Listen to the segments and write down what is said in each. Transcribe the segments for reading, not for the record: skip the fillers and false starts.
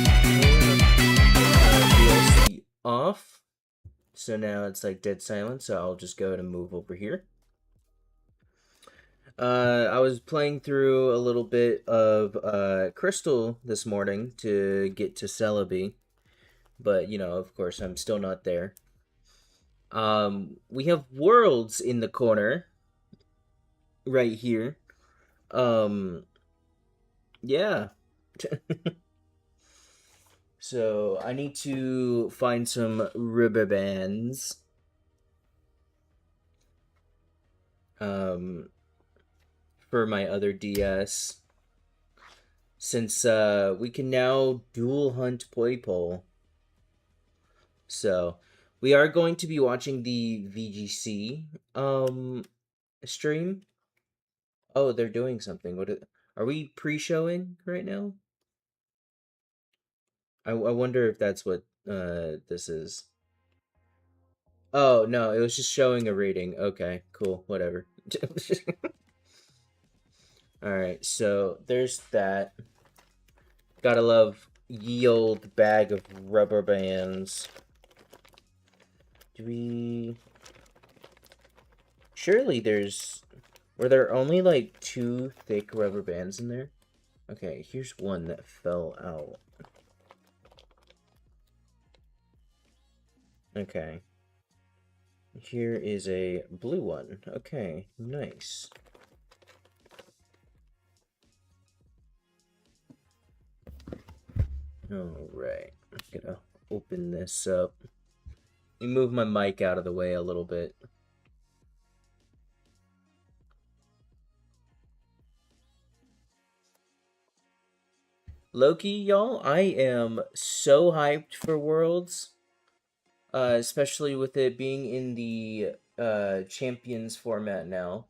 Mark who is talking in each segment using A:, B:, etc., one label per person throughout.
A: DLC off. So now it's like dead silent, so I'll just go ahead and move over here. I was playing through a little bit of Crystal this morning to get to Celebi, but you know, of course, I'm still not there. We have Worlds in the corner right here. Um, yeah. So I need to find some rubber bands. Um, for my other DS. Since we can now dual hunt Poipole. So we are going to be watching the VGC stream. Oh, they're doing something. Are we pre-showing right now? I wonder if that's what this is. Oh, no, it was just showing a rating. Okay, cool, whatever. Alright, so there's that. Gotta love ye old bag of rubber bands. Do we... Surely there's... Were there only like 2 thick rubber bands in there? Okay, here's one that fell out. Okay. Here is a blue one. Okay, nice. Alright, I'm gonna open this up. Let me move my mic out of the way a little bit. Loki, y'all, I am so hyped for Worlds. Especially with it being in the Champions format now.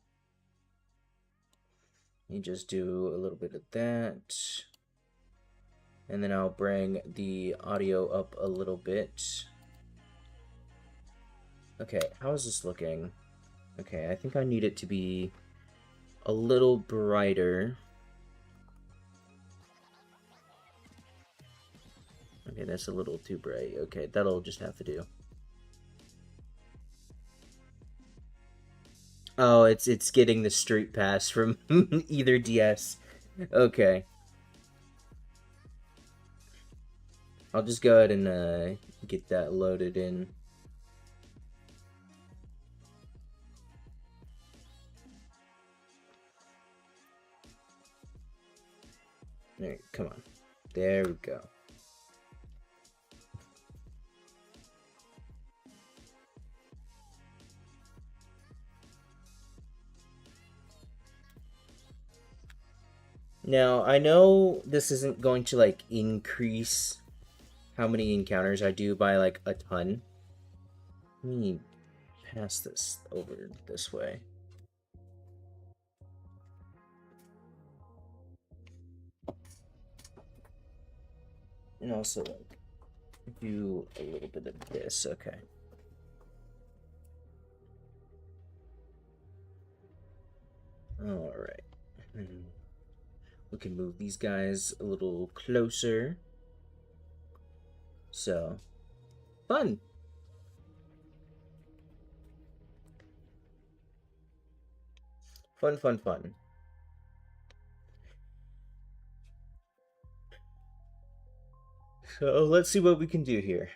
A: You just do a little bit of that. And then I'll bring the audio up a little bit. Okay, how is this looking? Okay, I think I need it to be a little brighter. Okay, that's a little too bright. Okay, that'll just have to do. Oh, it's getting the street pass from either DS. Okay. I'll just go ahead and get that loaded in. Alright, come on. There we go. Now, I know this isn't going to, like, increase how many encounters I do by, like, a ton. Let me pass this over this way. And also, like, do a little bit of this. Okay. Alright. We can move these guys a little closer. So, fun. Fun, fun, fun. So, let's see what we can do here.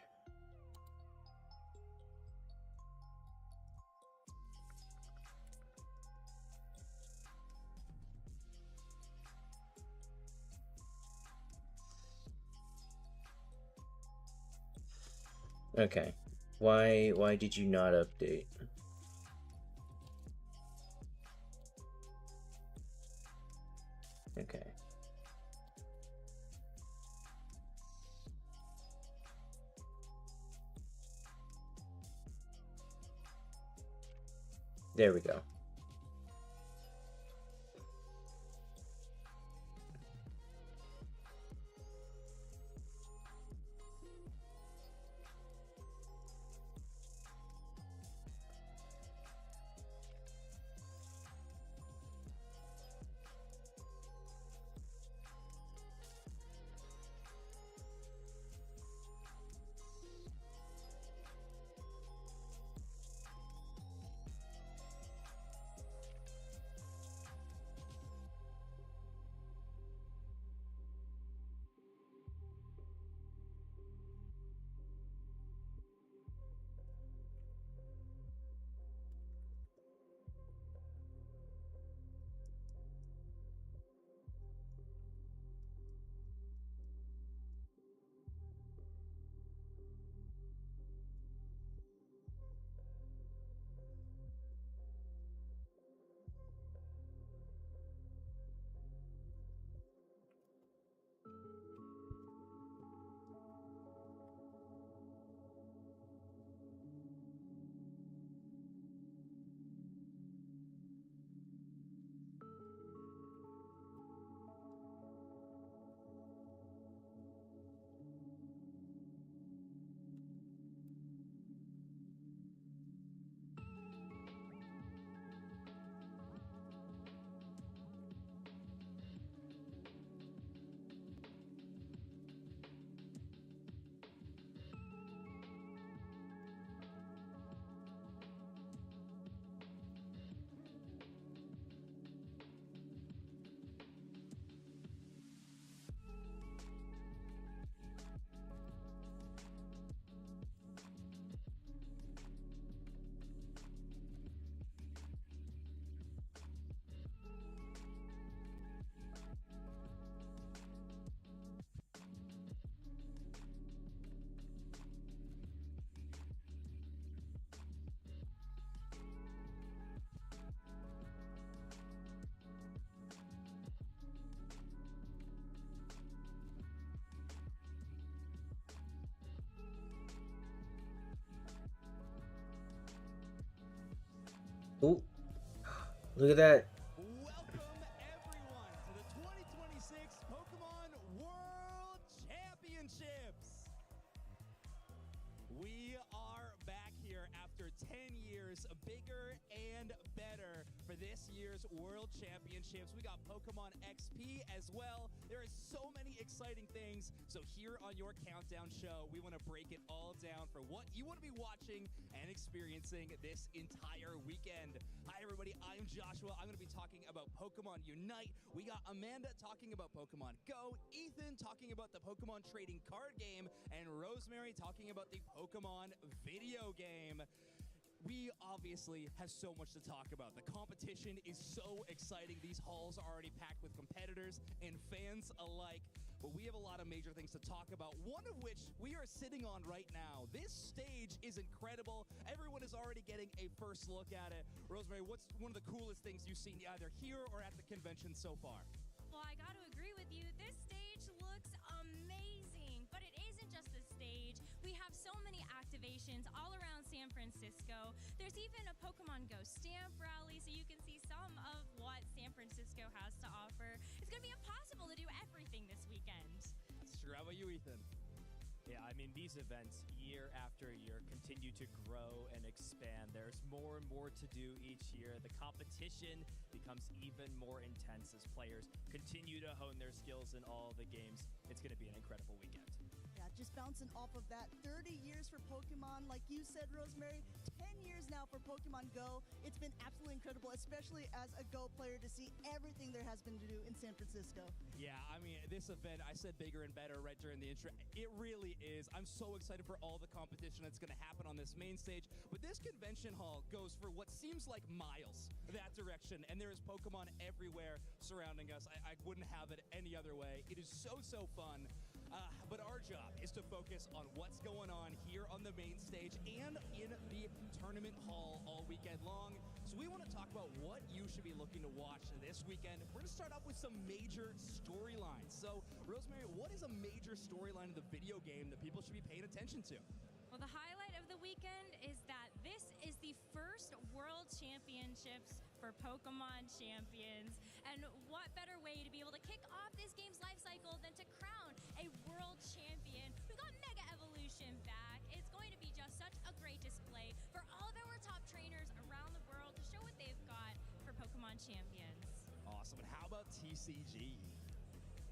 A: Okay. Why did you not update? Okay. There we go. Oh, look at that.
B: Welcome everyone to the 2026 Pokemon World Championships. We are back here after 10 years, bigger and better for this year's World Championships. We got Pokemon XP as well. There are so many exciting things. So here on your countdown show, we want to break it all down for what you want to be watching and experiencing this entire weekend. Hi everybody, I'm Joshua. I'm going to be talking about Pokemon Unite. We got Amanda talking about Pokemon Go, Ethan talking about the Pokemon trading card game, and Rosemary talking about the Pokemon video game. We obviously have so much to talk about. The competition is so exciting. These halls are already packed with competitors and fans alike. But we have a lot of major things to talk about, one of which we are sitting on right now. This stage is incredible. Everyone is already getting a first look at it. Rosemary, what's one of the coolest things you've seen either here or at the convention so far?
C: Well, I got to agree with you. This stage looks amazing, but it isn't just the stage. We have so many activations all around San Francisco. There's even a Pokemon Go stamp rally, so you can see some of what San Francisco has to offer. It's going to be impossible to do everything this weekend.
B: That's true. How about you, Ethan?
D: Yeah, I mean, these events year after year continue to grow and expand. There's more and more to do each year. The competition becomes even more intense as players continue to hone their skills in all the games. It's going to be an incredible weekend.
E: Yeah, just bouncing off of that, 30 years for Pokemon, like you said, Rosemary, 10 years now for Pokemon Go. It's been absolutely incredible, especially as a Go player, to see everything there has been to do in San Francisco.
B: Yeah, I mean, this event, I said bigger and better right during the intro. It really is. I'm so excited for all the competition that's going to happen on this main stage. But this convention hall goes for what seems like miles that direction. And there is Pokemon everywhere surrounding us. I wouldn't have it any other way. It is so fun. But our job is to focus on what's going on here on the main stage and in the tournament hall all weekend long. So we want to talk about what you should be looking to watch this weekend. We're going to start off with some major storylines. So, Rosemary, what is a major storyline of the video game that people should be paying attention to?
C: Well, the highlight of the weekend is that this is the first World Championships for Pokemon Champions. And what better way to be able to kick off this game's life cycle than to crown a World Champion? We've got Mega Evolution back. It's going to be just such a great display for all of our top trainers around the world to show what they've got for Pokemon Champions.
B: Awesome. And how about TCG?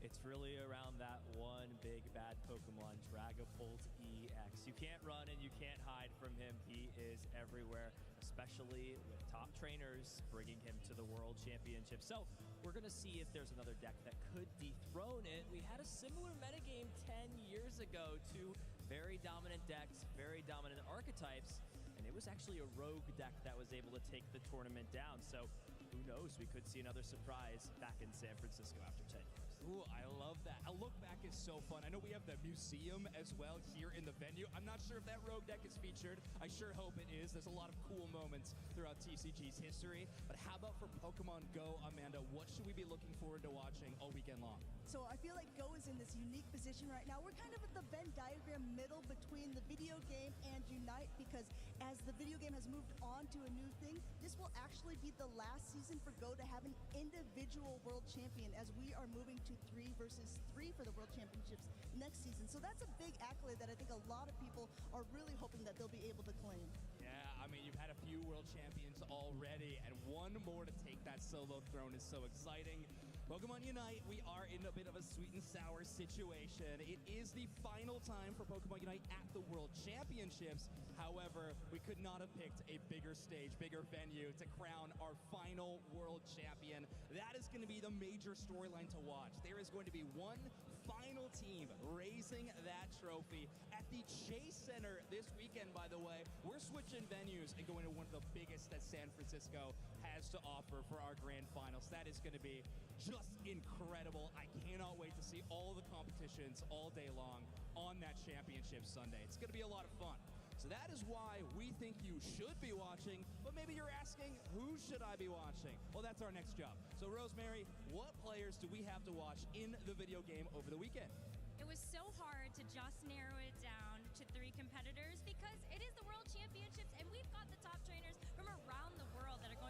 D: It's really around that one big bad Pokemon, Dragapult EX. You can't run and you can't hide from him. He is everywhere, especially with top trainers bringing him to the World Championship. So we're going to see if there's another deck that could dethrone it. We had a similar metagame 10 years ago. Two very dominant decks, very dominant archetypes, and it was actually a rogue deck that was able to take the tournament down. So who knows? We could see another surprise back in San Francisco after 10 years.
B: Ooh, I love that. A look back is so fun. I know we have the museum as well here in the venue. I'm not sure if that rogue deck is featured. I sure hope it is. There's a lot of cool moments throughout TCG's history. But how about for Pokemon Go, Amanda? What should we be looking forward to watching all weekend long?
E: So I feel like Go is in this unique position right now. We're kind of at the Venn diagram middle between the video game and Unite, because as the video game has moved on to a new thing, this will actually be the last season for Go to have an individual world champion, as we are moving to 3 versus 3 for the World Championships next season. So that's a big accolade that I think a lot of people are really hoping that they'll be able to claim.
B: Yeah, I mean, you've had a few world champions already, and one more to take that solo throne is so exciting. Pokemon Unite, we are in a bit of a sweet and sour situation. It is the final time for Pokemon Unite at the World Championships. However, we could not have picked a bigger stage, bigger venue to crown our final world champion. That is going to be the major storyline to watch. There is going to be one final team raising that trophy at the Chase Center this weekend, by the way. We're switching venues and going to one of the biggest that San Francisco has to offer for our grand finals. That is going to be just incredible. I cannot wait to see all the competitions all day long on that championship Sunday. It's going to be a lot of fun. So that is why we think you should be watching, but maybe you're asking, who should I be watching? Well, that's our next job. So Rosemary, what players do we have to watch in the video game over the weekend?
C: It was so hard to just narrow it down to 3 competitors because it is the World Championships and we've got the top trainers from around the world that are going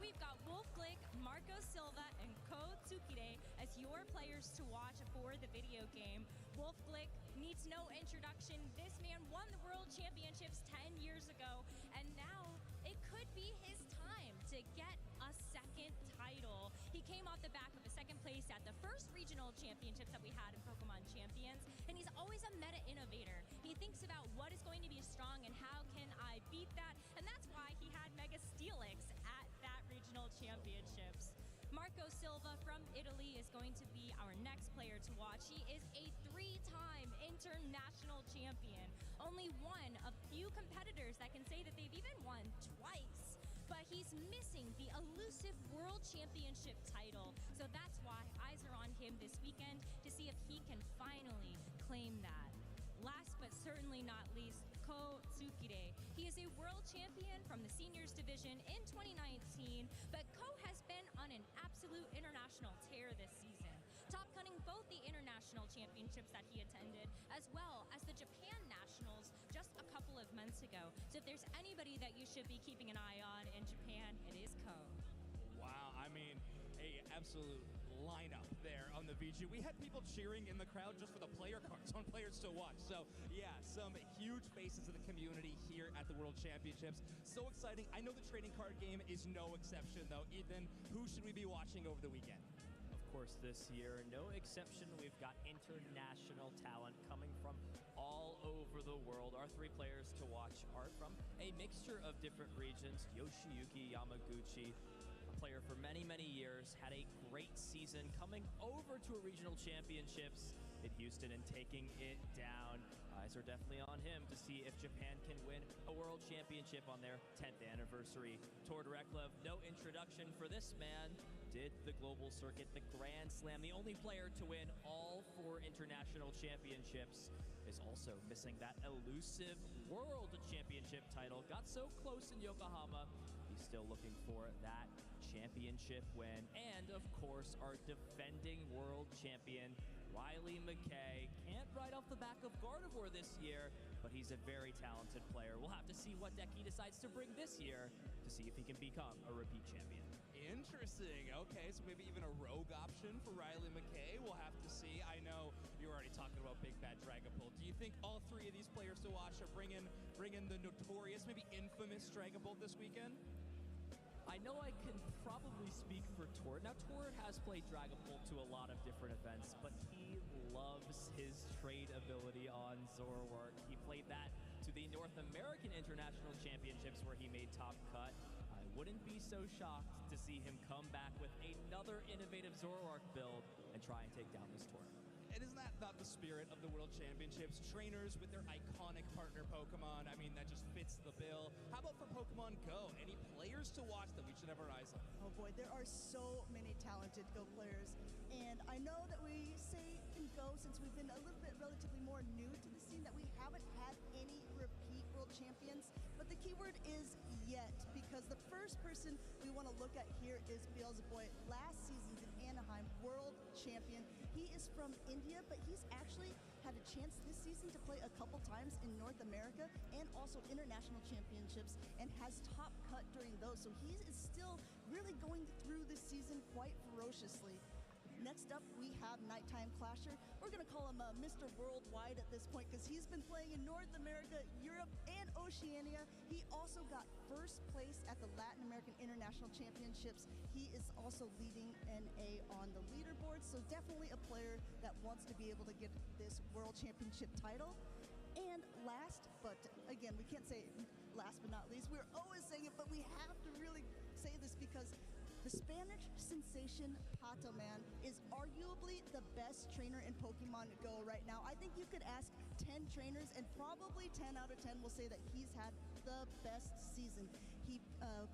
C: We've got Wolf Glick, Marco Silva, and Ko Tsukide as your players to watch for the video game. Wolf Glick needs no introduction. This man won the World Championships 10 years ago, and now it could be his time to get a second title. He came off the back of a second place at the first regional championships that we had in Pokemon Champions, and he's always a meta innovator. He thinks about what is going to be strong and how can I beat that, and that's why he had Mega Steelix at that regional championships. Marco Silva from Italy is going to be our next player to watch. He is a 3-time international champion. Only one of few competitors that can say that they've even won twice. But he's missing the elusive World Championship title. So that's why eyes are on him this weekend to see if he can finally claim that. Last but certainly not least, Ko Tsukide. He is a world champion from the seniors division in 2019, but Ko has been on an absolute international tear this season, top cutting both the international championships that he attended, as well as the Japan Nationals just a couple of months ago. So if there's anybody that you should be keeping an eye on in Japan, it is Ko.
B: Wow, I mean, a absolute lineup there on the VG. We had people cheering in the crowd just for the player cards on players to watch. So yeah, some huge faces of the community here at the World Championships. So exciting. I know the trading card game is no exception though. Ethan, who should we be watching over the weekend?
D: Of course, this year, no exception, we've got international talent coming from all over the world. Our 3 players to watch are from a mixture of different regions. Yoshiyuki Yamaguchi, a player for many, many years, had a great season coming over to a regional championships in Houston and taking it down. Eyes are definitely on him to see if Japan can win a world championship on their 10th anniversary. Tord Reklev, no introduction for this man. Did the global circuit, the Grand Slam, the only player to win all 4 international championships, is also missing that elusive world championship title. Got so close in Yokohama. He's still looking for that championship win. And of course, our defending world champion, Riley McKay. Can't ride off the back of Gardevoir this year, but he's a very talented player. We'll have to see what deck he decides to bring this year to see if he can become a repeat champion.
B: Interesting. Okay, so maybe even a rogue option for Riley McKay. We'll have to see. I know you're already talking about Big Bad Dragapult. Do you think all 3 of these players to watch are bringing the notorious, maybe infamous Dragapult this weekend?
D: I know I can probably speak for Tord. Now, Tord has played Dragapult to a lot of different events, but he loves his trade ability on Zoroark. He played that to the North American International Championships where he made top cut. I wouldn't be so shocked to see him come back with another innovative Zoroark build and try and take down this Tord.
B: And isn't that not the spirit of the World Championships? Trainers with their iconic partner Pokemon. I mean, that just fits the bill. How about for Pokemon Go? Any players to watch that we should have our eyes on?
E: Oh boy, there are so many talented Go players. And I know that we say in Go, since we've been a little bit relatively more new to the scene, that we haven't had any repeat world champions. But the keyword is yet, because the first person we want to look at here is Beelzebub. Last season's in Anaheim world champion. He is from India, but he's actually had a chance this season to play a couple times in North America and also international championships, and has top cut during those. So he is still really going through this season quite ferociously. Next up, we have Nighttime Clasher. We're going to call him Mr. Worldwide at this point because he's been playing in North America, Europe, and Oceania. He also got first place at the Latin American International Championships. He is also leading NA on the leaderboard, so definitely a player that wants to be able to get this World Championship title. And last, but again, we can't say last but not least. We're always saying it, but we have to really say this because the Spanish sensation Pato Man is arguably the best trainer in Pokemon Go right now. I think you could ask 10 trainers and probably 10 out of 10 will say that he's had the best season. He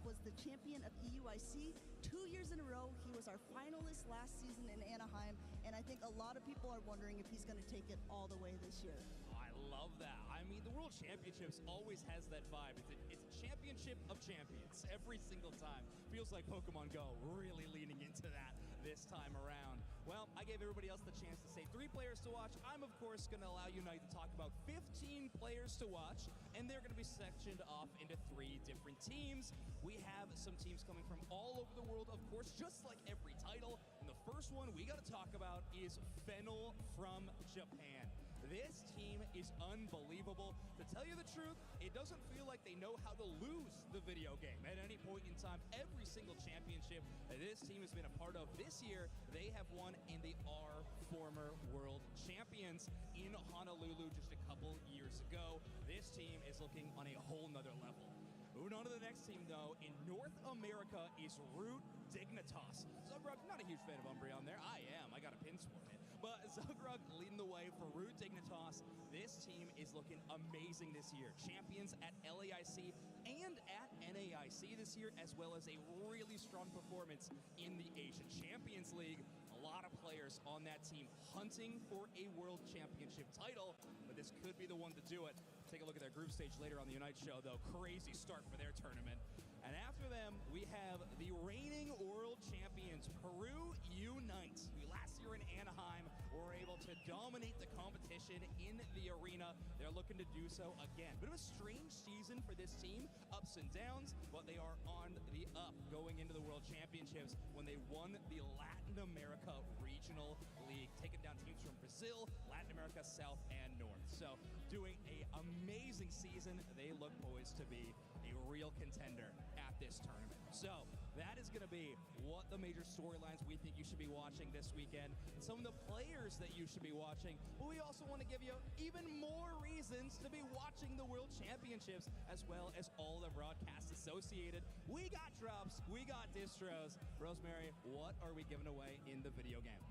E: was the champion of EUIC 2 years in a row. He was our finalist last season in Anaheim, and I think a lot of people are wondering if he's going to take it all the way this year.
B: I love that. I mean, the World Championships always has that vibe. It's a championship of champions every single time. Feels like Pokemon Go really leaning into that this time around. Well, I gave everybody else the chance to say 3 players to watch. I'm, of course, going to allow Unite to talk about 15 players to watch, and they're going to be sectioned off into 3 different teams. We have some teams coming from all over the world, of course, just like every title. And the first one we got to talk about is Fennel from Japan. This team is unbelievable. To tell you the truth, it doesn't feel like they know how to lose the video game at any point in time. Every single championship that this team has been a part of this year, they have won, and they are former world champions in Honolulu just a couple years ago. This team is looking on a whole nother level. Moving on to the next team, though, in North America is Root Dignitas. Zugrug, not a huge fan of Umbreon there. I am. I got a pin for it. But Zugrug leading the way for Root Dignitas. This team is looking amazing this year. Champions at LAIC and at NAIC this year, as well as a really strong performance in the Asian Champions League. A lot of players on that team hunting for a World Championship title, but this could be the one to do it. Take a look at their group stage later on the Unite show, though. Crazy start for their tournament. And after them, we have the reigning world champions, Peru Unite, who last year in Anaheim were able to dominate the competition in the arena. They're looking to do so again. Bit of a strange season for this team, ups and downs, but they are on the up going into the World Championships when they won the Latin America Regional League, taking down teams from Brazil, Latin America, South, and North. So doing an amazing season. They look poised to be a real contender at this tournament. So that is going to be what the major storylines we think you should be watching this weekend, and some of the players that you should be watching. But we also want to give you even more reasons to be watching the World Championships, as well as all the broadcasts associated. We got drops, we got distros. Rosemary, what are we giving away in the video game?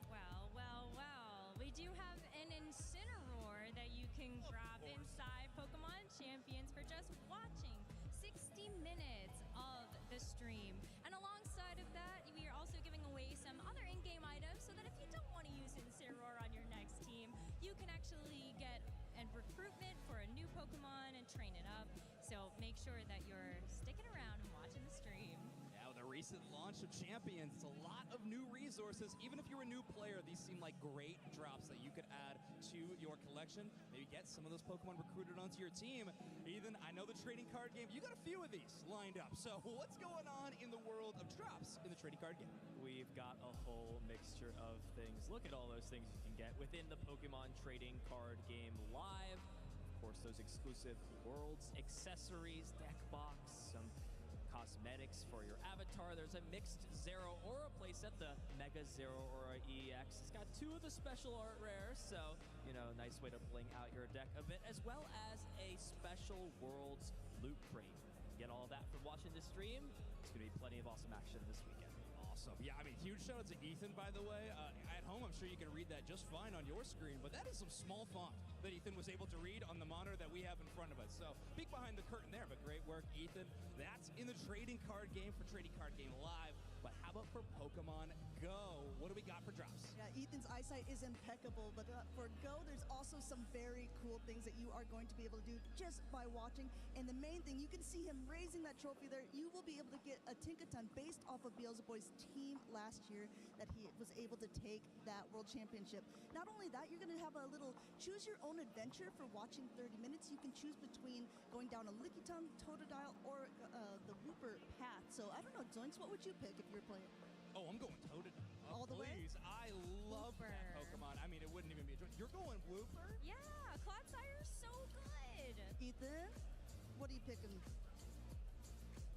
C: Well, well, well. We do have an Incineroar that you can grab inside Pokemon Champions for just watching 60 minutes of the stream. And alongside of that, we are also giving away some other in-game items so that if you don't want to use Incineroar on your next team, you can actually get a recruitment for a new Pokemon and train it up. So make sure that you're sticking around and watching the stream.
B: Yeah, with the recent launch of Champions, it's a lot of new resources. Even if you're a new player, these seem like great drops that you could add to your collection. Maybe get some of those Pokemon recruited onto your team. Ethan, I know the trading card game, you got a few of these lined up. So what's going on in the world of drops in the trading card game?
D: We've got a whole mixture of things. Look at all those things you can get within the Pokemon trading card game live. Of course, those exclusive Worlds accessories, deck box, some cosmetics for your avatar. There's a mixed Zero Aura playset, the Mega Zero Aura EX. It's got 2 of the special art rares, so, you know, nice way to bling out your deck a bit, as well as a special Worlds loot crate. Get all of that from watching the stream. It's going to be plenty of awesome action this weekend.
B: Awesome. Yeah, I mean, huge shout out to Ethan, by the way. At home, I'm sure you can read that just fine on your screen, but that is some small font that Ethan was able to read on the monitor that we have in front of us. So, peek behind the curtain there, but great work, Ethan. That's in the trading card game for Trading Card Game Live. But how about for Pokemon Go? What do we got for drops?
E: Yeah, Ethan's eyesight is impeccable, but for Go, there's also some very cool things that you are going to be able to do just by watching. And the main thing, you can see him raising that trophy there. You will be able to get a Tinkaton based off of Beelzebub's team last year that he was able to take that World Championship. Not only that, you're going to have a little choose your own adventure for watching 30 minutes. You can choose between going down a Lickitung, Totodile, or the Wooper path. So I don't know, Zoinks, what would you pick if you're playing?
B: Oh, I'm going Totodile.
E: All the way?
B: Please. I love
C: Wooper.
B: that Pokemon. I mean, it wouldn't even be a choice. You're going Wooper?
C: Yeah, Clodsire is so good.
E: Ethan, what are you picking?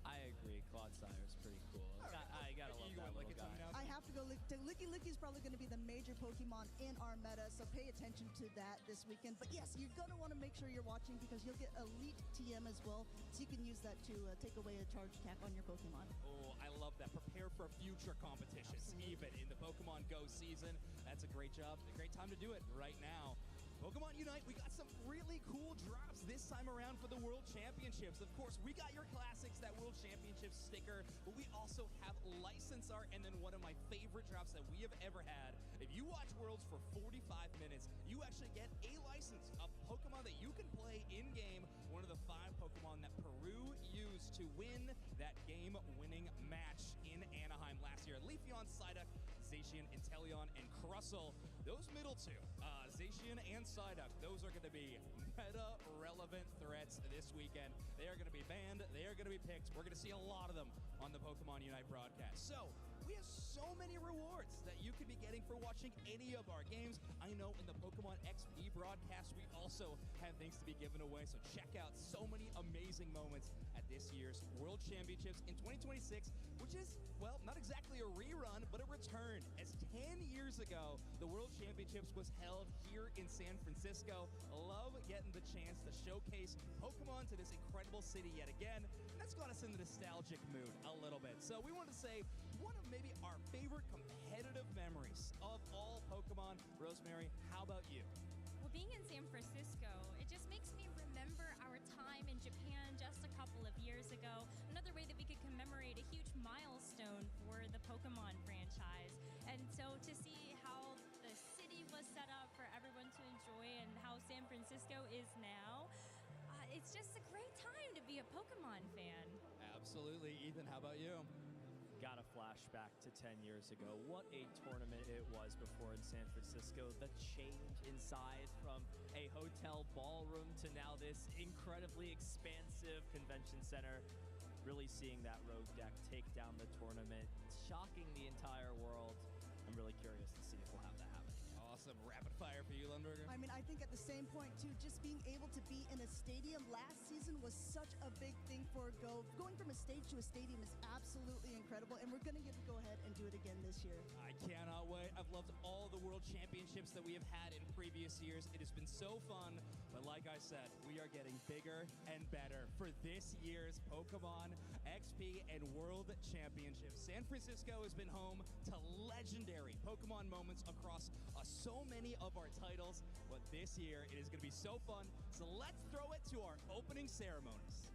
D: I agree. Clodsire is pretty cool. I gotta love
B: You
D: that
B: going
D: little guy.
B: Lickitung now?
E: I have to go Licky Licky is probably going to be the major Pokemon in our meta, so pay attention to that this weekend. But yes, you're going to want to make sure you're watching because you'll get Elite TM as well, so you can use that to take away a charge attack on your Pokemon.
B: Oh, I love that. Prepare for future competitions, even in the Pokemon Go season. That's a great job. A great time to do it right now. Pokemon Unite, we got some really cool drops this time around for the World Championships. Of course, we got your classics, that World Championships sticker, but we also have license art, and then one of my favorite drops that we have ever had. If you watch Worlds for 45 minutes, you actually get a license, a Pokemon Pokemon that you can play in-game, one of the 5 Pokemon that Peru used to win that game-winning match in Anaheim last year. Leafeon, Psyduck, Zacian, Inteleon, and Crustle. Those middle two, Zacian and Psyduck, those are going to be meta-relevant threats this weekend. They are going to be banned. They are going to be picked. We're going to see a lot of them on the Pokemon Unite broadcast. So, we have so many rewards that you could be getting for watching any of our games. I know in the Pokemon XP broadcast, we also have things to be given away. So check out so many amazing moments at this year's World Championships in 2026, which is, well, not exactly a rerun, but a return. As 10 years ago, the World Championships was held here in San Francisco. Love getting the chance to showcase Pokemon to this incredible city yet again. And that's got us in the nostalgic mood a little bit. So we want to say one of maybe our favorite competitive memories of all Pokemon. Rosemary, how about you?
C: Well, being in San Francisco, it just makes me remember our time in Japan just a couple of years ago. Another way that we could commemorate a huge milestone for the Pokemon franchise. And so to see how the city was set up for everyone to enjoy and how San Francisco is now, it's just a great time to be a Pokemon fan.
B: Absolutely. Ethan, how about you?
D: Got a flashback to 10 years ago. What a tournament it was before in San Francisco. The change inside from a hotel ballroom to now this incredibly expansive convention center. Really seeing that rogue deck take down the tournament, shocking the entire world. I'm really curious to see if we'll have that happen.
B: Awesome. Rapid fire for you, Lundberger.
E: I mean, I think at the same point, too, just being able to be in a stadium last season was such a big thing for Go. Going from a stage to a stadium is absolutely incredible, and we're going to get to go ahead and do it again this year.
B: I cannot wait. I've loved all the World Championships that we have had in previous years. It has been so fun, but like I said, we are getting bigger and better for this year's Pokemon XP and World Championships. San Francisco has been home to legendary Pokemon moments across so many of our titles, but this year it is going to be so fun. So let's throw it to our opening ceremonies.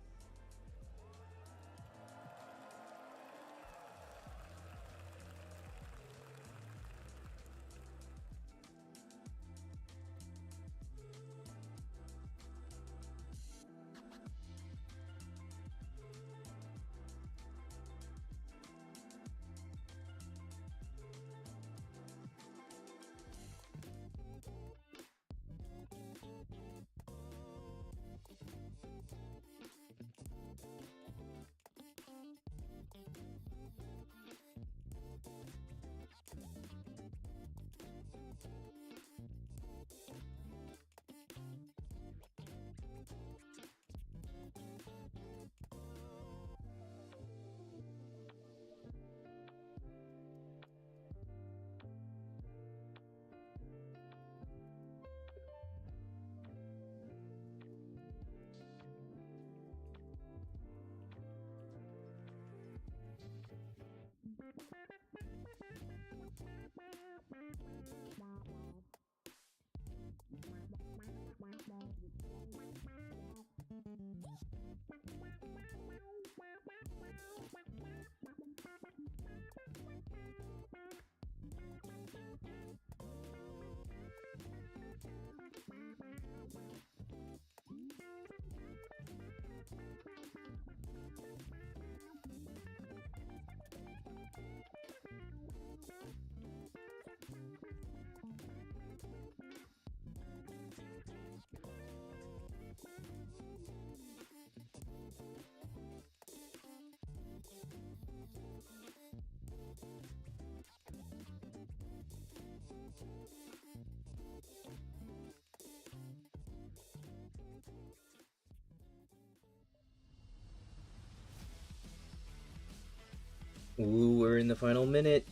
A: Ooh, we're in the final minute.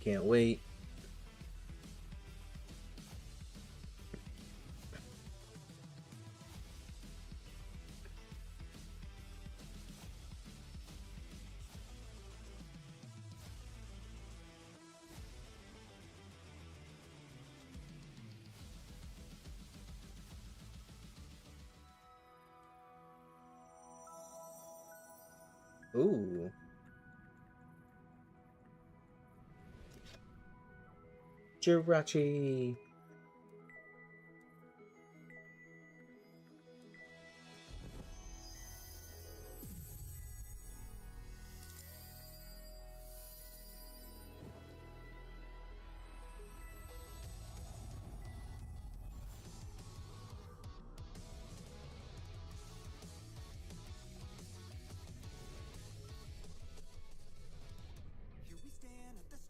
A: Can't wait. Ooh. Jirachi.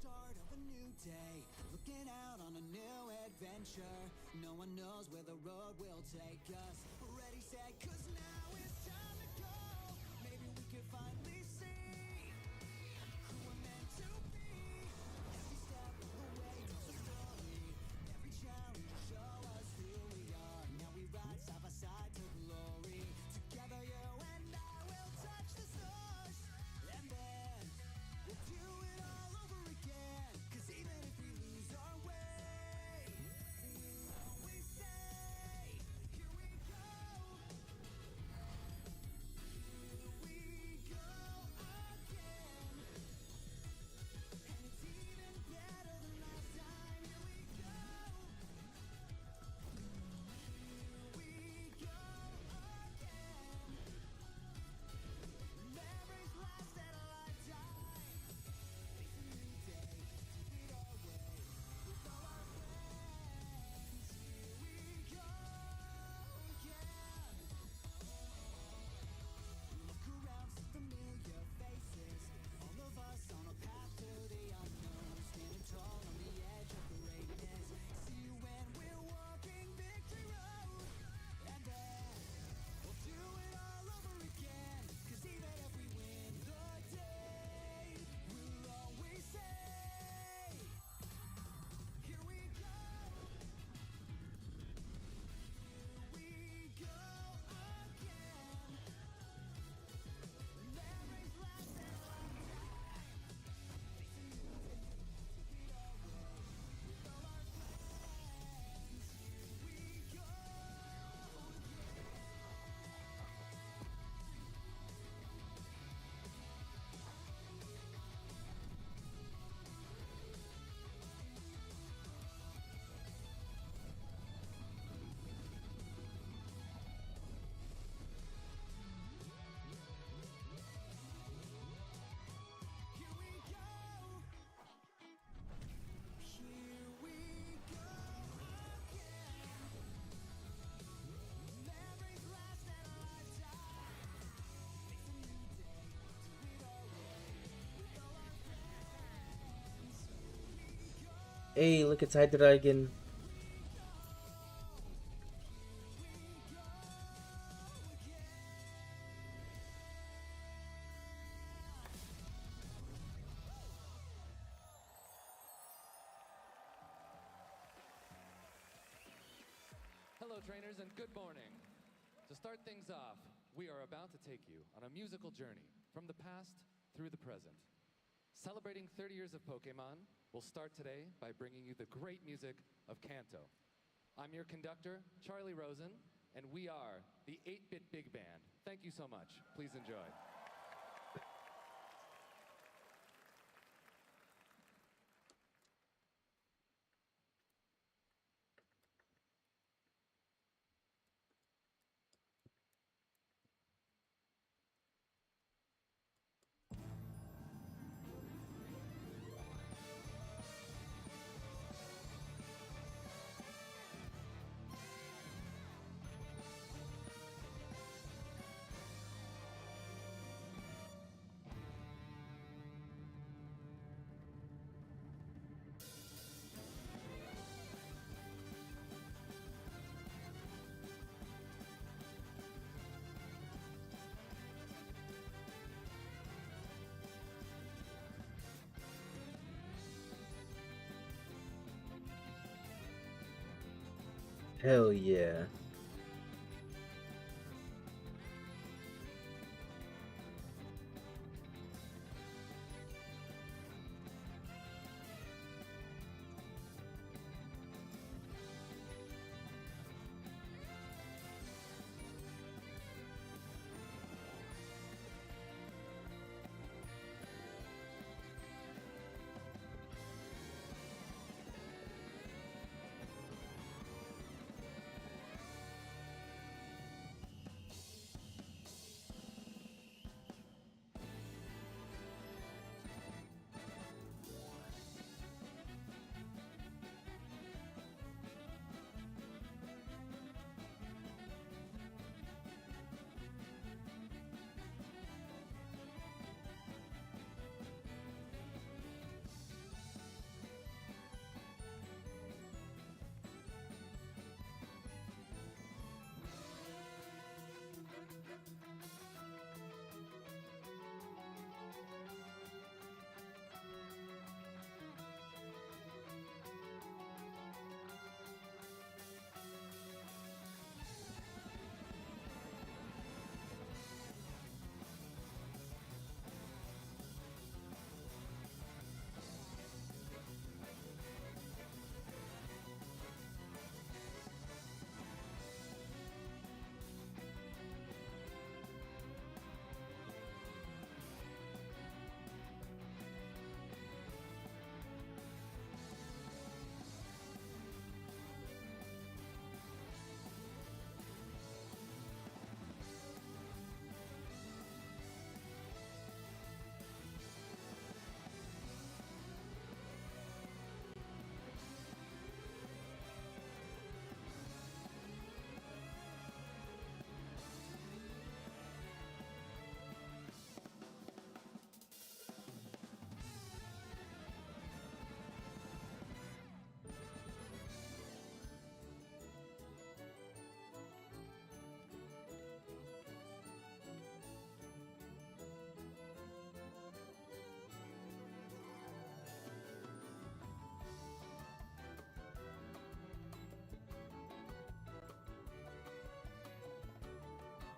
F: start of a new day, looking out on a new adventure. No one knows where the road will take us. Ready, set, 'cause now it's time to go. Maybe we can finally see who we're meant to be. Every step of the way tells a story. Every challenge will show us who we are. Now we ride side by side to glory. Together you and I will touch the stars. And then we'll do it all over again. 'Cause even if we lose our way, we'll always say, here we go. Here we go again. And it's even better than last time. Here we go. Here we go again. Memories last at a lifetime. It's a new day, take it our way. With all our friends, here we go again. Look around, see familiar faces. All of us on a path to the unknown, standing tall on the edge of greatness. See you when we're walking victory road. And then we'll do it all over again. 'Cause even if we win the day, we'll always say, here we go. Here we go again. Memories last at a lifetime. It's a new day, take it our way. With all our friends, here we go again. Here we go. Here we go again. Memories last at a lifetime. It's a new day, do it our way. With all our friends, here we go.
A: Hey, look, it's Hydra again.
G: Hello, trainers, and good morning. To start things off, we are about to take you on a musical journey from the past through the present. Celebrating 30 years of Pokemon, we'll start today by bringing you the great music of Kanto. I'm your conductor, Charlie Rosen, and we are the 8-Bit Big Band. Thank you so much. Please enjoy.
A: Hell yeah.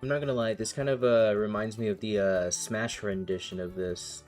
A: I'm not gonna lie, this kind of reminds me of the Smash rendition of this.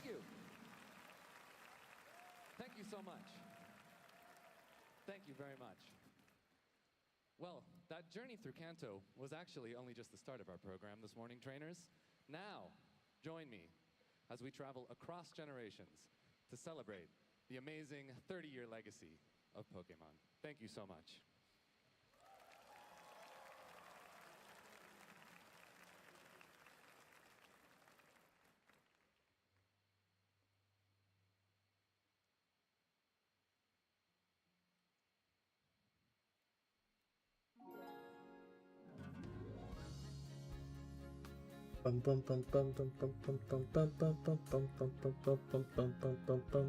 G: Thank you. Thank you so much. Thank you very much. Well, that journey through Kanto was actually only just the start of our program this morning, trainers. Now, join me as we travel across generations to celebrate the amazing 30-year legacy of Pokemon. Thank you so much.
A: Bum bum bum bum bum bum bum bum bum bum bum bum bum bum bum bum bum bum bum bum.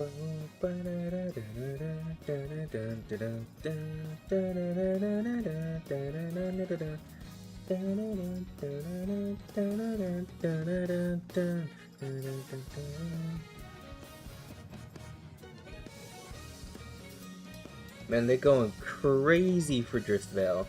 A: Man, they're going crazy for Driftvale.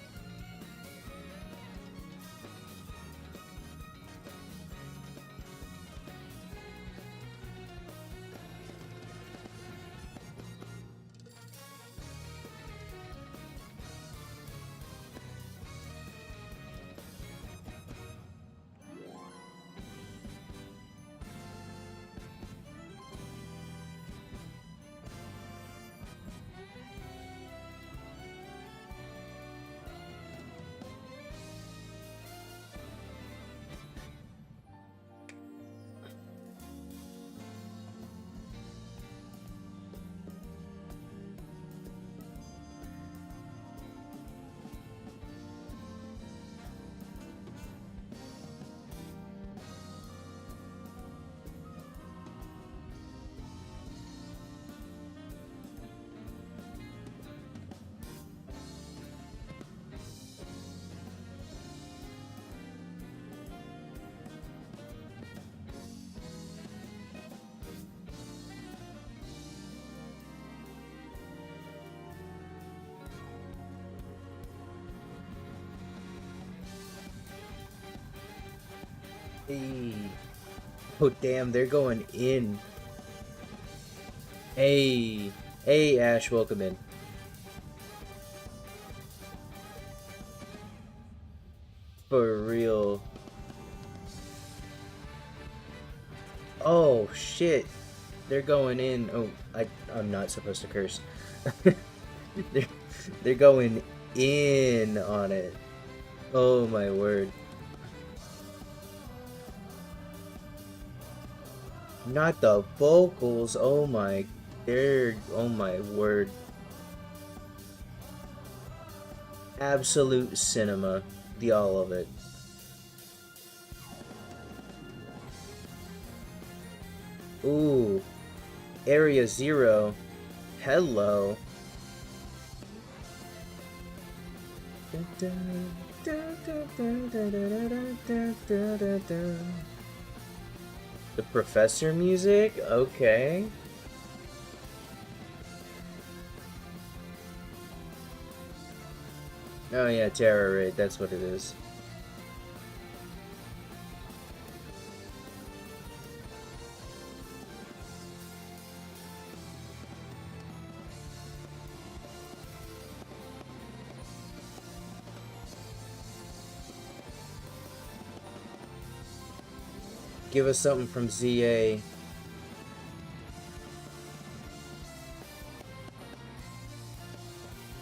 A: Hey. Oh, damn, they're going in. Hey. Hey, Ash, welcome in. For real. Oh, shit. They're going in. Oh, I'm not supposed to curse. they're, they're going in on it. Oh, my word. Not the vocals. Oh my, oh my word. Absolute cinema. The all of it. Ooh. Area Zero. Hello. The Professor music? Okay. Oh yeah, Terror Raid, that's what it is. Give us something from ZA.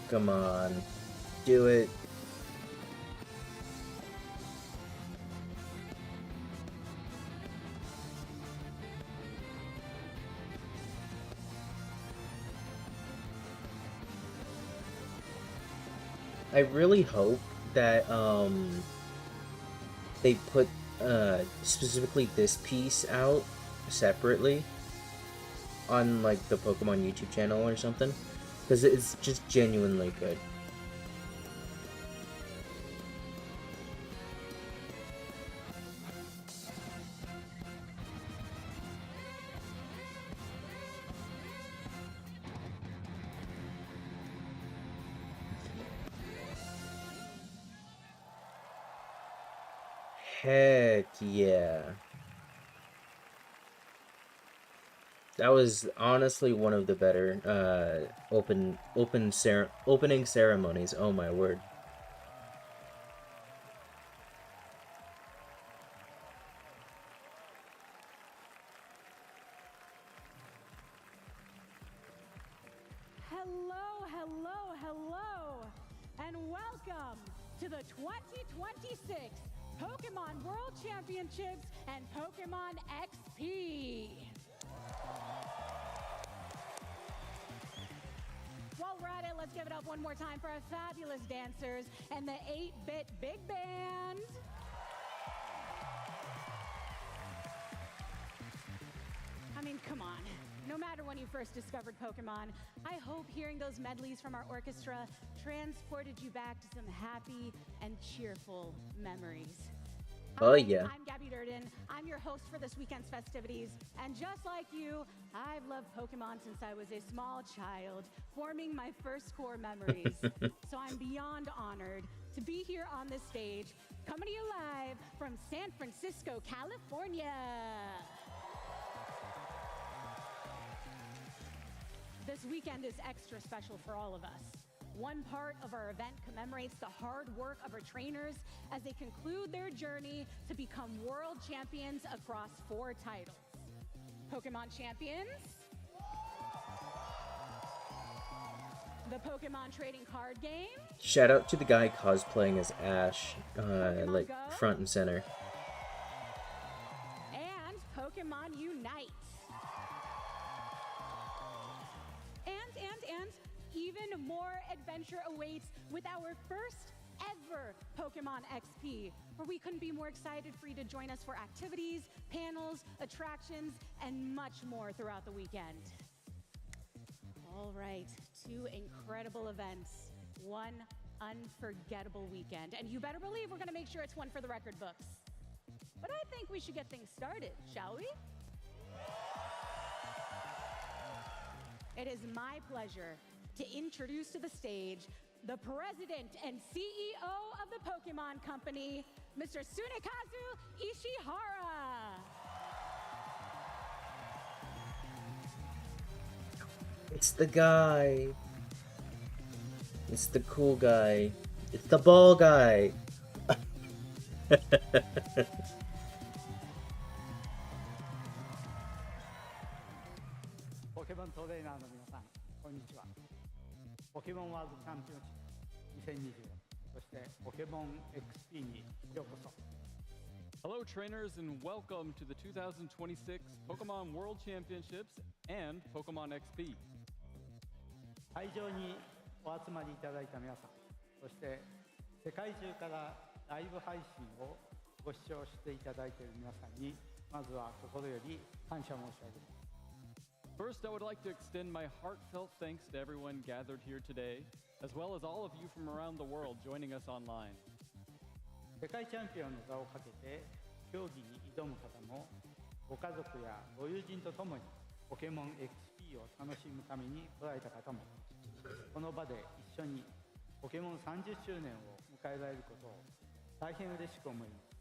A: Come on. Do it. I really hope that they put specifically this piece out separately on like the Pokemon YouTube channel or something, because it's just genuinely good. Heck yeah. That was honestly one of the better opening ceremonies. Oh my word.
H: Hello, hello, hello, and welcome to the 2026 Pokemon World Championships and Pokemon XP. While we're at it, let's give it up one more time for our fabulous dancers and the 8-bit big band. I mean, come on. no matter when you first discovered Pokemon, I hope hearing those medleys from our orchestra transported you back to some happy and cheerful memories.
A: Oh,
H: Hi,
A: yeah.
H: I'm Gabby Durden. I'm your host for this weekend's festivities. And just like you, I've loved Pokemon since I was a small child, forming my first core memories. So I'm beyond honored to be here on this stage, coming to you live from San Francisco, California. This weekend is extra special for all of us. One part of our event commemorates the hard work of our trainers as they conclude their journey to become world champions across 4 titles. Pokemon champions, the Pokemon trading card game,
A: Shout out to the guy cosplaying as Ash, like
H: Go.
A: front and center.
H: and Pokemon Unite. And even more adventure awaits with our first ever Pokemon XP, where we couldn't be more excited for you to join us for activities, panels, attractions, and much more throughout the weekend. All right, 2 incredible events, 1 unforgettable weekend, and you better believe we're gonna make sure it's one for the record books. But I think we should get things started, shall we? It is my pleasure to introduce to the stage the president and CEO of the Pokemon Company, Mr. Tsunekazu Ishihara.
A: It's the guy. It's the cool guy. It's the ball guy.
I: ポケモントレーナーの皆さん、こんにちは。ポケモンワールドチャンピオンシップ2024、そしてポケモン XP にようこそ。
J: Hello, trainers, and welcome to the 2026 Pokemon World Championships and Pokemon XP.
I: 会場にお集まりいただいた皆さん、そして世界中からライブ配信をご視聴していただいている皆さんに、まずは心より感謝申し上げます。
J: First, I would like to extend my heartfelt thanks to everyone gathered here today, as well as all of you from around the world joining us online.
I: 世界チャンピオンの座をかけて競技に挑む方も、ご家族やご友人とともにポケモン XP を楽しむために来られた方も、この場で一緒にポケモン30周年を迎えられることを大変嬉しく思います。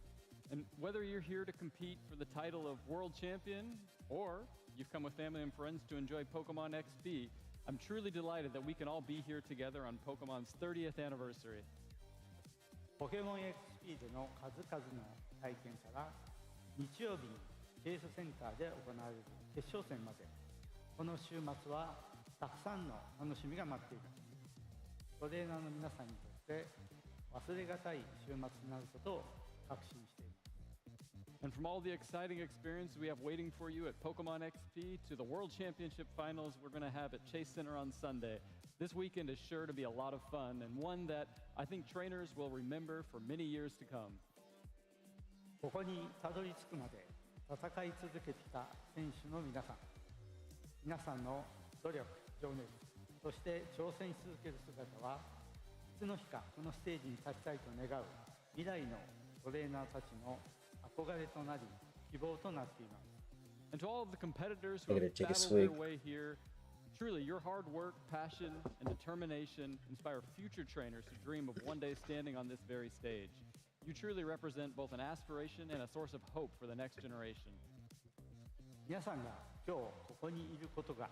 J: And whether you're here to compete for the title of World Champion or you've come with family and friends to enjoy Pokemon XP, I'm truly delighted that we can all be here together on Pokemon's 30th anniversary.
I: ポケモン XP での数々の体験から日曜日にケースセンターで行われる決勝戦まで、この週末はたくさんの楽しみが待っています。トレーナーの皆さんにとって忘れがたい週末になることを確信しています。
J: And from all the exciting experience we have waiting for you at Pokemon XP to the World Championship Finals we're going to have at Chase Center on Sunday, this weekend is sure to be a lot of fun and one that I think trainers will remember for many years to come.
I: ここにたどり着くまで戦い続けてきた選手の皆さん、皆さんの努力、情熱、そして挑戦し続ける姿はいつの日かこのステージに立ちたいと願う未来のトレーナーたちの憧れとなり希望となっています。
J: And to all of the competitors who
A: I'm
J: have
A: gonna take a
J: battled their
A: swig.
J: way here, truly your hard work, passion, and determination inspire future trainers who dream of one day standing on this very stage. You truly represent both an aspiration and a source of hope for the next generation.
I: 皆さんが今日ここにいることが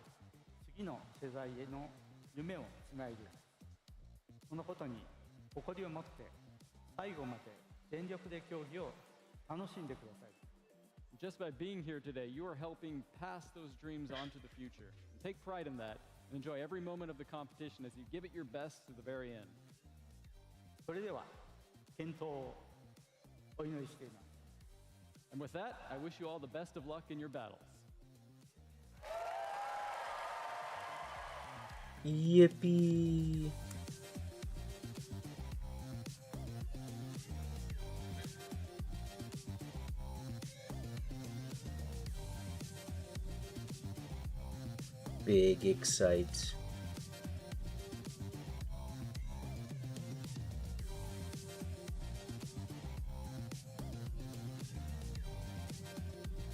I: 次の世代への夢をつないでいます。そのことに誇りを持って最後まで全力で競技を楽しんでください。
J: Just by being here today, you are helping pass those dreams on to the future. Take pride in that and enjoy every moment of the competition as you give it your best to the very end.
I: それでは健闘をお祈りしています。
J: And with that, I wish you all the best of luck in your battles.
A: Yippee! Big Excite.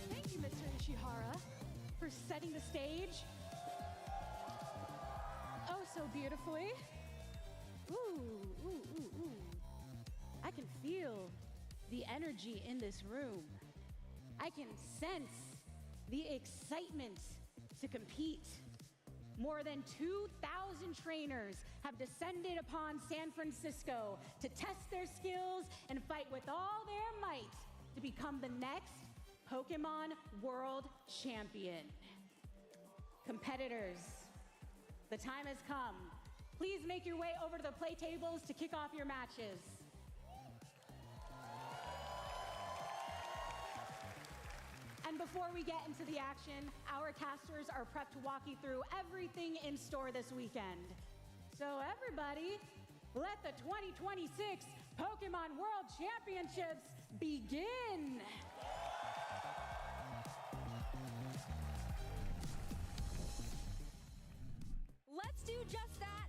H: Thank you, Mr. Ishihara, for setting the stage oh so beautifully. Ooh, ooh, ooh, ooh. I can feel the energy in this room. I can sense the excitement to compete. More than 2,000 trainers have descended upon San Francisco to test their skills and fight with all their might to become the next Pokemon World Champion. Competitors, the time has come. Please make your way over to the play tables to kick off your matches. And before we get into the action, our casters are prepped to walk you through everything in store this weekend. So everybody, let the 2026 Pokemon World Championships begin!
C: Let's do just that.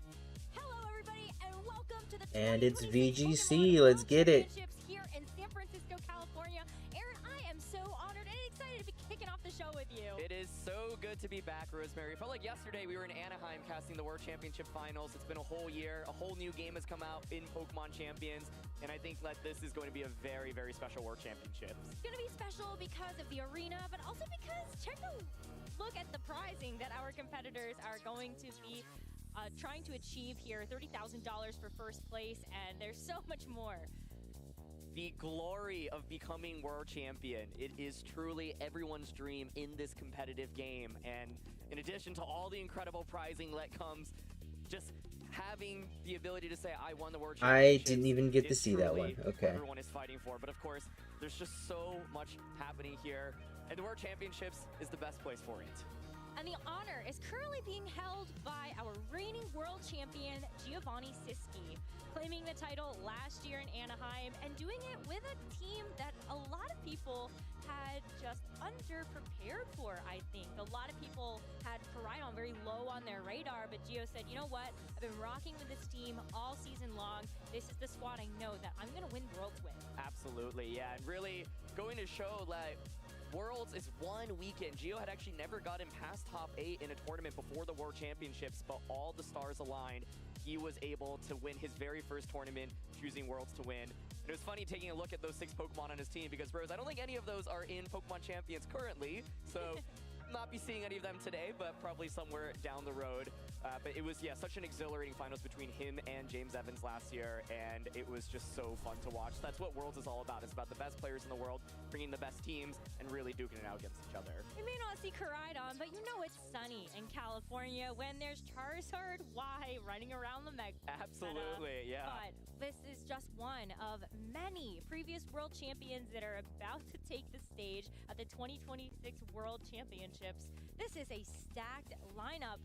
C: Hello, everybody, and welcome to the
A: And it's
C: 2026
A: VGC,
C: Pokemon
A: let's
C: World
A: get it.
C: Championships here in San Francisco, California. Aaron, I am so honored and excited to be kicking off the show with you.
K: It is so good to be back, Rosemary. It felt like yesterday we were in Anaheim casting the World Championship Finals. It's been a whole year. A whole new game has come out in Pokemon Champions. And I think that this is going to be a very, very special World Championship.
C: It's going to be special because of the arena, but also because check a look at the prizing that our competitors are going to be trying to achieve here. $30,000 for first place, and there's so much more.
K: The glory of becoming world champion. It is truly everyone's dream in this competitive game. And in addition to all the incredible prizing that comes, just having the ability to say, I won the world championship.
A: I didn't even get to see that one. Okay.
K: Everyone is fighting for. But of course, there's just so much happening here. And the World Championships is the best place for it.
C: And the honor is currently being held by our reigning world champion, Giovanni Siski, claiming the title last year in Anaheim and doing it with a team that a lot of people had just underprepared for, I think. A lot of people had Koraidon very low on their radar, but Gio said, you know what? I've been rocking with this team all season long. This is the squad I know that I'm going to win Worlds with.
K: Absolutely, yeah. And really going to show that Worlds is one weekend. Gio had actually never gotten past top 8 in a tournament before the World Championships, but all the stars aligned. He was able to win his very first tournament, choosing Worlds to win. And it was funny taking a look at those 6 Pokemon on his team because, Rose, I don't think any of those are in Pokemon Champions currently, so not be seeing any of them today, but probably somewhere down the road. But it was, yeah, such an exhilarating finals between him and James Evans last year, and it was just so fun to watch. That's what Worlds is all about. It's about the best players in the world, bringing the best teams, and really duking it out against each other.
C: You may not see Koraidon, but you know it's sunny in California when there's Charizard Y running around the Mega.
K: Absolutely, yeah.
C: But this is just one of many previous world champions that are about to take the stage at the 2026 World Championships. This is a stacked lineup.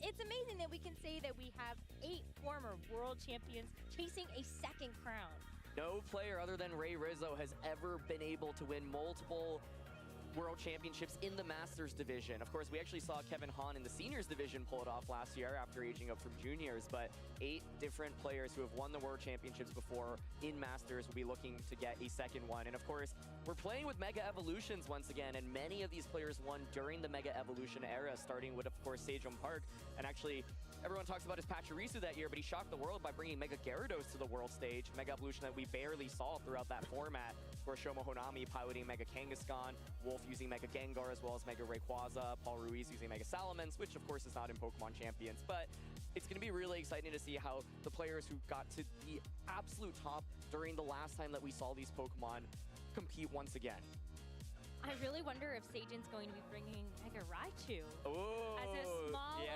C: It's amazing that we can say that we have 8 former world champions chasing a second crown.
K: No player other than Ray Rizzo has ever been able to win multiple World Championships in the Masters division. Of course, we actually saw Kevin Hahn in the Seniors division pull it off last year after aging up from Juniors, but 8 different players who have won the World Championships before in Masters will be looking to get a second one. And of course, we're playing with Mega Evolutions once again, and many of these players won during the Mega Evolution era, starting with, of course, Sejong Park. And actually, everyone talks about his Pachirisu that year, but he shocked the world by bringing Mega Gyarados to the world stage, Mega Evolution that we barely saw throughout that format, where Shomo Honami piloting Mega Kangaskhan, Wolf using Mega Gengar as well as Mega Rayquaza, Paul Ruiz using Mega Salamence, which of course is not in Pokemon Champions, but it's going to be really exciting to see how the players who got to the absolute top during the last time that we saw these Pokemon compete once again.
C: I really wonder if Sejin's going to be bringing Mega Raichu
K: Oh,
C: as a small
K: yeah.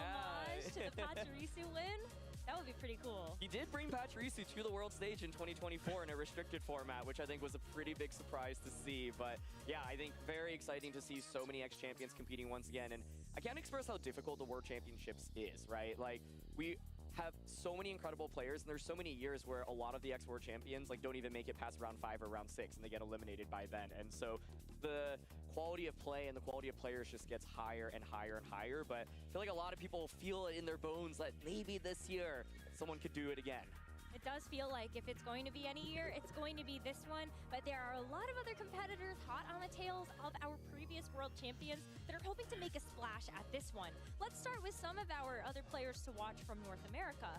C: homage to the Pachirisu win. That would be pretty cool.
K: He did bring Pachirisu to the world stage in 2024 in a restricted format, which I think was a pretty big surprise to see. But yeah, I think very exciting to see so many ex-champions competing once again. And I can't express how difficult the World Championships is, right? Like, we have so many incredible players, and there's so many years where a lot of the ex-World Champions like don't even make it past round 5 or round 6, and they get eliminated by then. And so the quality of play and the quality of players just gets higher and higher and higher. But I feel like a lot of people feel it in their bones that maybe this year someone could do it again.
C: It does feel like if it's going to be any year, it's going to be this one. But there are a lot of other competitors hot on the tails of our previous world champions that are hoping to make a splash at this one. Let's start with some of our other players to watch from North America.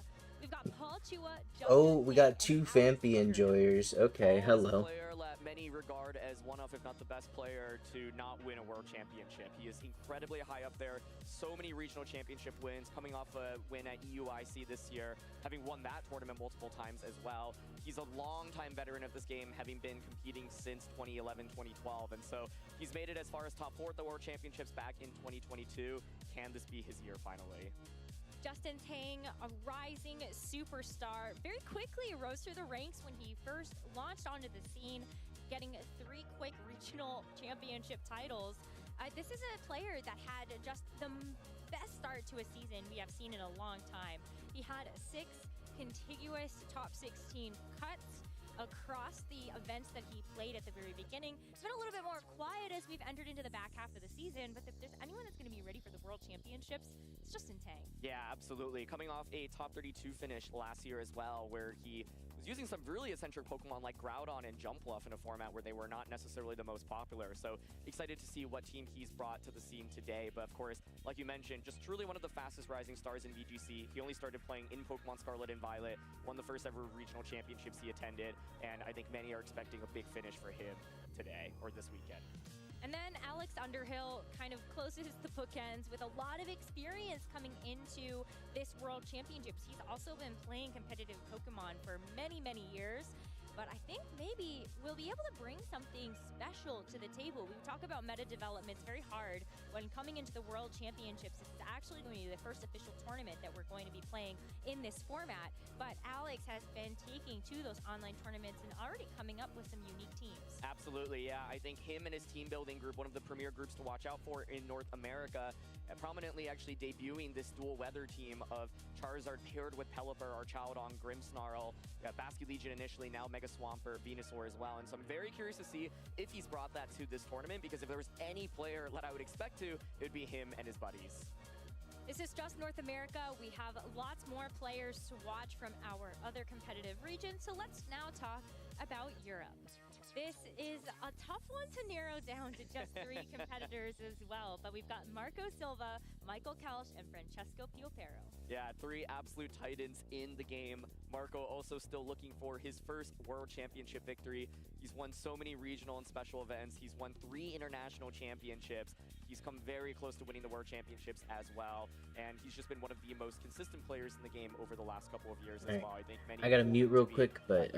C: We've got Paul Chua.
A: Oh, we got two Fampy enjoyers. Okay,
K: Paul is a
A: hello.
K: player that many regard as one of, if not the best player to not win a world championship. He is incredibly high up there. So many regional championship wins, coming off a win at EUIC this year, having won that tournament multiple times as well. He's a long-time veteran of this game, having been competing since 2011, 2012. And so he's made it as far as top 4 at the world championships back in 2022. Can this be his year finally?
C: Justin Tang, a rising superstar, very quickly rose through the ranks when he first launched onto the scene, getting 3 quick regional championship titles. This is a player that had just the best start to a season we have seen in a long time. He had 6 contiguous top 16 cuts across the events that he played at the very beginning. It's been a little bit more quiet as we've entered into the back half of the season, but if there's anyone that's going to be ready for the World Championships, it's Justin Tang.
K: Yeah, absolutely. Coming off a top 32 finish last year as well, where he was using some really eccentric Pokemon like Groudon and Jumpluff in a format where they were not necessarily the most popular. So excited to see what team he's brought to the scene today. But of course, like you mentioned, just truly one of the fastest rising stars in VGC. He only started playing in Pokemon Scarlet and Violet, won the first ever regional championships he attended, and I think many are expecting a big finish for him today or this weekend.
C: And then Alex Underhill kind of closes the bookends with a lot of experience coming into this World Championships. He's also been playing competitive Pokemon for many, many years. But I think maybe we'll be able to bring something special to the table. We talk about meta development. It's very hard when coming into the World Championships. It's actually going to be the first official tournament that we're going to be playing in this format. But Alex has been taking to those online tournaments and already coming up with some unique teams.
K: Absolutely, yeah. I think him and his team building group, one of the premier groups to watch out for in North America, prominently actually debuting this dual weather team of Charizard paired with Pelipper, Archaudon, Grimmsnarl, Basque Legion initially, now Mega Swampert, Venusaur as well. And so I'm very curious to see if he's brought that to this tournament, because if there was any player that I would expect to, it would be him and his buddies.
C: This is just North America. We have lots more players to watch from our other competitive regions. So let's now talk about Europe. This is a tough one to narrow down to just 3 competitors as well, but we've got Marco Silva, Michael Kelsch, and Francesco Piopero.
K: Yeah, 3 absolute titans in the game. Marco also still looking for his first World Championship victory. He's won so many regional and special events. He's won 3 international championships. He's come very close to winning the World Championships as well, and he's just been one of the most consistent players in the game over the last couple of years as well. I think many.
A: I gotta mute real quick, but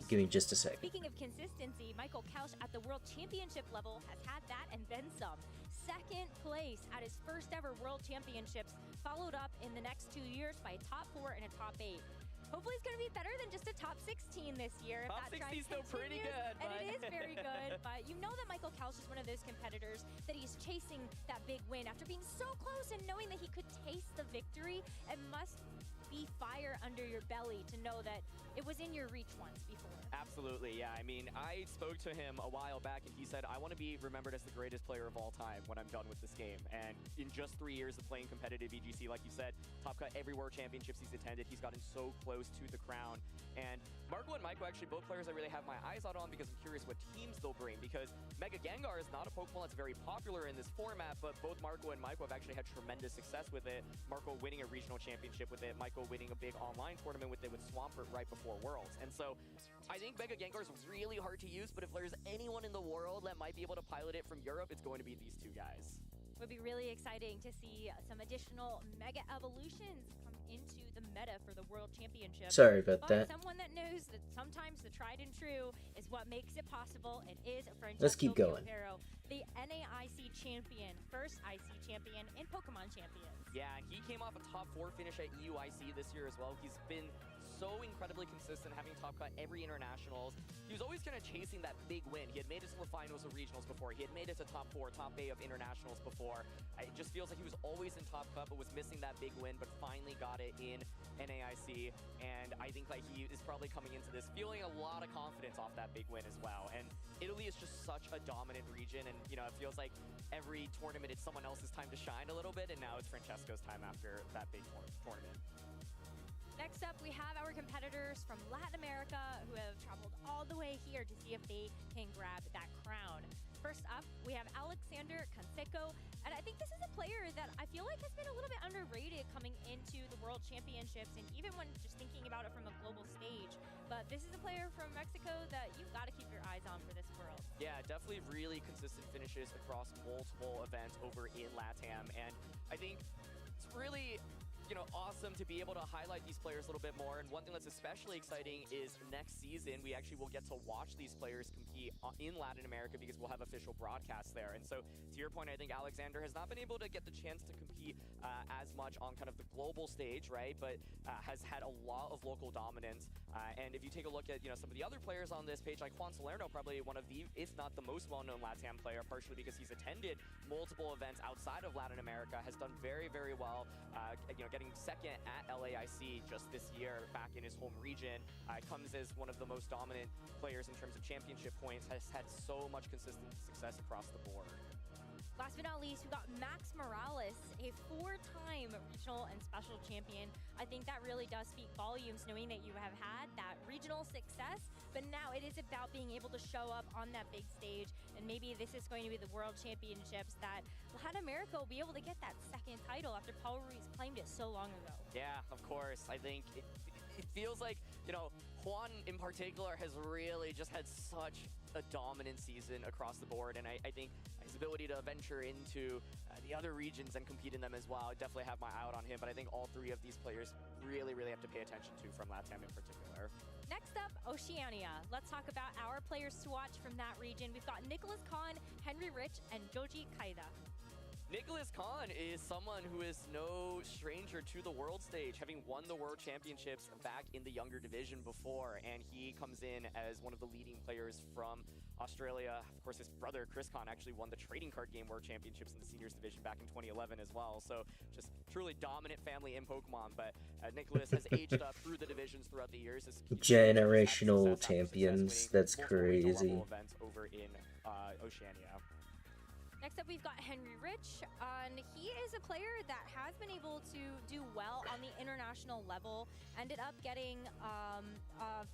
A: give me just a sec.
C: Speaking of consistency, Michael Kelsch at the World Championship level has had that and then some. 2nd place at his first ever World Championships, followed up in the next 2 years by a top 4 and a top 8. Hopefully it's going to be better than just a top 16 this year.
K: Top 16 is still pretty good.
C: And it is very good, but you know that Michael Kelsch is one of those competitors that he's chasing that big win after being so close and knowing that he could taste the victory. It must be fire under your belly to know that it was in your reach once before.
K: Absolutely, yeah. I mean, I spoke to him a while back and he said, I want to be remembered as the greatest player of all time when I'm done with this game. And in just 3 years of playing competitive VGC, like you said, top cut every World Championships he's attended, he's gotten so close to the crown. And Marco and Maiko, actually both players I really have my eyes out on, because I'm curious what teams they'll bring, because Mega Gengar is not a Pokemon that's very popular in this format, but both Marco and Maiko have actually had tremendous success with it. Marco winning a regional championship with it, Maiko winning a big online tournament with it with Swampert right before Worlds. And so I think Mega Gengar is really hard to use, but if there's anyone in the world that might be able to pilot it from Europe, it's going to be these 2 guys.
C: It would be really exciting to see some additional Mega Evolutions come into the meta for the World Championship.
A: Sorry about
C: but
A: that.
C: Someone that knows that sometimes the tried and true is what makes it possible. It is Francesco
A: Let's keep going.
C: Piopero, the NAIC champion, first IC champion and Pokemon champion.
K: Yeah, he came off a top 4 finish at EUIC this year as well. He's been so incredibly consistent, having top cut every internationals. He was always kind of chasing that big win. He had made it to the finals of regionals before. He had made it to top 4, top 8 of internationals before. It just feels like he was always in top cut, but was missing that big win, but finally got it in NAIC. And I think like he is probably coming into this feeling a lot of confidence off that big win as well. And Italy is just such a dominant region, and you know, it feels like every tournament it's someone else's time to shine a little bit, and now it's Francesco's time after that big tournament.
C: Next up, we have our competitors from Latin America who have traveled all the way here to see if they can grab that crown. First up, we have Alexander Canseco, and I think this is a player that I feel like has been a little bit underrated coming into the World Championships, and even when just thinking about it from a global stage. But this is a player from Mexico that you've got to keep your eyes on for this World.
K: Yeah, definitely really consistent finishes across multiple events over in LATAM, and I think it's really awesome to be able to highlight these players a little bit more. And one thing that's especially exciting is next season, we actually will get to watch these players compete in Latin America because we'll have official broadcasts there. And so to your point, I think Alexander has not been able to get the chance to compete as much on kind of the global stage, right? But has had a lot of local dominance. And if you take a look at, some of the other players on this page, like Juan Salerno, probably one of the, if not the most well-known LATAM player, partially because he's attended multiple events outside of Latin America, has done very, very well, getting second at LAIC just this year back in his home region. Comes as one of the most dominant players in terms of championship points, has had so much consistent success across the board.
C: Last but not least, we got Max Morales, a 4-time regional and special champion. I think that really does speak volumes, knowing that you have had that regional success, but now it is about being able to show up on that big stage, and maybe this is going to be the World Championships that Latin America will be able to get that second title after Paul Ruiz claimed it so long ago.
K: Yeah, of course. I think it feels like, Juan in particular has really just had such a dominant season across the board, and I think his ability to venture into the other regions and compete in them as well, I definitely have my eye out on him, but I think all three of these players really, really have to pay attention to from LATAM in particular.
C: Next up, Oceania. Let's talk about our players to watch from that region. We've got Nicholas Kahn, Henry Rich, and Joji Kaida.
K: Nicholas Kahn is someone who is no stranger to the world stage, having won the World Championships back in the younger division before, and he comes in as one of the leading players from Australia. Of course, his brother, Chris Kahn, actually won the Trading Card Game World Championships in the seniors division back in 2011 as well, so just truly dominant family in Pokemon, but Nicholas has aged up through the divisions throughout the years.
A: Generational champions, that's crazy.
K: Events over in Oceania.
C: Next up, we've got Henry Rich, and he is a player that has been able to do well on the international level. Ended up getting a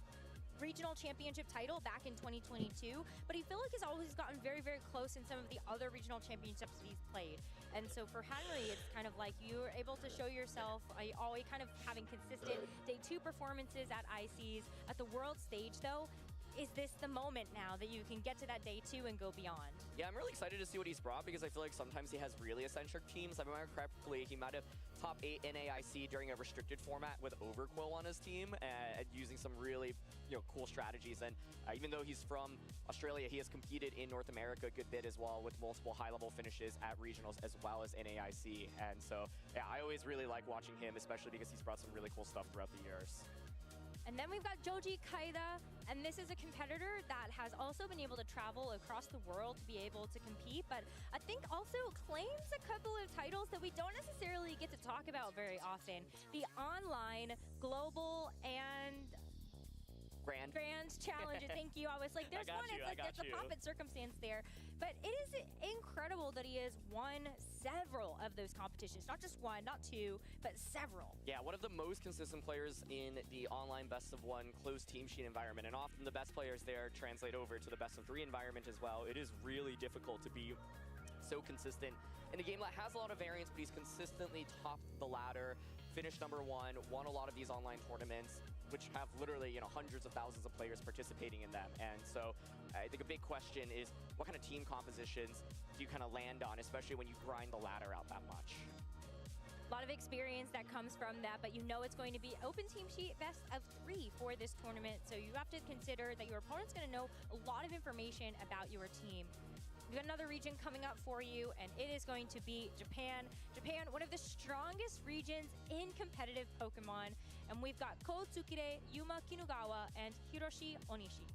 C: regional championship title back in 2022, but I feel like he's always gotten very, very close in some of the other regional championships he's played. And so for Henry, it's kind of like you're able to show yourself, always kind of having consistent day 2 performances at ICs. At the world stage, though, is this the moment now that you can get to that day 2 and go beyond?
K: Yeah, I'm really excited to see what he's brought, because I feel like sometimes he has really eccentric teams. If I remember correctly, he might have top 8 NAIC during a restricted format with Overquill on his team, and using some really cool strategies. And even though he's from Australia, he has competed in North America a good bit as well, with multiple high-level finishes at regionals as well as NAIC. And so, yeah, I always really like watching him, especially because he's brought some really cool stuff throughout the years.
C: And then we've got Joji Kaida, and this is a competitor that has also been able to travel across the world to be able to compete, but I think also claims a couple of titles that we don't necessarily get to talk about very often. The online, global, and Grand Challenge. Thank you. I was like, there's one. It's a pop-it circumstance there. But it is incredible that he has won several of those competitions. Not just one, not two, but several.
K: Yeah, one of the most consistent players in the online best of 1 closed team sheet environment. And often the best players there translate over to the best of 3 environment as well. It is really difficult to be so consistent in a game that has a lot of variance, but he's consistently topped the ladder, finished #1, won a lot of these online tournaments, which have literally, hundreds of thousands of players participating in them. And so I think a big question is, what kind of team compositions do you kind of land on, especially when you grind the ladder out that much?
C: A lot of experience that comes from that, but it's going to be open team sheet best of 3 for this tournament. So you have to consider that your opponent's going to know a lot of information about your team. We've got another region coming up for you, and it is going to be Japan. Japan, one of the strongest regions in competitive Pokemon. And we've got Ko Tsukire, Yuma Kinugawa, and Hiroshi Onishi.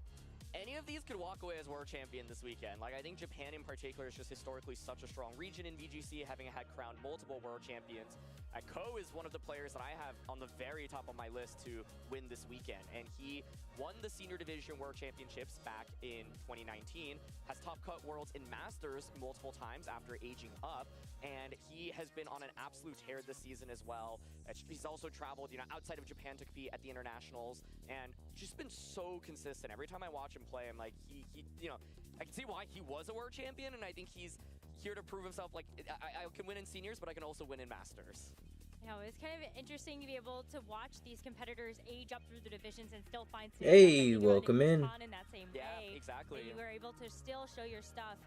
K: Any of these could walk away as world champion this weekend. Like, I think Japan in particular is just historically such a strong region in VGC, having had crowned multiple world champions. Ko is one of the players that I have on the very top of my list to win this weekend, and he won the Senior Division World Championships back in 2019, has top cut worlds in Masters multiple times after aging up, and he has been on an absolute tear this season as well. He's also traveled, outside of Japan to compete at the internationals, and just been so consistent. Every time I watch him play, I'm like, I can see why he was a world champion, and I think he's here to prove himself. Like, I can win in seniors, but I can also win in Masters.
C: It's kind of interesting to be able to watch these competitors age up through the divisions and still find
A: Hey, welcome in.
C: that same
K: Yeah,
C: day.
K: exactly.
C: You were able to still show your stuff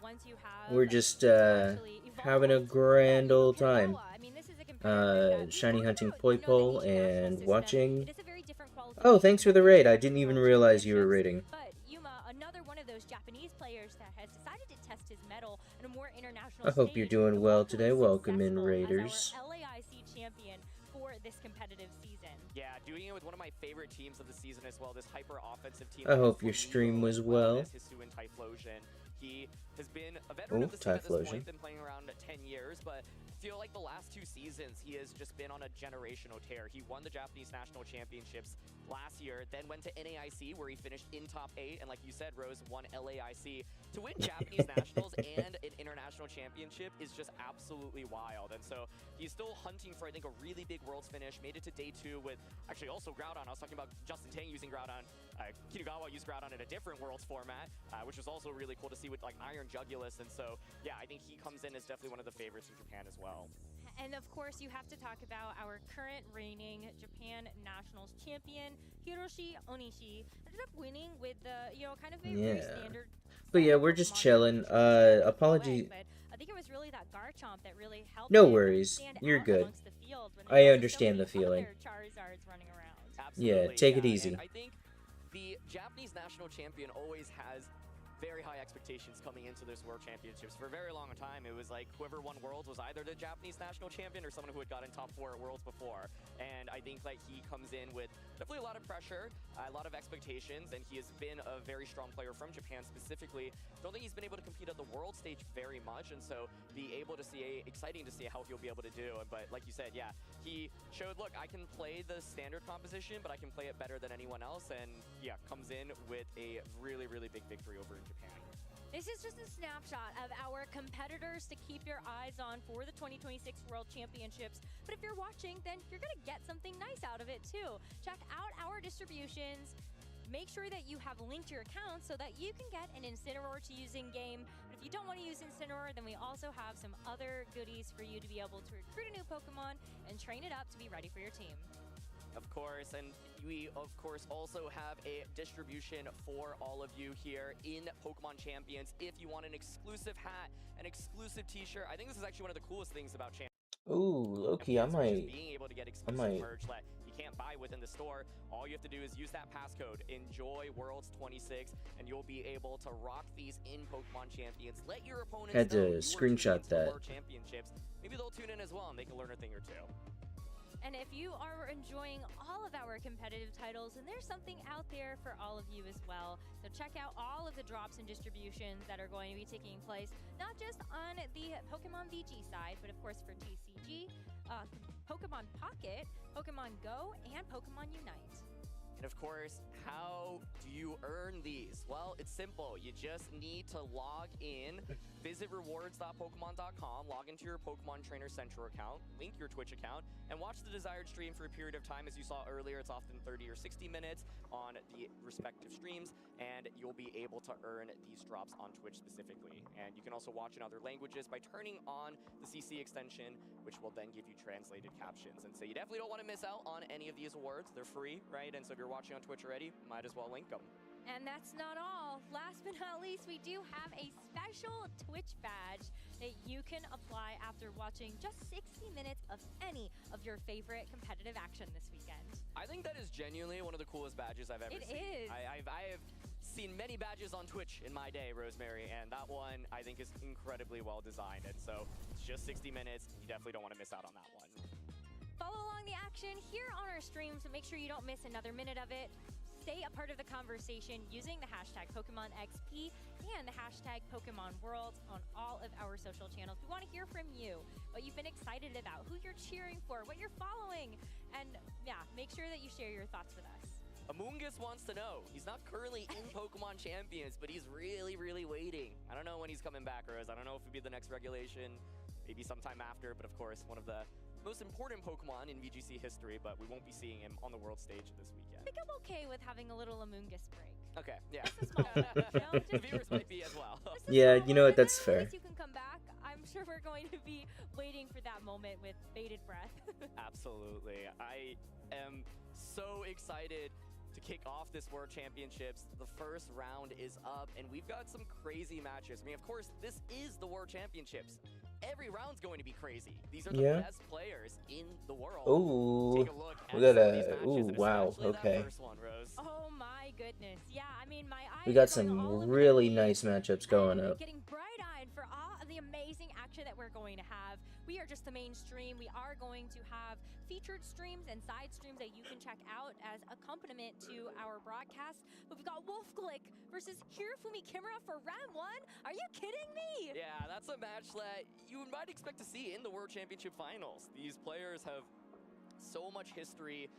C: once you have.
A: We're just having a grand old time.
C: I mean, this is a competitor that
A: shiny
C: we
A: hunting
C: talked about,
A: Poipole
C: the Asian national
A: and
C: system.
A: watching.
C: It is a very different quality
A: Oh,
C: game
A: thanks for the raid. I didn't even realize you were raiding.
C: But Yuma, another one of those Japanese players that has decided to test his mettle on a more international
A: I hope you're
C: stage,
A: doing
C: and
A: well
C: was
A: today. Welcome in,
C: successful
A: Raiders.
C: as our LAIC champion for this competitive season.
K: Yeah, doing it with one of my favorite teams of the season as well, this hyper-offensive team.
A: I hope your stream was well.
K: Hisu and Typhlosion. He has been a veteran of the team at this point, been playing around 10 years, but I feel like the last 2 seasons he has just been on a generational tear. He won the Japanese National Championships last year, then went to NAIC where he finished in top 8, and like you said, Rose, won LAIC. To win Japanese Nationals and an international championship is just absolutely wild, and so he's still hunting for, I think, a really big Worlds finish. Made it to day 2 with actually also Groudon. I was talking about Justin Tang using Groudon. Kinugawa used Groudon in a different Worlds format, which was also really cool to see with like Iron Jugulus, and so yeah, I think he comes in as definitely one of the favorites in Japan as well.
C: And of course, you have to talk about our current reigning Japan Nationals champion, Hiroshi Onishi. Ended up winning with the, kind of a very standard.
A: But yeah, we're just chilling. Apology.
C: But I think it was really that Garchomp that really helped.
A: No worries. You're good. I understand the feeling.
C: Charizards running around.
K: Absolutely,
A: yeah, take it
K: yeah.
A: easy.
K: And I think the Japanese national champion always has very high expectations coming into this World Championships. For a very long time, it was like whoever won Worlds was either the Japanese national champion or someone who had gotten top 4 at Worlds before. And I think like he comes in with definitely a lot of pressure, a lot of expectations, and he has been a very strong player from Japan specifically. Don't think he's been able to compete at the world stage very much, and so exciting to see how he'll be able to do. But like you said, yeah, he showed, look, I can play the standard composition, but I can play it better than anyone else, and yeah, comes in with a really, really big victory over in Japan.
C: This is just a snapshot of our competitors to keep your eyes on for the 2026 World Championships. But if you're watching, then you're going to get something nice out of it too. Check out our distributions. Make sure that you have linked your account so that you can get an Incineroar to use in-game. But if you don't want to use Incineroar, then we also have some other goodies for you to be able to recruit a new Pokemon and train it up to be ready for your team.
K: Of course, and we, of course, also have a distribution for all of you here in Pokemon Champions. If you want an exclusive hat, an exclusive t-shirt, I think this is actually one of the coolest things about Champions.
A: Ooh, Loki, I might.
K: Being able to get exclusive merch that you can't buy within the store. All you have to do is use that passcode, Enjoy Worlds 26, and you'll be able to rock these in Pokemon Champions. Let your opponents
A: Had
K: know
A: to screenshot that.
K: World Championships. Maybe they'll tune in as well and they can learn a thing or two.
C: And if you are enjoying all of our competitive titles, then there's something out there for all of you as well. So check out all of the drops and distributions that are going to be taking place, not just on the Pokemon VG side, but of course for TCG, Pokemon Pocket, Pokemon Go, and Pokemon Unite.
K: And of course, how do you earn these? Well, it's simple. You just need to log in, visit rewards.pokemon.com, log into your Pokemon Trainer Central account, link your Twitch account, and watch the desired stream for a period of time. As you saw earlier, it's often 30 or 60 minutes on the respective streams, and you'll be able to earn these drops on Twitch specifically. And you can also watch in other languages by turning on the CC extension, which will then give you translated captions. And so you definitely don't want to miss out on any of these awards. They're free, right? And so if you're watching on Twitch already, might as well link them.
C: And that's not all. Last but not least, we do have a special Twitch badge that you can apply after watching just 60 minutes of any of your favorite competitive action this weekend.
K: I think that is genuinely one of the coolest badges I've ever seen.
C: It is.
K: I have seen many badges on Twitch in my day, Rosemary, and that one I think is incredibly well designed. And so it's just 60 minutes. You definitely don't want to miss out on that one.
C: Follow along the action here on our stream, so make sure you don't miss another minute of it. Stay a part of the conversation using the hashtag PokemonXP and the hashtag PokemonWorld on all of our social channels. We want to hear from you, what you've been excited about, who you're cheering for, what you're following, and yeah, make sure that you share your thoughts with us.
K: Amoongus wants to know. He's not currently in Pokemon Champions, but he's really, really waiting. I don't know when he's coming back, Rose. I don't know if it'll be the next regulation, maybe sometime after, but of course, one of the most important Pokemon in VGC history, but we won't be seeing him on the world stage this weekend.
C: I think I'm okay with having a little Amoongus break.
K: Okay, yeah.
C: Just a small one, you know?
K: The viewers might be as well.
A: Yeah, you know what? That's fair.
C: You can come back. I'm sure we're going to be waiting for that moment with bated breath.
K: Absolutely. I am so excited to kick off this World Championships. The first round is up, and we've got some crazy matches. I mean, of course, this is the World Championships. Every round's going to be crazy. These are the best players in the world.
A: Ooh,
K: Take a look at
A: we got
K: some of these
A: a
K: matches, and
A: wow.
K: especially
A: Okay,
K: that first one, Rose.
C: Oh my goodness. Yeah, I mean, my eyes
A: we got
C: are going all
A: some
C: over
A: really
C: the place
A: nice matchups going
C: and
A: up.
C: Getting bright-eyed for all of the amazing action that we're going to have. We are just the main stream. We are going to have featured streams and side streams that you can check out as accompaniment to our broadcast. But we've got Wolfglick versus Hirofumi Kimura for round one. Are you kidding me?
K: Yeah, that's a match that you might expect to see in the World Championship Finals. These players have so much history.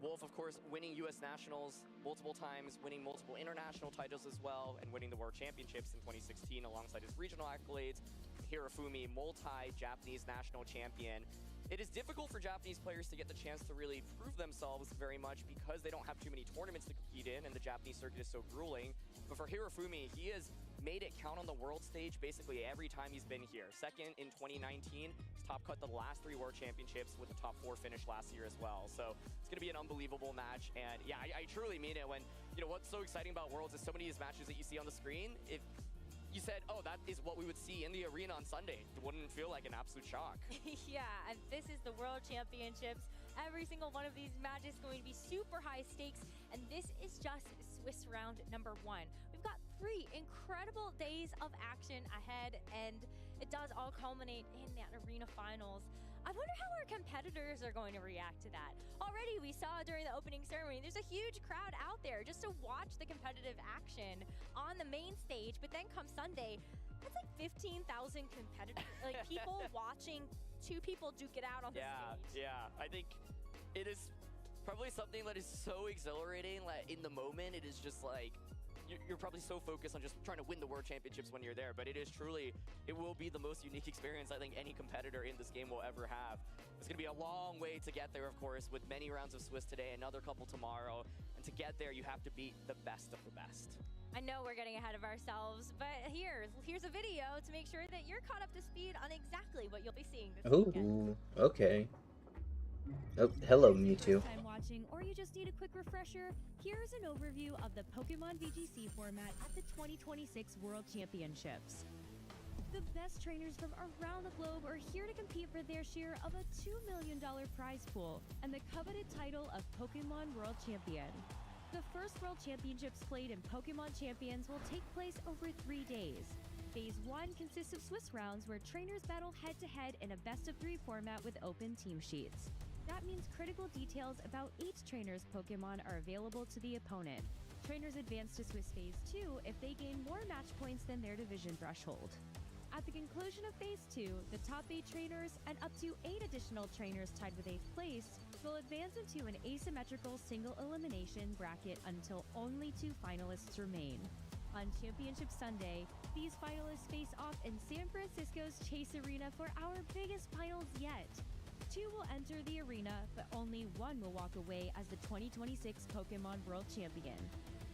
K: Wolf, of course, winning U.S. Nationals multiple times, winning multiple international titles as well, and winning the World Championships in 2016 alongside his regional accolades. Hirofumi, multi-Japanese national champion. It is difficult for Japanese players to get the chance to really prove themselves very much because they don't have too many tournaments to compete in, and the Japanese circuit is so grueling. But for Hirofumi, he has made it count on the world stage basically every time he's been here. Second in 2019, he's top cut the last 3 World Championships with a top 4 finish last year as well. So it's going to be an unbelievable match. And yeah, I truly mean it when, you know, what's so exciting about Worlds is so many of these matches that you see on the screen, if you said, oh, that is what we would see in the arena on Sunday, it wouldn't feel like an absolute shock.
C: Yeah, and this is the World Championships. Every single one of these matches is going to be super high stakes, and this is just Swiss round number 1. We've got 3 incredible days of action ahead, and it does all culminate in that arena finals. I wonder how our competitors are going to react to that. Already we saw during the opening ceremony, there's a huge crowd out there just to watch the competitive action on the main stage, but then come Sunday, that's like 15,000 competitors, like people watching 2 people duke it out on the stage.
K: Yeah, I think it is probably something that is so exhilarating. Like in the moment, it is just like, you're probably so focused on just trying to win the World Championships when you're there, but it is truly, it will be the most unique experience I think any competitor in this game will ever have. It's going to be a long way to get there, of course, with many rounds of Swiss today, another couple tomorrow, and to get there, you have to beat the best of the best.
C: I know we're getting ahead of ourselves, but here's a video to make sure that you're caught up to speed on exactly what you'll be seeing this weekend.
A: Ooh, okay. Oh, hello, Mewtwo.
L: Time watching, or you just need a quick refresher? Here's an overview of the Pokemon VGC format at the 2026 World Championships. The best trainers from around the globe are here to compete for their share of a $2 million prize pool and the coveted title of Pokemon World Champion. The first World Championships played in Pokemon Champions will take place over 3 days. Phase 1 consists of Swiss rounds where trainers battle head-to-head in a best-of-3 format with open team sheets. That means critical details about each trainer's Pokemon are available to the opponent. Trainers advance to Swiss Phase 2 if they gain more match points than their division threshold. At the conclusion of Phase 2, the top 8 trainers and up to 8 additional trainers tied with 8th place will advance into an asymmetrical single elimination bracket until only 2 finalists remain. On Championship Sunday, these finalists face off in San Francisco's Chase Arena for our biggest finals yet. 2 will enter the arena, but only 1 will walk away as the 2026 Pokemon World Champion.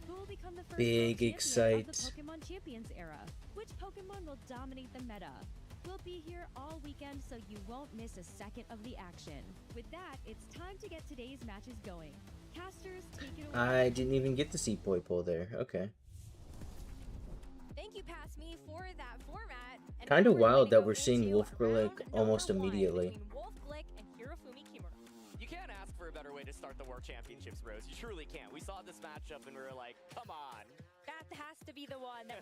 L: Who will become the first
A: Big
L: world champion of
A: excite.
L: the Pokemon Champions era? Which Pokemon will dominate the meta? We'll be here all weekend, so you won't miss a second of the action. With that, it's time to get today's matches going. Casters, take it away.
A: I didn't even get to see Poipole there. Okay.
C: Thank you, Pass Me, for that format. And
A: Kinda
C: now we're
A: wild
C: going to
A: that
C: go
A: we're seeing
C: into
A: Wolfglick
C: round
A: almost
C: number 1
A: immediately.
C: between Wolfglick and Hirofumi Kimura.
K: You can't ask for a better way to start the World Championships, Rose. You truly can't. We saw this matchup and we were like, come on.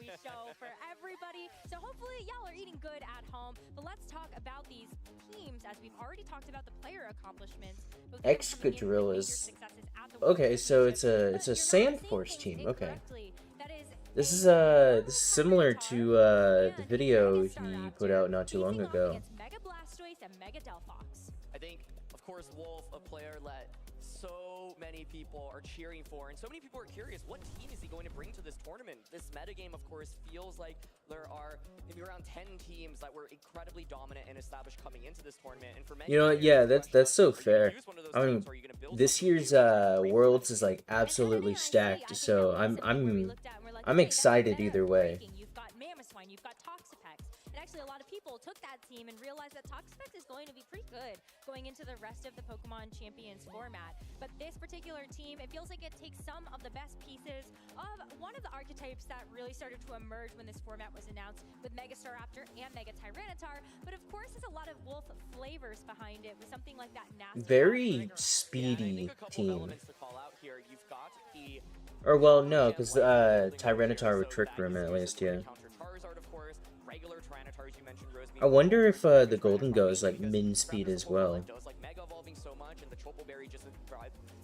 C: lovely show for everybody. So hopefully y'all are eating good at home. But let's talk about these teams, as we've already talked about the player accomplishments. Both of them coming in with major
A: Excadrillas.
C: successes at the World
A: Okay, so it's a
C: Championships. But
A: Sand
C: you're not
A: Force
C: seeing
A: team.
C: things
A: Okay.
C: incorrectly. That is
A: This is
C: a
A: this is similar to the video he put out not too long ago.
C: Mega Blastoise and Mega Delphox.
K: I think, of course, Wolf, a player that so many people are cheering for, and so many people are curious, what team is he going to bring to this tournament? This metagame, of course, feels like there are maybe around 10 teams that were incredibly dominant and established coming into this tournament. And for many,
A: You know what? Yeah, that's so fair. I mean, this year's Worlds is like absolutely stacked, so I'm excited either way.
C: You've got Mamoswine, you've got Toxapex. And actually a lot of people took that team and realized that Toxapex is going to be pretty good going into the rest of the Pokemon Champions format. But this particular team, it feels like it takes some of the best pieces of one of the archetypes that really started to emerge when this format was announced with Mega Staraptor and Mega Tyranitar. But of course, there's a lot of Wolf flavors behind it with something like that nasty.
A: Very speedy team.
K: To call out here, you've got the
A: Or well, no, because Tyranitar would Trick Room at least, yeah.
K: Charizard, of course, regular Tyranitars, you mentioned Rosemary.
A: I wonder if the Golden Go is like min speed as well.
K: Does like Mega Evolving so much, and the Chople Berry just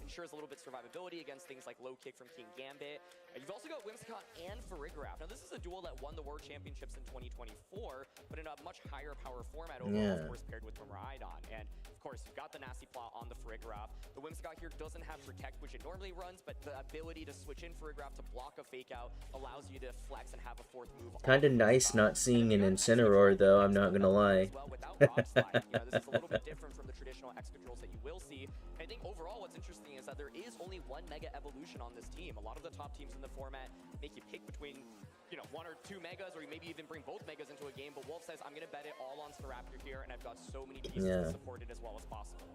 K: ensures a little bit survivability against things like Low Kick from King Gambit. You've also got Whimsicott and Farigiraf. Now, this is a duel that won the World Championships in 2024, but in a much higher power format overall, of course, paired with Miraidon. And, of course, you've got the Nasty Plot on the Farigiraf. The Whimsicott here doesn't have Protect, which it normally runs, but the ability to switch in Farigiraf to block a Fake Out allows you to flex and have a fourth move.
A: Kind of nice not seeing an Incineroar, though, I'm not gonna lie.
K: This is a little bit different from the traditional Excadrills that you will see. I think overall what's interesting is that there is only one Mega Evolution on this team. A lot of the top teams in the format make you pick between, you know, one or two Megas, or you maybe even bring both Megas into a game, but Wolf says, I'm going to bet it all on Staraptor here, and I've got so many pieces to support it as well as possible.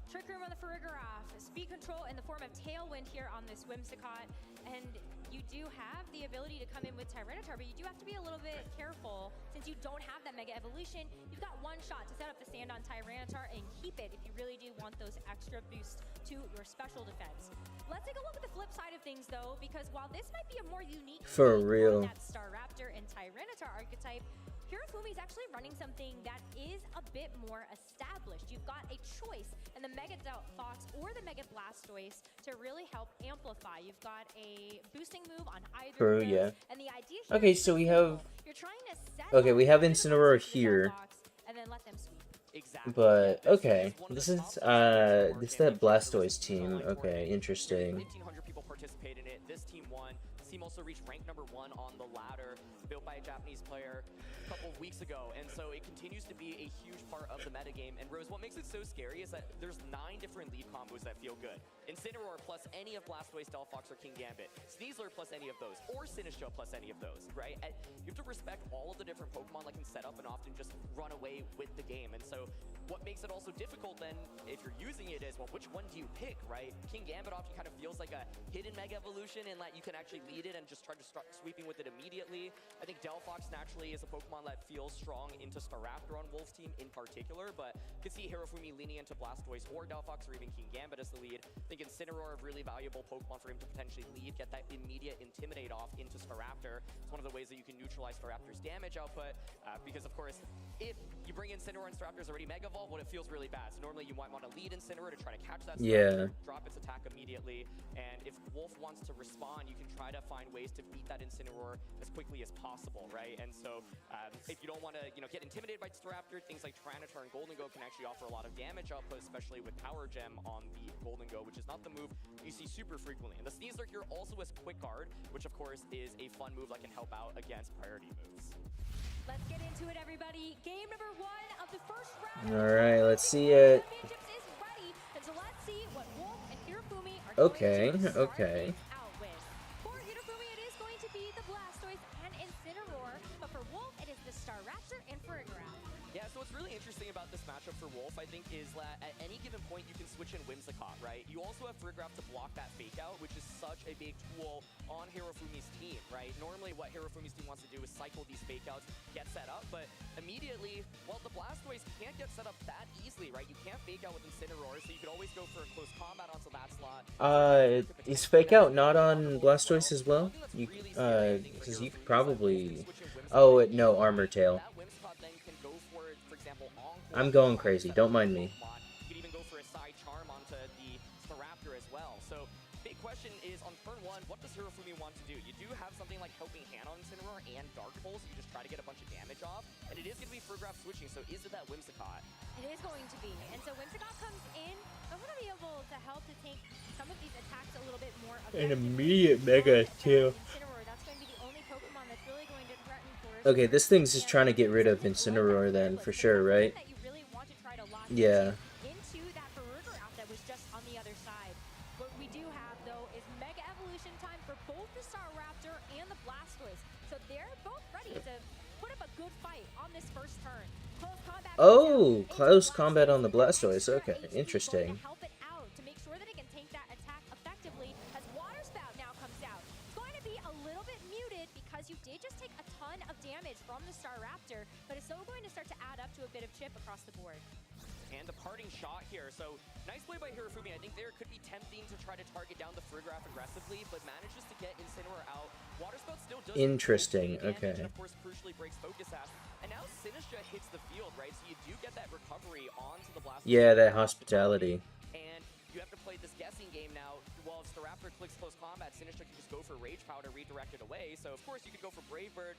C: Trick Room on the Farigiraf, Speed Control in the form of Tailwind here on this Whimsicott, and you do have the ability to come in with Tyranitar, but you do have to be a little bit careful since you don't have that Mega Evolution. You've got one shot to set up the stand on Tyranitar and keep it if you really do want those extra boosts to your special defense. Let's take a look at the flip side of things, though, because while this might be a more unique
A: For
C: take
A: real.
C: on that Staraptor and Tyranitar archetype, Hirafumi's actually running something that is a bit more established. You've got a choice in the Mega Delphox or the Mega Blastoise to really help amplify. You've got a boosting move on either
A: True,
C: of those,
A: yeah.
C: and the idea here
A: Okay,
C: is
A: so we
C: simple.
A: have...
C: You're trying to set
A: Okay,
C: up
A: we have
C: the
A: Incineroar
C: Delphox
A: here.
C: and then let them sweep.
K: Exactly.
A: But, okay. This is that Blastoise team. Okay, interesting.
K: 1,500 people participate in it. This team won. This team also reached rank #1 on the ladder, built by a Japanese player a couple of weeks ago, and so it continues to be a huge part of the metagame. And Rose, what makes it so scary is that there's 9 different lead combos that feel good. Incineroar plus any of Blastoise, Delphox, or King Gambit. Sneasler plus any of those, or Sinistcha plus any of those, right? And you have to respect all of the different Pokemon that can set up and often just run away with the game. And so what makes it also difficult then, if you're using it, is, well, which one do you pick, right? King Gambit often kind of feels like a hidden Mega Evolution in that you can actually lead it and just try to start sweeping with it immediately. I think Delphox naturally is a Pokemon that feels strong into Staraptor on Wolf's team in particular, but you could see Hirofumi leaning into Blastoise or Delphox or even King Gambit as the lead. I think Incineroar, a really valuable Pokemon for him to potentially lead, get that immediate Intimidate off into Staraptor. It's one of the ways that you can neutralize Staraptor's damage output, because of course, if you bring Incineroar and Staraptor's already Mega Evolved, well, it feels really bad. So normally you might want to lead Incineroar to try to catch that Staraptor, drop its attack immediately, and if Wolf wants to respond, you can try to find ways to beat that Incineroar as quickly as possible, right? And so if you don't want to, get intimidated by Staraptor, things like Tyranitar and Golden Go can actually offer a lot of damage output, especially with Power Gem on the Golden Go, which is not the move you see super frequently. And the Sneasler here also has Quick Guard, which of course is a fun move that can help out against priority moves.
C: Let's get into it, everybody. Game #1 of the first round.
A: Alright, let's see it.
C: Championships is ready, and so let's see what Wolf and Hirofumi are
A: Okay,
C: going to start
A: okay.
C: things out with. For Hirofumi, it is going to be the Blastoise and Incineroar, but for Wolf, it is the Staraptor and Farigiraf.
K: Yeah, so what's really interesting about this matchup for Wolf, I think, is that at any given point you can switch in Whimsicott, right? You also have Friggraph to block that fake out, which is such a big tool on Hirofumi's team, right? Normally what Hirofumi's team wants to do is cycle these fake outs, get set up, but immediately, well, the Blastoise can't get set up that easily, right? You can't fake out with Incineroar, so you could always go for a close combat onto that slot.
A: Is fake out not on Blastoise as well? You, because you could probably... Oh, no, Armor Tail.
K: That Whimsicott then can go for, example, Encore.
A: I'm going crazy, don't mind me.
K: You could even go for a side charm onto the Staraptor as well. So, big question is, on turn 1, what does Hirofumi want to do? You do have something like Helping Hand on Incineroar and Dark Pulse, so you just try to get a bunch of damage off. And it is going to be Friggraph switching, so is it that Whimsicott?
C: It is going to be. And so Whimsicott comes in. I'm going to be able to help to take some of these attacks a little bit more
A: An
C: effectively.
A: immediate Mega, too.
C: Incineroar, that's going to be the only Pokemon that's really going to threaten Forest.
A: Okay, this thing's just trying to get rid of Incineroar then, for sure, right?
C: That you really want to try to lock
A: Yeah.
C: into that Faruger out that was just on the other side. What we do have, though, is Mega Evolution time for both the Staraptor and the Blastoise. So they're both ready to put up a good fight on this first turn. Close combat.
A: Oh, close combat on the Blastoise. Okay, interesting.
C: Help it out to make sure that it can take that attack effectively as Water Spout now comes out. It's going to be a little bit muted because you did just take a ton of damage from the Staraptor, but it's still going to start to add up to a bit of chip across the board.
K: And the parting shot here. So, nice play by Hirofumi. I think there could be tempting to try to target down the Friggraph aggressively, but manages to get Incineroar out. Water Spout still does
A: Interesting,
K: damage,
A: okay.
K: and of course, crucially breaks Focus Sash. And now Sinistcha hits the field, right? So you do get that recovery onto the Blastoise.
A: Yeah, that hospitality.
K: And you have to play this guessing game now. Well, if Staraptor clicks close combat, Sinistcha can just go for Rage Powder, redirect it away. So, of course, you could go for Brave Bird.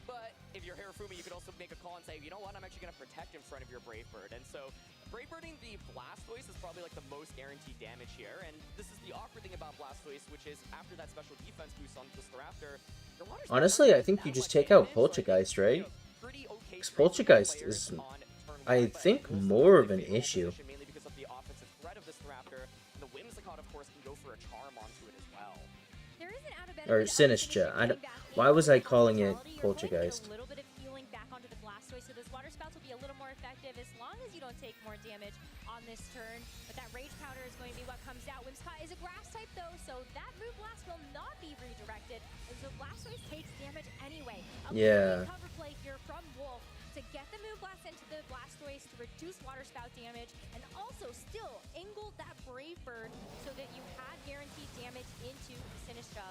K: But if you're Hirofumi, you could also make a call and say, you know what, I'm actually going to protect in front of your Brave Bird. And so, Brave Birding the Blastoise is probably like the most guaranteed damage here. And this is the awkward thing about Blastoise, which is after that special defense boost on the Staraptor,
A: Honestly, I think you just take out Poltergeist, right? Because Poltergeist is, I think, more of an issue.
K: Mainly because of the offensive threat of this Raptor. And the Whimsicott, of course, can go for a charm onto it as well.
C: There is an out of benefit
A: Or Sinistcha. Why was I calling it Poltergeist?
C: A little bit of healing back onto the Blastoise, so those Water Spouts will be a little more effective as long as you don't take more damage on this turn. But that Rage Powder is going to be what comes out. Whimsicott is a Grass type, though, so that Move Blast will not be redirected. And so Blastoise takes damage anyway.
A: Yeah.
C: Cover play here from Wolf to get the Move Blast into the Blastoise to reduce Water Spout damage, and also still angled that Brave Bird so that you had guaranteed damage into Sinistcha.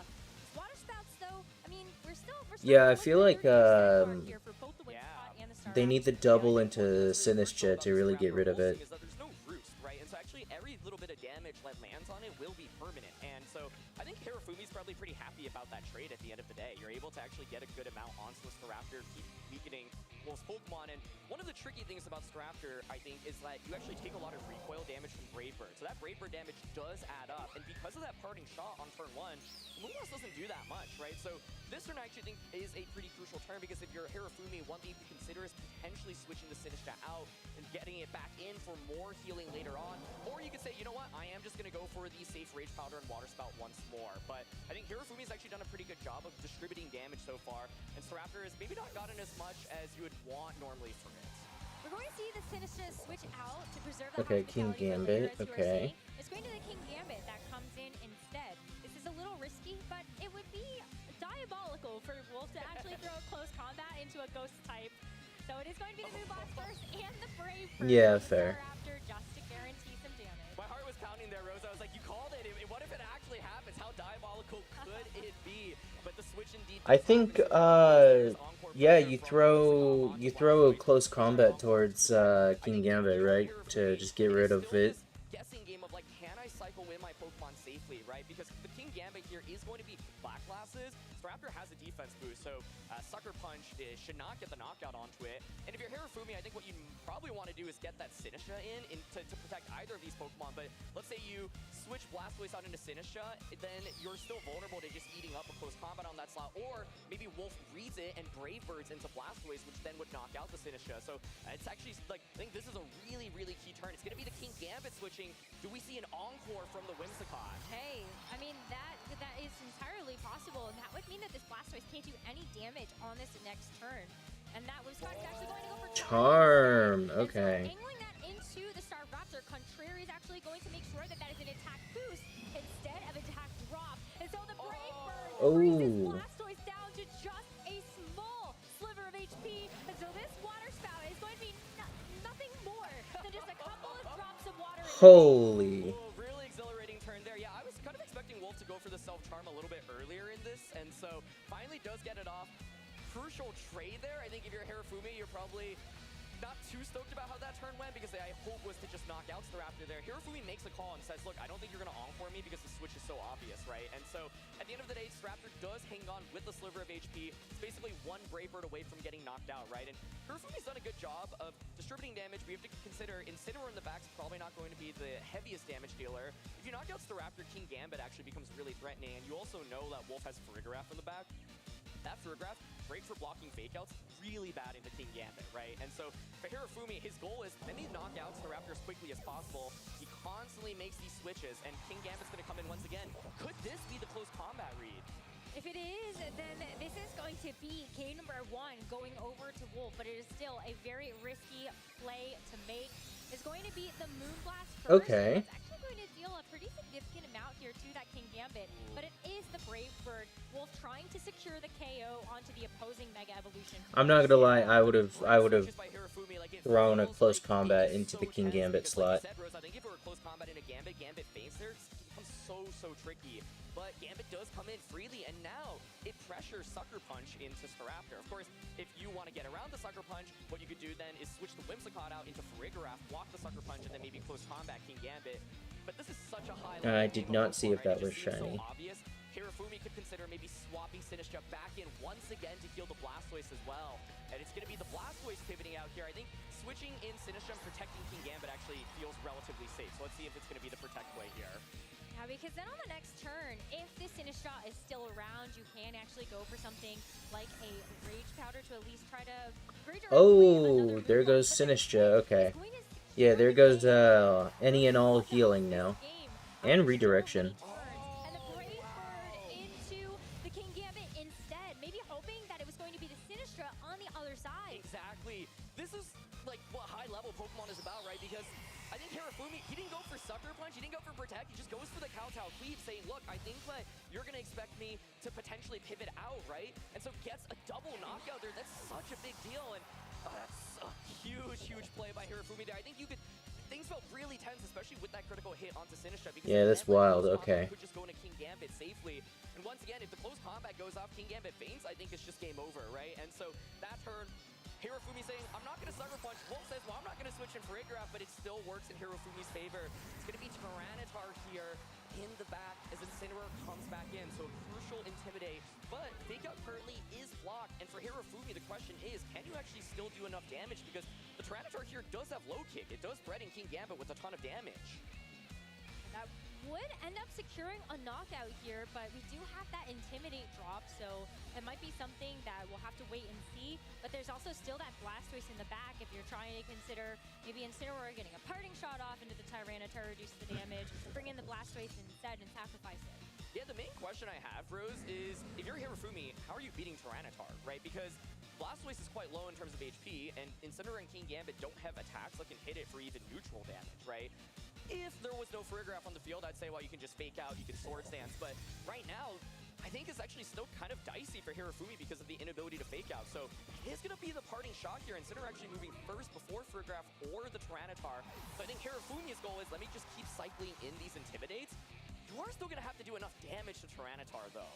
C: Water Spouts, though, I mean, we're still
A: Yeah, I feel like they need the double into Sinistcha to really get rid of it.
K: There's no roost, right? And so actually every little bit of damage that lands on it will be permanent. And so I think Hirofumi's probably pretty happy about that trade at the end of the day. You're able to actually get a good amount onto the Staraptor, keep weakening Wolf's Pokemon. And one of the tricky things about Staraptor, I think, is that you actually take a lot of recoil damage from Brave Bird. So that Brave Bird damage does add up. And because of that parting shot on turn 1, Moonblast doesn't do that much, right? So this turn I actually think is a pretty crucial turn, because if you're Hirofumi, one thing you can consider is potentially switching the Sinistcha out and getting it back in for more healing later on. Or you could say, you know what, I am just going to go for the safe Rage Powder and Water Spout once more. But I think Hirofumi's actually done a pretty good job of distributing damage so far, and Staraptor has maybe not gotten as much as you would want normally from it.
C: We're going to see the Sinistcha switch out to preserve the
A: Okay, King Gambit, okay.
C: It's going to the King Gambit that comes in instead. This is a little risky, but it would be diabolical for Wolf to actually throw a close combat into a Ghost type. So it is going to be the Move Blast first and the Brave Bird.
A: Yeah, fair.
C: After, just to guarantee some damage.
K: My heart was pounding there, Rose. I was like, you called it. What if it actually happens? How diabolical could it be? But the switch indeed.
A: I think, yeah, you throw a close combat towards King Gambit, right? To just get rid of it.
K: Guessing game of like, can I cycle win my Pokemon safely, right? Because the King Gambit here is going to be Black Glasses. Staraptor has a defense boost, so Sucker Punch should not get the knockout onto it. And if you're Hirofumi, I think what you probably want to do is get that Sinistcha in to protect either of these Pokemon. But let's say you switch Blastoise out into Sinistcha, then you're still vulnerable to just eating up a close combat on that slot. Or maybe Wolf reads it and Brave Birds into Blastoise, which then would knock out the Sinistcha. So it's actually, like, I think this is a really, really key turn. It's going to be the King Gambit switching. Do we see an Encore from the Whimsicott?
C: Hey, I mean, that is entirely possible, and that would mean that this Blastoise can't do any damage on this next turn. And that was Scott is actually going to go for
A: Charm.
C: instead.
A: Okay.
C: And so angling that into the Star Raptor, Contrary is actually going to make sure that that is an attack boost instead of attack drop. And so the Brave Bird brings his Blastoise down to just a small sliver of HP. And so this water spout is going to be nothing more than just a couple of drops of water.
A: Holy.
K: Whoa, really exhilarating turn there. Yeah, I was kind of expecting Wolf to go for the self-charm a little bit earlier in this, and so finally does get it off. Crucial trade there. I think if you're Hirofumi, you're probably not too stoked about how that turn went, because the hope was to just knock out the Raptor there. Hirofumi makes a call and says, look, I don't think you're going to encore me because the switch is so obvious, right? And so at the end of the day, Raptor does hang on with the sliver of HP. It's basically one Brave Bird away from getting knocked out, right? And Hirofumi's done a good job of distributing damage. We have to consider Incineroar in the back is probably not going to be the heaviest damage dealer. If you knock out the Raptor, King Gambit actually becomes really threatening, and you also know that Wolf has Farigiraf in the back. That Farigiraf, great for blocking fakeouts, really bad into King Gambit, right? And so for Hirofumi, his goal is let me knock out the Raptor as quickly as possible. He constantly makes these switches, and King Gambit's going to come in once again. Could this be the close combat read?
C: If it is, then this is going to be game number 1 going over to Wolf, but it is still a very risky play to make. It's going to be the Moonblast first.
A: Okay.
C: It's actually going to deal a pretty significant amount here to that King Gambit, but it is the Brave Bird. Wolf trying to secure the KO onto the opposing Mega Evolution.
A: I'm not gonna lie, I would have thrown a close combat into the King Gambit slot.
K: I think if it were close combat into Gambit, Gambit faints there, it becomes so tricky. But Gambit does come in freely, and now it pressures Sucker Punch into Staraptor. Of course, if you want to get around the Sucker Punch, what you could do then is switch the Whimsicott out into Farigiraf, block the Sucker Punch, and then maybe close combat King Gambit. But this is such a high level.
A: I did not see if that was shiny.
K: So obvious. Hirofumi could consider maybe swapping Sinistcha back in once again to heal the Blastoise as well. And it's going to be the Blastoise pivoting out here. I think switching in Sinistcha and protecting King Gambit actually feels relatively safe. So let's see if it's going to be the protect play here.
C: Yeah, because then on the next turn, if the Sinistcha is still around, you can actually go for something like a Rage Powder to at least try to redirect.
A: Oh, there goes Sinistcha. Okay. Yeah, there goes any and all healing now. And redirection.
C: And the Brave Bird into the King Gambit instead, maybe hoping that it was going to be the Sinistcha on the other side.
K: Exactly. This is like what high level Pokemon is about, right? Because I think Hirofumi, he didn't go for Sucker Punch, he didn't go for Protect, he just goes for the Kowtow Cleave, saying, look, I think that you're going to expect me to potentially pivot out, right? And so gets a double knockout there. That's such a big deal, and that's a huge play by Hirofumi there. I think you could... Things felt really tense, especially with that critical hit onto Sinistcha.
A: Yeah, that's wild. Okay.
K: Could just go into King Gambit safely. And once again, if the close combat goes off, King Gambit faints, I think it's just game over, right? And so that turn, Hirofumi saying, I'm not going to Sucker Punch. Wolf says, well, I'm not going to switch in Farigiraf, but it still works in Hirofumi's favor. It's going to be Tyranitar here in the back as Incineroar comes back in. So a crucial Intimidate, but Fake Out currently is blocked. And for Hirofumi, the question is, can you actually still do enough damage? Because the Tyranitar here does have low kick. It does threaten King Gambit with a ton of damage.
C: That would end up securing a knockout here, but we do have that Intimidate drop, so it might be something that we'll have to wait and see. But there's also still that Blastoise in the back if you're trying to consider maybe Incineroar getting a parting shot off into the Tyranitar, reduce the damage, bring in the Blastoise instead and sacrifice it.
K: Yeah, the main question I have, Rose, is if you're Hirofumi, how are you beating Tyranitar, right? Because Blastoise is quite low in terms of HP, and Incineroar and King Gambit don't have attacks that can hit it for even neutral damage, right? If there was no Farigiraf on the field, I'd say, well, you can just fake out, you can Swords Dance, but right now, I think it's actually still kind of dicey for Hirofumi because of the inability to fake out. So it is going to be the parting shot here. Incineroar actually moving first before Farigiraf or the Tyranitar. So I think Hirofumi's goal is let me just keep cycling in these Intimidates. You are still going to have to do enough damage to Tyranitar, though.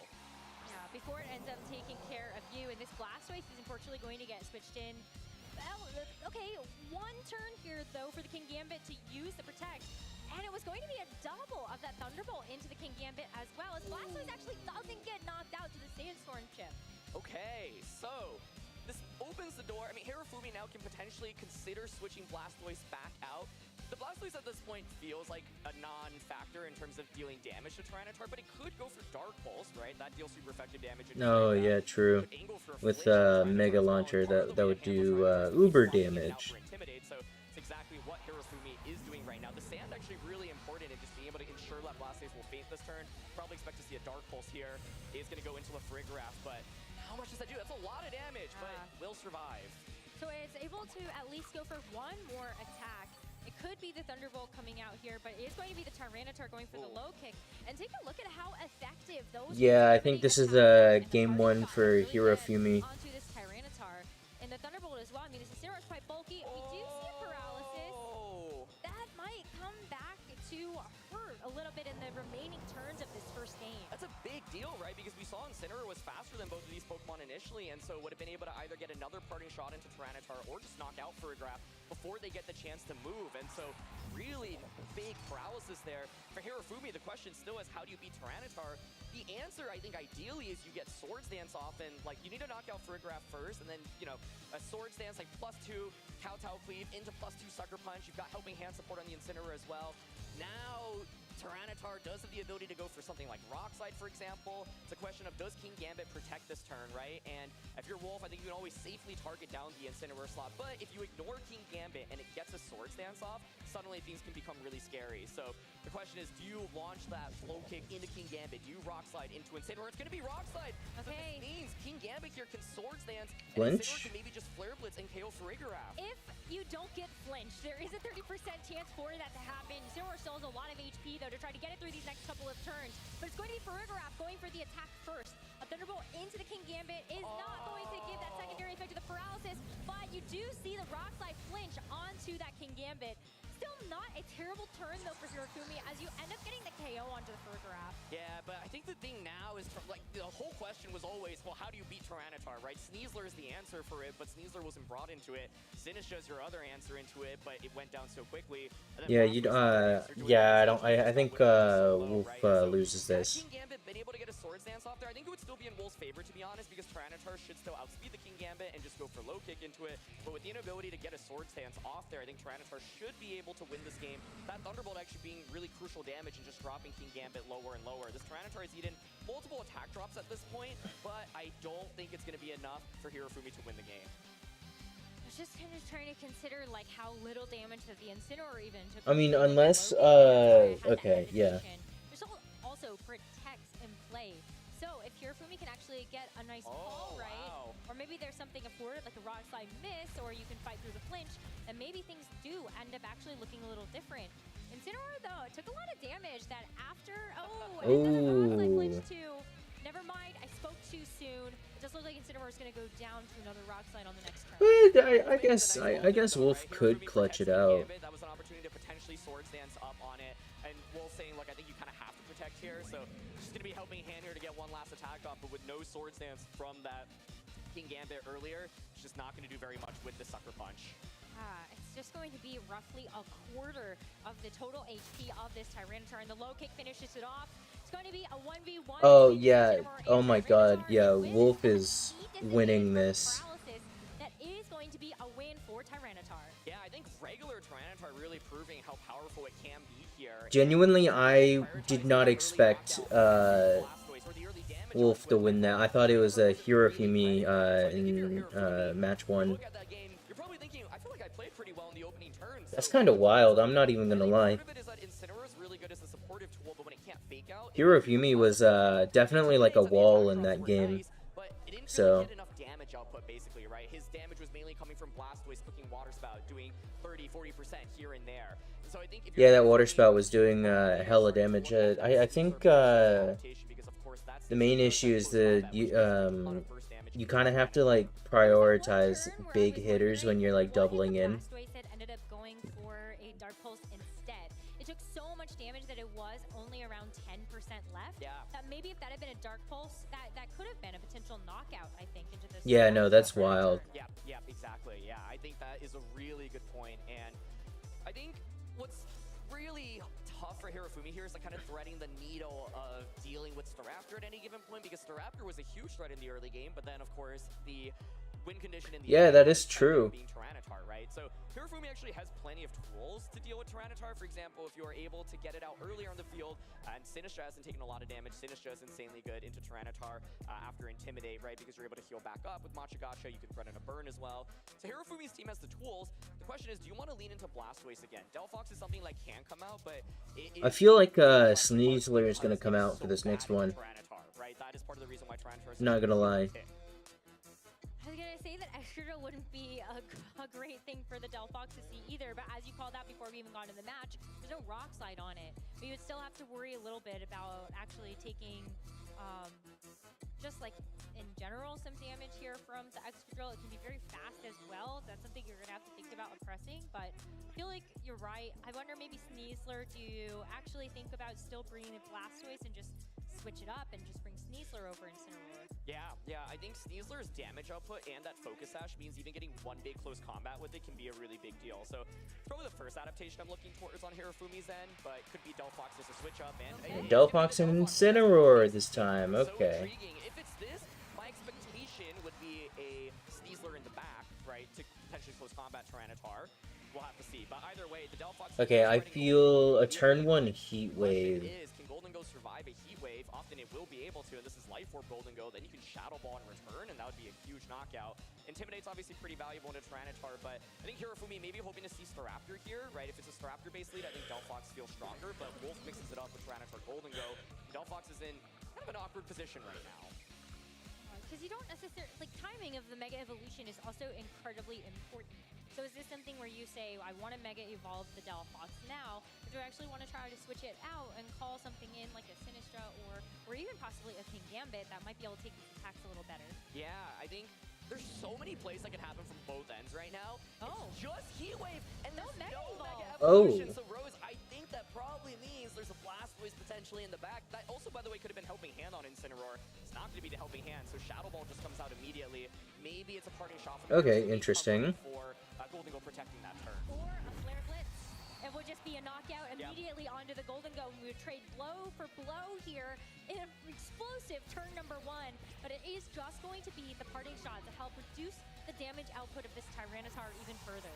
C: Yeah, before it ends up taking care of you, and this Blastoise is unfortunately going to get switched in. Well, okay, one turn here, though, for the King Gambit to use the Protect. And it was going to be a double of that Thunderbolt into the King Gambit as well, as Blastoise actually doesn't get knocked out to the Sandstorm chip.
K: Okay, so this opens the door. I mean, Hirofumi now can potentially consider switching Blastoise back out. The Blastoise at this point feels like a non-factor in terms of dealing damage to Tyranitar, but it could go for Dark Pulse, right? That deals super effective damage.
A: Oh, yeah, true. With Mega Launcher, that would do uber damage.
K: So it's exactly what Hirofumi is doing right now. The Sand actually really important in just being able to ensure that Blastoise will faint this turn. Probably expect to see a Dark Pulse here. Is going to go into a Farigiraf, but now much does that do? That's a lot of damage, but will survive.
C: So it's able to at least go for one more attack. It could be the Thunderbolt coming out here, but it is going to be the Tyranitar going for the low kick. And take a look at how effective those.
A: Yeah, I think this is game 1 for Hirofumi.
C: Onto this Tyranitar. And the Thunderbolt as well. I mean, this Incineroar is quite bulky. We do see a paralysis. That might come back to hurt a little bit in the remaining turns of this first game.
K: That's a big deal, right? Because we saw Incineroar was faster than both of these Pokemon initially, and so would have been able to either get another parting shot into Tyranitar or just knock out Furigraph before they get the chance to move. And so really big paralysis there. For Hirofumi, the question still is, how do you beat Tyranitar? The answer, I think, ideally is you get Swords Dance off, and like you need to knock out Furigraph first, and then, you know, a Swords Dance like +2, Kowtow Cleave into +2 Sucker Punch. You've got Helping Hand support on the Incineroar as well. Now Tyranitar does have the ability to go for something like Rock Slide, for example. It's a question of, does King Gambit protect this turn, right? And if you're Wolf, I think you can always safely target down the Incineroar slot. But if you ignore King Gambit and it gets a Swords Dance off, suddenly things can become really scary. So the question is, do you launch that low kick into King Gambit? Do you Rock Slide into Incineroar? It's going to be Rock Slide.
C: Okay.
K: So this means King Gambit here can Swords Dance, and
A: Flinch?
K: Incineroar can maybe just Flare Blitz and KO Furigraph.
C: If you don't get flinched, there is a 30% chance for that to happen. Incineroar still has a lot of HP, though, to try to get it through these next couple of turns. But it's going to be Furigraph going for the attack first. A Thunderbolt into the King Gambit is not going to give that secondary effect of the paralysis, but you do see the Rock Slide flinch onto that King Gambit. Still not a terrible turn, though, for Hirofumi, as you end up getting the KO onto the Furigraph.
K: Yeah, but I think the thing now is, like, the whole question was always, well, how do you beat Tyranitar, right? Sneasler is the answer for it, but Sneasler wasn't brought into it. Sinistcha is your other answer into it, but it went down so quickly.
A: Yeah, I think Wolf loses this.
K: King Gambit been able to get a Swords Dance off there? I think it would still be in Wolf's favor, to be honest, because Tyranitar should still outspeed the King Gambit and just go for low kick into it. But with the inability to get a Swords Dance off there, I think Tyranitar should be able to win this game. That Thunderbolt actually being really crucial damage and just dropping King Gambit lower and lower. This Tyranitar has eaten multiple attack drops at this point, but I don't think it's going to be enough for Hirofumi to win the game.
C: I was just kind of trying to consider, like, how little damage that the Incineroar even took.
A: I mean, unless, okay, yeah.
C: There's also protects in play. So if Hirofumi can actually get a nice call right, or maybe there's something afforded like a Rock Slide miss, or you can fight through the flinch, and maybe things do end up actually looking a little different. Incineroar, though, took a lot of damage that after, another Rock Slide flinch too. Never mind, I spoke too soon. It just looks like Incineroar is going to go down to another Rock Slide on the next turn.
A: I guess Wolf could clutch it out.
K: That was an opportunity to potentially Swords Dance up on it, and Wolf saying, like, I think you kind of have to protect here, so just going to be Helping Hand here to get one last attack off, but with no Swords Dance from that King Gambit earlier, it's just not going to do very much with the Sucker Punch.
C: It's just going to be roughly a quarter of the total HP of this Tyranitar, and the low kick finishes it off. It's going to be a 1v1.
A: Oh, yeah. Oh, my God. Yeah, Wolf is winning this.
C: That is going to be a win for Tyranitar.
K: Yeah, I think regular Tyranitar really proving how powerful it can be here.
A: Genuinely, I did not expect Wolf to win that. I thought it was a Hirofumi in match 1. That's kind of wild, I'm not even gonna lie. Hirofumi was definitely like a wall in that game. So
K: basically, right? His damage was mainly coming from Blastoise clicking Water Spout, doing 30-40% here and there. So I think if
A: yeah, that Water Spout was doing hella damage. I think the main issue is that you kind of have to like prioritize big hitters when you're like doubling in.
C: Ended up going for a Dark Pulse instead. It took so much damage that it was only around 10% left.
K: Yeah.
C: That maybe if that had been a Dark Pulse, that could have been a potential knockout, I think, into this.
A: Yeah, no, that's wild.
K: Yeah, exactly. Yeah, I think that is a really good point, and I think what's really tough for Hirofumi here is like kind of threading the needle of dealing with Staraptor at any given point, because Staraptor was a huge threat in the early game, but then of course the win condition in the
A: that is true.
K: Being Tyranitar, right? So Hirofumi actually has plenty of tools to deal with Tyranitar. For example, if you are able to get it out earlier on the field, and Sinistcha hasn't taken a lot of damage. Sinistcha is insanely good into Tyranitar after Intimidate, right? Because you're able to heal back up with Machigacha. You can run in a burn as well. So Hirofumi's team has the tools. The question is, do you want to lean into Blastoise again? Delphox is something like can come out, but
A: I feel like Sneasler is gonna come out for this next one.
K: Right? That is part of the reason why Tyranitar is
A: not gonna lie.
C: Excadrill wouldn't be a great thing for the Delphox to see either, but as you called out before we even got into the match, there's no Rock Slide on it. But you would still have to worry a little bit about actually taking just like in general some damage here from the Excadrill. It can be very fast as well. That's something you're gonna have to think about oppressing, but I feel like you're right. I wonder maybe Sneasler, do you actually think about still bringing the Blastoise and just switch it up and just bring Sneasler over Incineroar?
K: Yeah, I think Sneasler's damage output and that Focus Sash means even getting one big close combat with it can be a really big deal. So it's probably the first adaptation I'm looking towards on Hirafumi's end, but could be Delphox as a switch up. And
A: Delphox and Incineroar this time. Okay.
K: So intriguing. If it's this, my expectation would be a Sneasler in the back, right, to potentially close combat Tyranitar. We'll have to see. But either way, the Delphox...
A: Okay, I feel a turn 1 Heat Wave.
K: Can Golden Go survive a Heat Wave? Often it will be able to, and this is Life Orb Golden Go. Then you can Shadow Ball in return, and that would be a huge knockout. Intimidate's obviously pretty valuable into Tyranitar, but I think Hirafumi maybe hoping to see Staraptor here, right? If it's a Staraptor-based lead, I think Delphox feels stronger, but Wolf mixes it up with Tyranitar Golden Go. Delphox is in kind of an awkward position right now.
C: Because you don't necessarily, like, timing of the Mega Evolution is also incredibly important. So is this something where you say, I want to Mega Evolve the Delphox now, or do I actually want to try to switch it out and call something in like a Sinistra or even possibly a King Gambit that might be able to take these attacks a little better?
K: Yeah, I think there's so many plays that can happen from both ends right now.
C: Oh.
K: It's just Heat Wave, and there's
C: Mega
K: Mega
A: Oh.
K: Evolution. So Rose, I think that probably means there's a Blastoise potentially in the back. That also, by the way, could have been Helping Hand on Incineroar. It's not going to be the Helping Hand, so Shadow Ball just comes out immediately. Maybe it's a parting shot for
A: Okay,
K: Hirafumi
A: interesting.
K: for Golden Go protecting that turn.
C: Or a Flare Blitz. It would just be a knockout immediately onto the Golden Go. We would trade blow for blow here in an explosive turn number 1, but it is just going to be the parting shot to help reduce the damage output of this Tyranitar even further.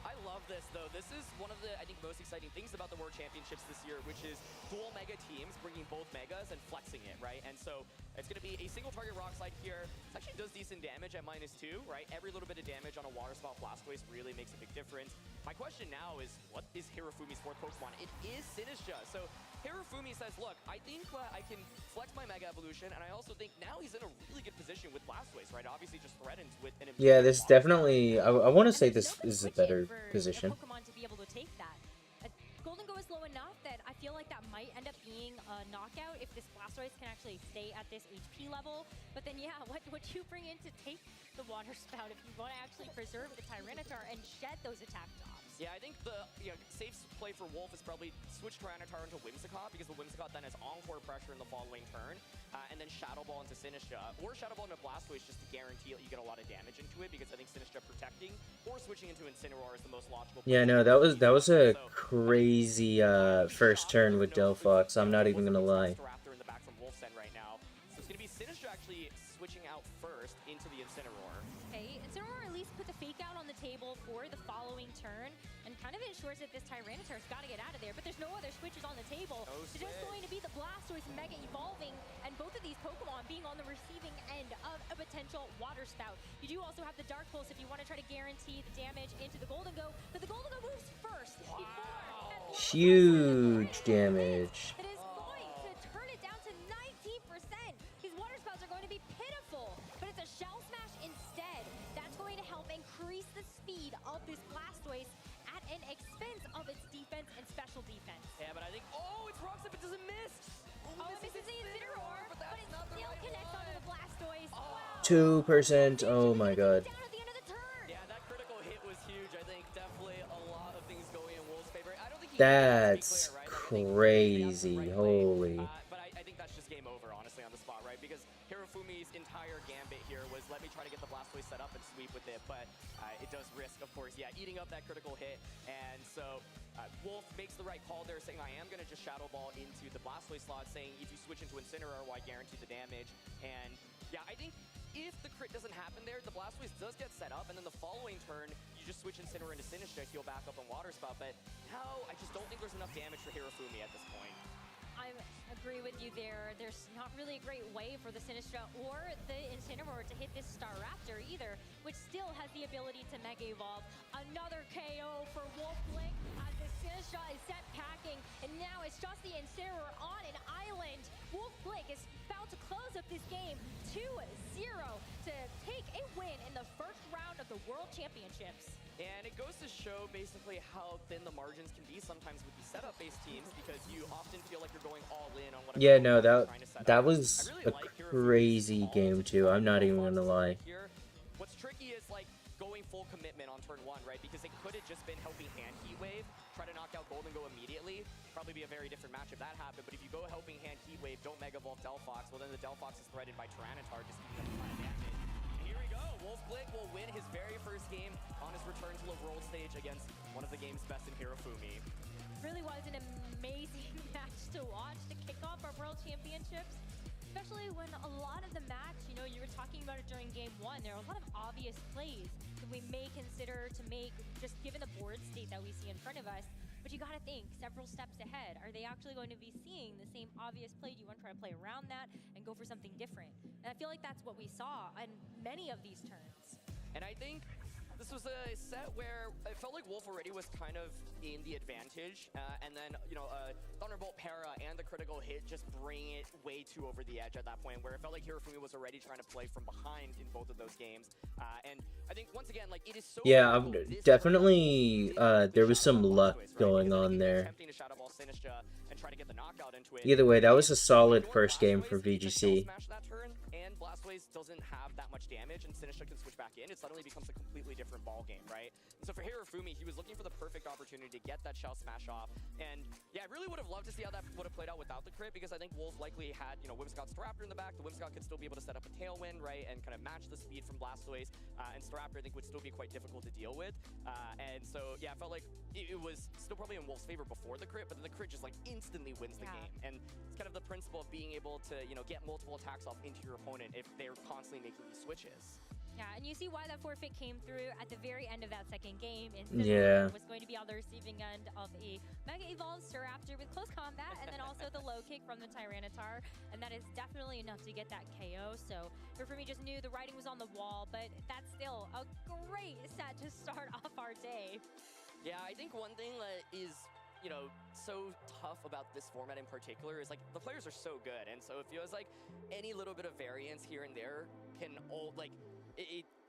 K: I love this, though. This is one of the, I think, most exciting things about the World Championships this year, which is dual Mega teams bringing both Megas and flexing it, right? And so it's going to be a single target Rock Slide here. It actually does decent damage at -2, right? Every little bit of damage on a Water Spout Blastoise really makes a big difference. My question now is, what is Hirafumi's fourth Pokemon? It is Sinistra. So Hirafumi says, look, I think I can flex my Mega Evolution, and I also think now he's in a really good position with Blastoise, right? Obviously just threatened with an...
A: Yeah, this definitely... I want to say this is a better position.
C: Pokemon to be able to take that. Golden Go is low enough that I feel like that might end up being a knockout if this Blastoise can actually stay at this HP level. But then, yeah, what you bring in to take the Water Spout if you want to actually preserve the Tyranitar and shed those attack drops?
K: Yeah, I think the safe play for Wolf is probably switch Tyranitar into Whimsicott, because the Whimsicott then has Encore pressure in the following turn, and then Shadow Ball into Sinistra, or Shadow Ball into Blastoise just to guarantee that you get a lot of damage into it, because I think Sinistra protecting or switching into Incineroar is the most logical.
A: Yeah, no, that was a crazy first turn with Delphox. I'm not even gonna lie.
K: Raptor in the back from Wolf's end right now, so it's gonna be Sinistra actually switching out first into the Incineroar.
C: Okay, Incineroar at least put the fake out on the table for the following turn and kind of ensures that this Tyranitar's got to get out of there, but there's no other switches on the table. It's just going to be the Blastoise Mega evolving, and both of these Pokemon being on the receiving end of a potential Water Spout. You do also have the Dark Pulse if you want to try to guarantee the damage into the Golden Go, but the Golden Go moves first.
A: Huge damage.
C: It is going to turn it down to 19%. These Water Spouts are going to be pitiful, but it's a Shell Smash instead. That's going to help increase the speed of this Blastoise at an expense of its defense and special defense.
K: Yeah, but I think, it's Rock Slide, but doesn't miss.
C: It misses the Incineroar, but it still connects onto the Blastoise.
A: 2%. Oh my god.
C: Down at the end of the turn.
K: Yeah, that critical hit was huge. I think definitely a lot of things going in Wolf's favor. I don't think he
A: That's crazy. Holy.
K: But I think that's just game over, honestly, on the spot, right? Because Hirafumi's entire gambit here was let me try to get the Blastoise set up and sweep with it, but it does risk, of course, eating up that critical hit. And so Wolf makes the right call there, saying I am going to just Shadow Ball into the Blastoise slot, saying if you switch into Incineroar, I guarantee the damage. And yeah, I think if the crit doesn't happen there, the Blastoise does get set up, and then the following turn, you just switch Incineroar into Sinistra, heal back up on Water Spout. But now, I just don't think there's enough damage for Hirafumi at this point.
C: I agree with you there. There's not really a great way for the Sinistra or the Incineroar to hit this Staraptor either, which still has the ability to Mega Evolve. Another KO for Wolf Blink as the Sinistra is set packing, and now it's just the Incineroar on an island. Wolf Blink is about to close up this game 2-0 to take a win in the first round of the for World Championships.
K: And it goes to show basically how thin the margins can be sometimes with these setup-based teams, because you often feel like you're going all in on whatever
A: Yeah, no,
K: you're trying to set
A: that
K: up.
A: was
K: I really
A: a
K: like
A: crazy game too. I'm not even gonna lie.
K: Here. What's tricky is like going full commitment on turn 1, right? Because it could have just been helping hand heat wave, try to knock out gold and go immediately. Probably be a very different match if that happened. But if you go helping hand heat wave, don't Mega Evolve Delphox, well then the Delphox is threatened by Tyranitar, just giving them a ton of damage. And here we go. Wolf Blick will win his very first game on his return to the world stage against one of the game's best in Hirofumi.
C: Really was an amazing match to watch to kick off our World Championships. Especially when a lot of the match, you know, you were talking about it during game 1, there are a lot of obvious plays that we may consider to make, just given the board state that we see in front of us. But you gotta think several steps ahead. Are they actually going to be seeing the same obvious play? Do you want to try to play around that and go for something different? And I feel like that's what we saw on many of these turns.
K: And I think this was a set where it felt like Wolf already was kind of in the advantage, and then, you know, Thunderbolt Para and the critical hit just bring it way too over the edge at that point, where it felt like Hirofumi was already trying to play from behind in both of those games. And I think, once again, like, it is so...
A: Yeah, definitely, there was some luck going on there. Either way, that was a solid first game for VGC.
K: And Blastoise doesn't have that much damage, and Sinistcha can switch back in. It suddenly becomes a completely different ball game, right? And so for Hirofumi, he was looking for the perfect opportunity to get that Shell Smash off. And yeah, I really would have loved to see how that would have played out without the crit, because I think Wolf likely had, you know, Whimsicott Staraptor in the back. The Whimsicott could still be able to set up a Tailwind, right, and kind of match the speed from Blastoise. And Staraptor, I think, would still be quite difficult to deal with. And so, yeah, I felt like it was still probably in Wolf's favor before the crit, but then the crit just, like, instantly wins the game. And it's kind of the principle of being able to, you know, get multiple attacks off into your opponent if they're constantly making these switches.
C: Yeah, and you see why that forfeit came through at the very end of that second game.
A: Yeah.
C: Was going to be on the receiving end of a Mega Evolved Staraptor with close combat, and then also the low kick from the Tyranitar, and that is definitely enough to get that KO. So Hirofumi just knew the writing was on the wall, but that's still a great set to start off our day.
K: Yeah, I think one thing that is, you know, so tough about this format in particular is, like, the players are so good, and so it feels like any little bit of variance here and there can all, like,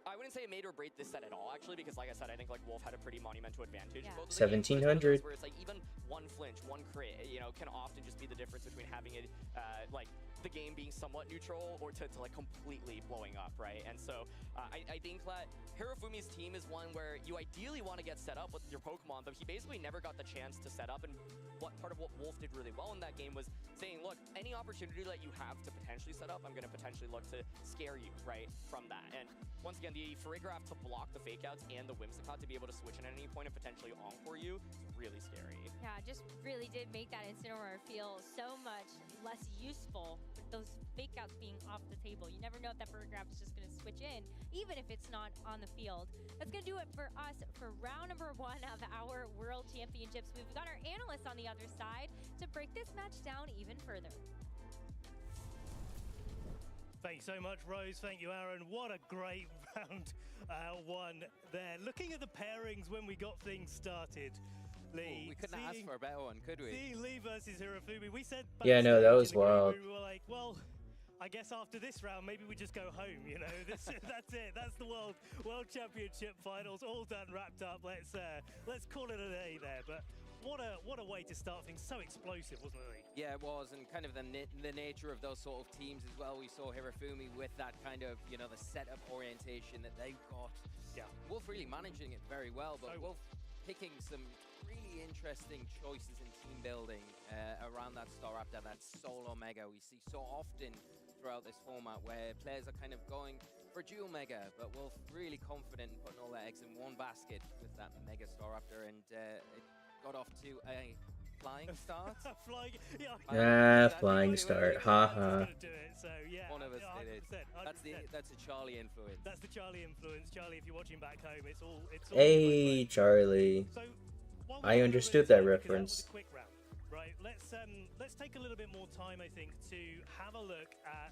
K: I wouldn't say it made or break this set at all, actually, because, like I said, I think, like, Wolf had a pretty monumental advantage.
C: Yeah.
A: 1700.
K: Where it's like even one flinch, one crit, you know, can often just be the difference between having it, like, the game being somewhat neutral or to like completely blowing up, right? And so I think that Hirofumi's team is one where you ideally want to get set up with your Pokemon, but he basically never got the chance to set up. And part of what Wolf did really well in that game was saying, look, any opportunity that you have to potentially set up, I'm going to potentially look to scare you, right, from that. And once again, the Farigiraf to block the fake outs and the Whimsicott to be able to switch in at any point and potentially encore you is really scary.
C: Yeah, just really did make that Incineroar feel so much less useful with those fake outs being off the table. You never know if that Farigiraf is just going to switch in, even if it's not on the field. That's going to do it for us for round number 1 of our World Championships. We've got our analysts on the other side to break this match down even further.
M: Thanks so much, Rose. Thank you, Aaron. What a great round 1 there. Looking at the pairings when we got things started, Lee.
N: We couldn't ask for a better one, could we?
M: See Lee versus Hirofumi. We said,
A: yeah, no, that was wild.
M: We were like, well, I guess after this round, maybe we just go home. You know, that's it. That's the World Championship finals, all done, wrapped up. Let's call it a day there. But what a way to start things. So explosive, wasn't it?
N: Yeah, it was, and kind of the nature of those sort of teams as well. We saw Hirofumi with that kind of, you know, the setup orientation that they've got.
M: Yeah.
N: Wolf really managing it very well, but Wolf picking some really interesting choices in team building around that Staraptor, that solo Mega. We see so often throughout this format where players are kind of going for dual Mega, but Wolf really confident in putting all their eggs in one basket with that Mega Staraptor, and it got off to a flying start.
A: Flying start. Haha.
M: So, yeah,
N: one of us did it.
M: 100%.
N: That's a Charlie influence.
M: That's the Charlie influence. Charlie, if you're watching back home, it's all.
A: Hey, Charlie.
M: So,
A: I understood that reference.
M: That was a quick round, right? Let's take a little bit more time, I think, to have a look at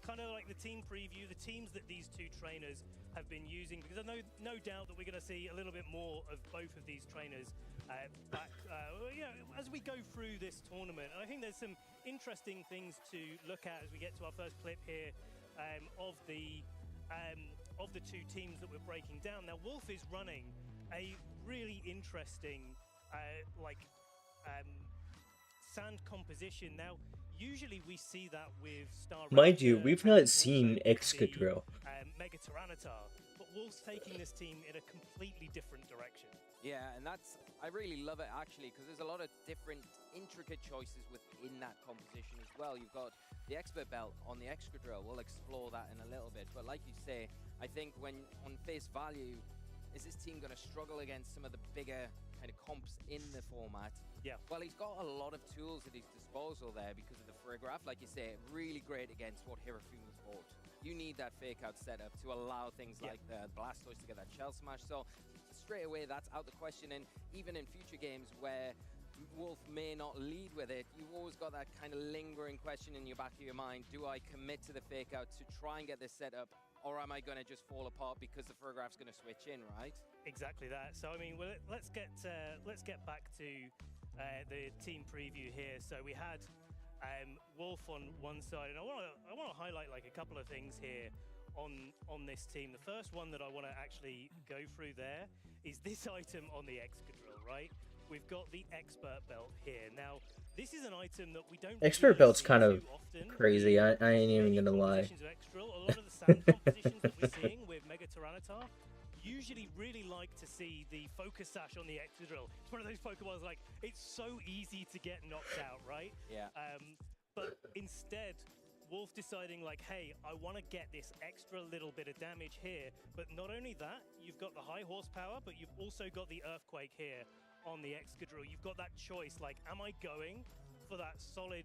M: kind of like the team preview, the teams that these two trainers have been using, because I know no doubt that we're going to see a little bit more of both of these trainers back, as we go through this tournament. And I think there's some interesting things to look at as we get to our first clip here of the of the two teams that we're breaking down. Now, Wolf is running a really interesting, sand composition. Now, usually we see that with Star
A: Mind you,
M: Raptor
A: we've
M: and
A: not
M: also
A: seen
M: with the,
A: Excadrill.
M: Mega Tyranitar, but Wolf's taking this team in a completely different direction.
N: Yeah, and I really love it actually, because there's a lot of different intricate choices within that composition as well. You've got the Expert Belt on the Excadrill. We'll explore that in a little bit, but like you say, I think when on face value, is this team going to struggle against some of the bigger kind of comps in the format?
M: Yeah.
N: Well, he's got a lot of tools at his disposal there because of the Frigoraph. Like you say, really great against what Hirafumi's bought. You need that fake out setup to allow things like the Blastoise to get that Shell Smash. So straight away, that's out the question. And even in future games where Wolf may not lead with it, you've always got that kind of lingering question in your back of your mind. Do I commit to the fake out to try and get this set up? Or am I going to just fall apart because the Frigorap's going to switch in, right?
M: Exactly that. So I mean, well, let's get back to the team preview here. So we had Wolf on one side, and I want to highlight like a couple of things here on this team. The first one that I want to actually go through there is this item on the Excadrill, right? We've got the Expert Belt here. Now, this is an item that we don't
A: Expert
M: really
A: Belt's
M: see
A: kind of
M: too often.
A: crazy. I ain't even gonna lie.
M: Compositions of Excadrill. A lot of the sand compositions that we're seeing with Mega Tyranitar usually really like to see the Focus Sash on the Excadrill. It's one of those Pokemon's like, it's so easy to get knocked out, right?
N: Yeah.
M: But instead, Wolf deciding like, hey, I want to get this extra little bit of damage here. But not only that, you've got the high horsepower, but you've also got the Earthquake here on the Excadrill. You've got that choice, like, am I going for that solid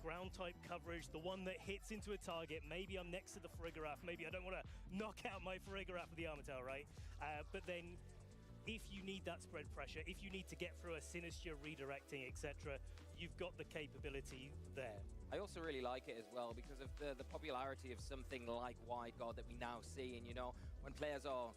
M: ground type coverage, the one that hits into a target? Maybe I'm next to the Frigoraph, maybe I don't want to knock out my Frigoraph with the Armatel, right? But then if you need that spread pressure, if you need to get through a Sinister redirecting, etc., you've got the capability there.
N: I also really like it as well because of the popularity of something like Wide Guard that we now see. And, you know, when players are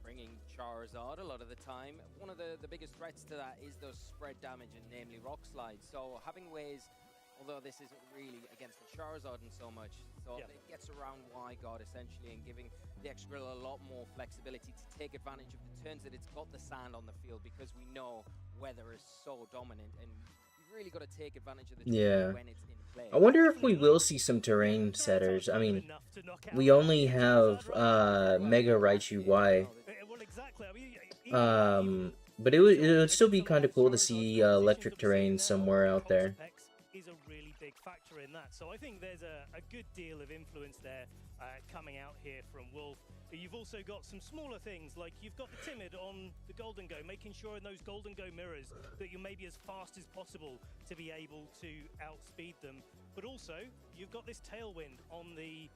N: bringing Charizard a lot of the time, one of the biggest threats to that is those spread damage, and namely Rock Slide. So having ways, although this isn't really against the Charizard and so much, so it gets around Wide Guard essentially and giving the Excadrill a lot more flexibility to take advantage of the turns that it's got the sand on the field, because we know weather is so dominant and you've really got to take advantage of the terrain when it's in play.
A: I wonder if we will see some terrain setters. I mean, we only have Mega Raichu Y. But it would still be kind of cool to see electric terrain somewhere out there.
M: Is a really big factor in that. So I think there's a good deal of influence there coming out here from Wolf. But you've also got some smaller things, like you've got the Timid on the Golden Go, making sure in those Golden Go mirrors that you're maybe as fast as possible to be able to outspeed them. But also, you've got this Tailwind on the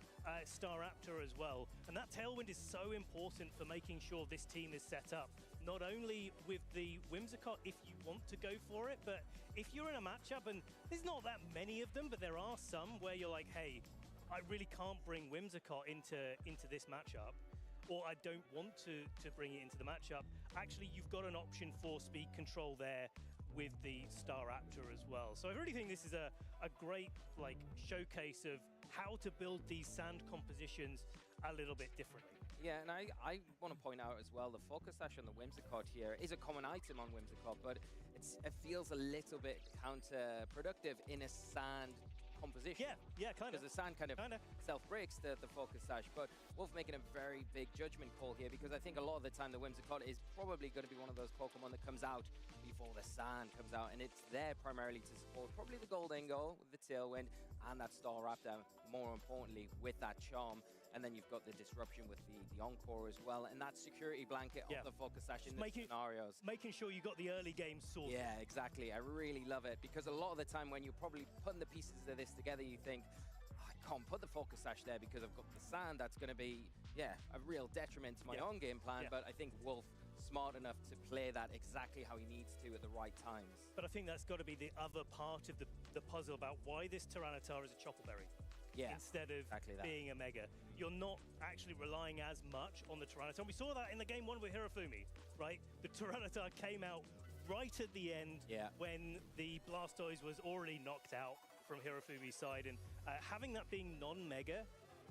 M: Staraptor as well. And that Tailwind is so important for making sure this team is set up. Not only with the Whimsicott if you want to go for it, but if you're in a matchup, and there's not that many of them, but there are some where you're like, hey, I really can't bring Whimsicott into this matchup, or I don't want to bring it into the matchup. Actually, you've got an option for speed control there with the Staraptor as well. So I really think this is a great like showcase of how to build these sand compositions a little bit differently.
N: Yeah, and I want to point out as well, the Focus Sash on the Whimsicott here is a common item on Whimsicott, but it feels a little bit counterproductive in a sand composition.
M: Yeah, kind of.
N: Because the sand kind of self-breaks the Focus Sash, but Wolf making a very big judgment call here, because I think a lot of the time the Whimsicott is probably going to be one of those Pokemon that comes out before the sand comes out, and it's there primarily to support probably the Goldingo with the Tailwind and that Staraptor, more importantly with that Charm. And then you've got the disruption with the Encore as well, and that security blanket of the Focus Sash in the scenarios.
M: Making sure you got the early game sorted.
N: Yeah, exactly. I really love it, because a lot of the time when you're probably putting the pieces of this together, you think, oh, I can't put the Focus Sash there because I've got the sand. That's going to be, a real detriment to my own game plan. But I think Wolf smart enough to play that exactly how he needs to at the right times.
M: But I think that's got to be the other part of the puzzle about why this Tyranitar is a Chocoberry. Instead of being a Mega. You're not actually relying as much on the Tyranitar. We saw that in the game 1 with Hirafumi, right? The Tyranitar came out right at the end when the Blastoise was already knocked out from Hirafumi's side. And having that being non-Mega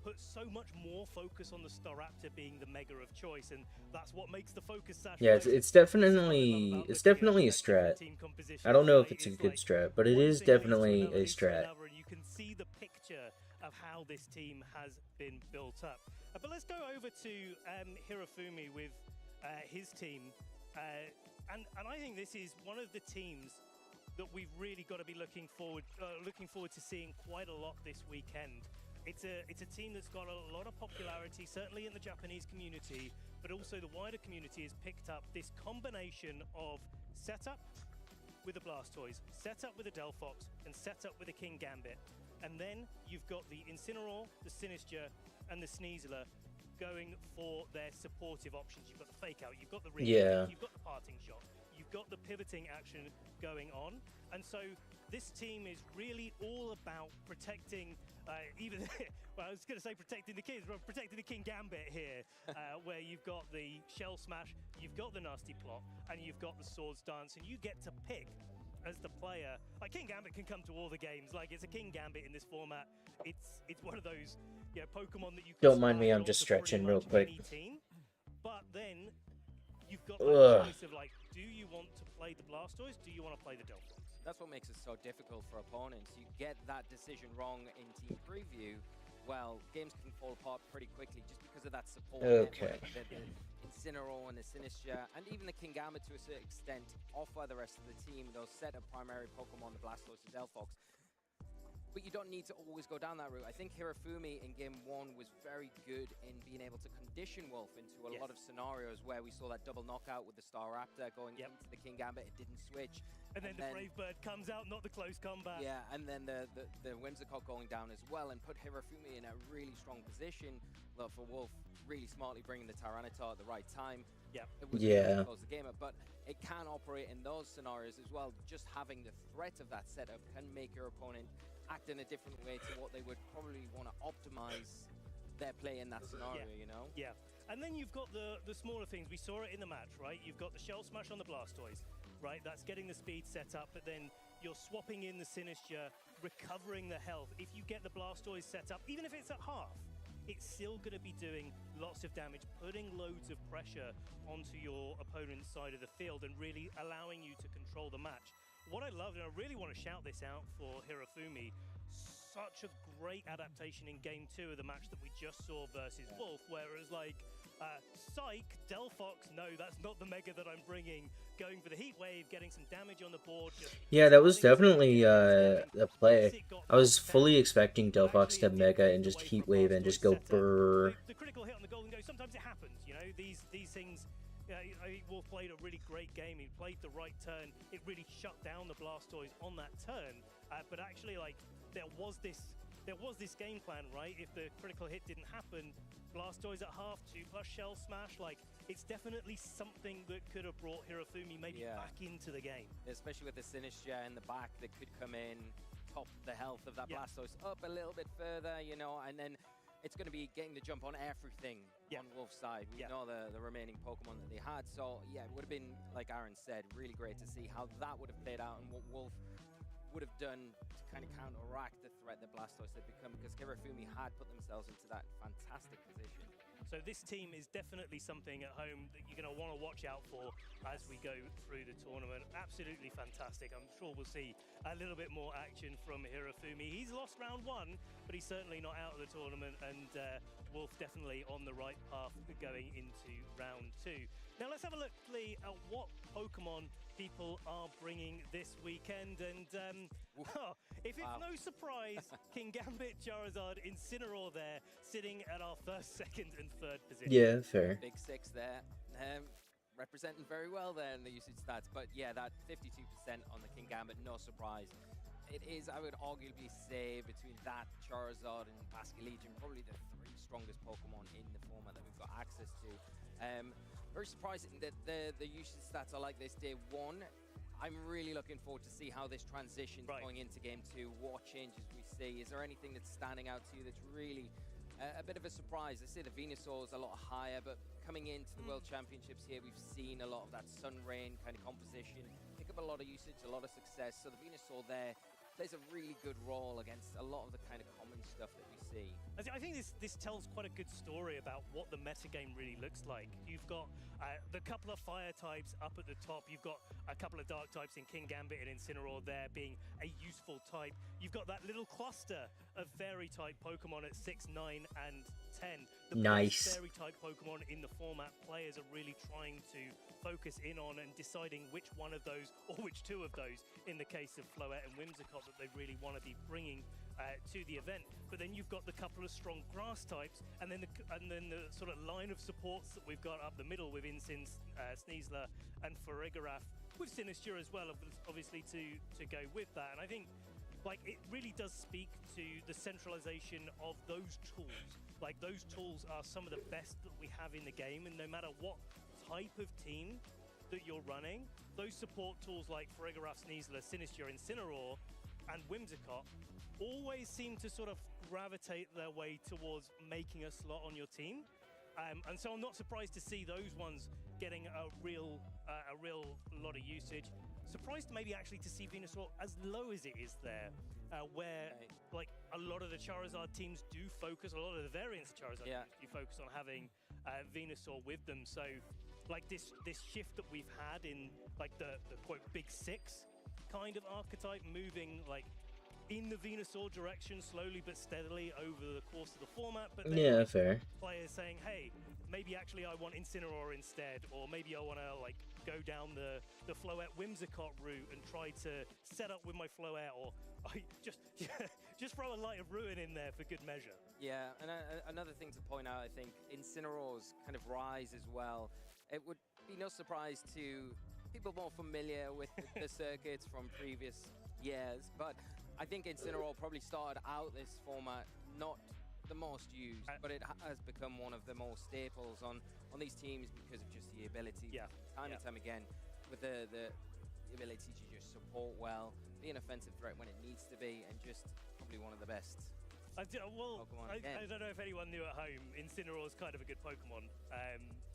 M: put so much more focus on the Staraptor being the mega of choice, and that's what makes the focus sash.
A: Yeah, it's definitely a strat. I don't know if it's a good strat, but it is definitely a strat.
M: And you can see the picture of how this team has been built up. But let's go over to Hirofumi with his team, and I think this is one of the teams that we've really got to be looking forward to seeing quite a lot this weekend. It's a team that's got a lot of popularity, certainly in the Japanese community, but also the wider community has picked up this combination of setup with the Blastoise, setup with the Delphox, and setup with the King Gambit. And then you've got the Incineroar, the Sinistcha, and the Sneasler going for their supportive options. You've got the Fake Out, you've got the Ring, you've got the Parting Shot, you've got the pivoting action going on. And so this team is really all about protecting well, I was going to say protecting the kids, but protecting the King Gambit here, where you've got the Shell Smash, you've got the Nasty Plot, and you've got the Swords Dance, and you get to pick as the player. Like, King Gambit can come to all the games. Like, it's a King Gambit in this format. It's one of those, you know, Pokemon that you can
A: Don't mind me, I'm just stretching real quick.
M: But then you've got that choice of, like, do you want to play the Blastoise? Do you want to play the Delphox?
N: That's what makes it so difficult for opponents. You get that decision wrong in team preview, well, games can fall apart pretty quickly just because of that support.
A: Okay.
N: The Incineroar and the Sinistcha, and even the King Gambit to a certain extent, offer the rest of the team those set of primary Pokemon, the Blastoise and Delphox. But you don't need to always go down that route. I think Hirofumi in Game 1 was very good in being able to condition Wolf into a lot of scenarios where we saw that double knockout with the Staraptor going into the King Gambit. It didn't switch.
M: And then the Brave Bird comes out, not the close combat.
N: Yeah, and then the Whimsicott going down as well and put Hirofumi in a really strong position. Look, for Wolf, really smartly bringing the Tyranitar at the right time.
M: Yeah.
N: It was to close the game up, but it can operate in those scenarios as well. Just having the threat of that setup can make your opponent act in a different way to what they would probably want to optimize their play in that scenario, you know?
M: Yeah. And then you've got the smaller things. We saw it in the match, right? You've got the Shell Smash on the Blastoise, right? That's getting the speed set up, but then you're swapping in the Sinistcha, recovering the health. If you get the Blastoise set up, even if it's at half, it's still going to be doing lots of damage, putting loads of pressure onto your opponent's side of the field and really allowing you to control the match. What I loved, and I really want to shout this out for Hirofumi, such a great adaptation in Game 2 of the match that we just saw versus Wolf, where it was like, psych, Delphox, no, that's not the Mega that I'm bringing. Going for the Heat Wave, getting some damage on the board.
A: Yeah, that was definitely a play. I was fully expecting Delphox to Mega and just Heat Wave and just go brrrr.
M: The critical hit on the Golden Ghost, sometimes it happens, you know, these things. Wolf played a really great game. He played the right turn. It really shut down the Blastoise on that turn. But actually, like, there was this game plan, right? If the critical hit didn't happen, Blastoise at half, 2+ Shell Smash, like, it's definitely something that could have brought Hirofumi maybe back into the game.
N: Especially with the Sinistcha in the back that could come in, top the health of that Blastoise up a little bit further, you know, and then it's going to be getting the jump on everything on Wolf's side. We know the remaining Pokemon that they had. So, yeah, it would have been, like Aaron said, really great to see how that would have played out and what Wolf would have done to kind of counteract the threat that Blastoise had become, because Hirofumi had put themselves into that fantastic position.
M: So this team is definitely something at home that you're going to want to watch out for as we go through the tournament. Absolutely fantastic. I'm sure we'll see a little bit more action from Hirofumi. He's lost round 1, but he's certainly not out of the tournament, and Wolf definitely on the right path going into round 2. Now let's have a look, Lee, at what Pokemon people are bringing this weekend, and if it's no surprise, King Gambit, Charizard, Incineroar there, sitting at our first, second, and third position.
A: Yeah, fair.
N: Big 6 there, representing very well there in the usage stats, but yeah, that 52% on the King Gambit, no surprise. It is, I would arguably say, between that, Charizard, and Basculegion, probably the 3 strongest Pokemon in the format that we've got access to. Very surprising that the usage stats are like this day 1. I'm really looking forward to see how this transitions going into Game 2. What changes we see? Is there anything that's standing out to you that's really a bit of a surprise? I say the Venusaur is a lot higher, but coming into the World Championships here, we've seen a lot of that Sun Rain kind of composition. Pick up a lot of usage, a lot of success. So the Venusaur there plays a really good role against a lot of the kind of common stuff that we see.
M: I think this tells quite a good story about what the metagame really looks like. You've got the couple of fire types up at the top. You've got a couple of dark types in King Gambit and Incineroar there being a useful type. You've got that little cluster of fairy type Pokemon at 6, 9, and 10. The
A: nice
M: best fairy type Pokemon in the format. Players are really trying to focus in on and deciding which one of those, or which two of those, in the case of Floette and Whimsicott, that they really want to be bringing to the event. But then you've got the couple of strong grass types, and then the sort of line of supports that we've got up the middle with Incin, Sneasler, and Farigiraf, with Sinistra as well, obviously to go with that. And I think like it really does speak to the centralization of those tools. Like those tools are some of the best that we have in the game, and no matter what type of team that you're running, those support tools like Farigiraf, Sneasler, Sinistra, Incineroar, and Whimsicott always seem to sort of gravitate their way towards making a slot on your team. And so I'm not surprised to see those ones getting a real lot of usage. Surprised maybe actually to see Venusaur as low as it is there, where like a lot of the Charizard teams do focus, a lot of the variants of Charizard teams do focus on having Venusaur with them. So like this shift that we've had in like the quote big six kind of archetype, moving like in the Venusaur direction slowly but steadily over the course of the format. But then
A: yeah, fair.
M: Players saying, hey, maybe actually I want Incineroar instead, or maybe I want to like go down the Floette Whimsicott route and try to set up with my Floette, or I just throw a Light of Ruin in there for good measure.
N: Yeah, and another thing to point out, I think Incineroar's kind of rise as well. It would be no surprise to people more familiar with the circuits from previous years, but I think Incineroar probably started out this format not the most used, but it has become one of the more staples on these teams because of just the ability, time and time again, with the ability to just support well, be an offensive threat when it needs to be, and just probably one of the best.
M: I don't know if anyone knew at home, Incineroar's kind of a good Pokemon.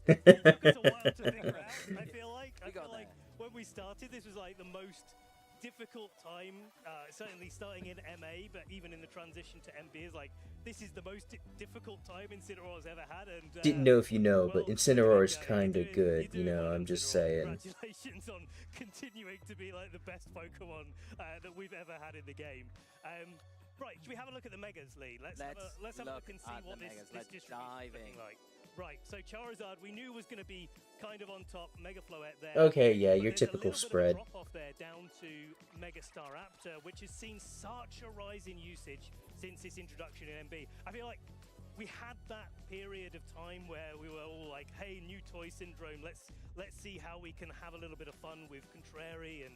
A: It
M: took us a while to figure out, I feel like when we started, this was like the most difficult time, certainly starting in MA, but even in the transition to MB is like, this is the most difficult time Incineroar's ever had. And
A: didn't know if you know, but Incineroar is kind of good, you know, I'm just saying.
M: Congratulations on continuing to be like the best Pokemon that we've ever had in the game. Right, should we have a look at the Megas, Lee? Let's have a look and see what this distribution is looking like. Right, so Charizard we knew was going to be kind of on top, Mega Floette there.
A: Okay, yeah, your typical spread.
M: Drop off there down to Mega Staraptor, which has seen such a rise in usage since its introduction in MB. I feel like we had that period of time where we were all like, hey, new toy syndrome, let's see how we can have a little bit of fun with Contrary and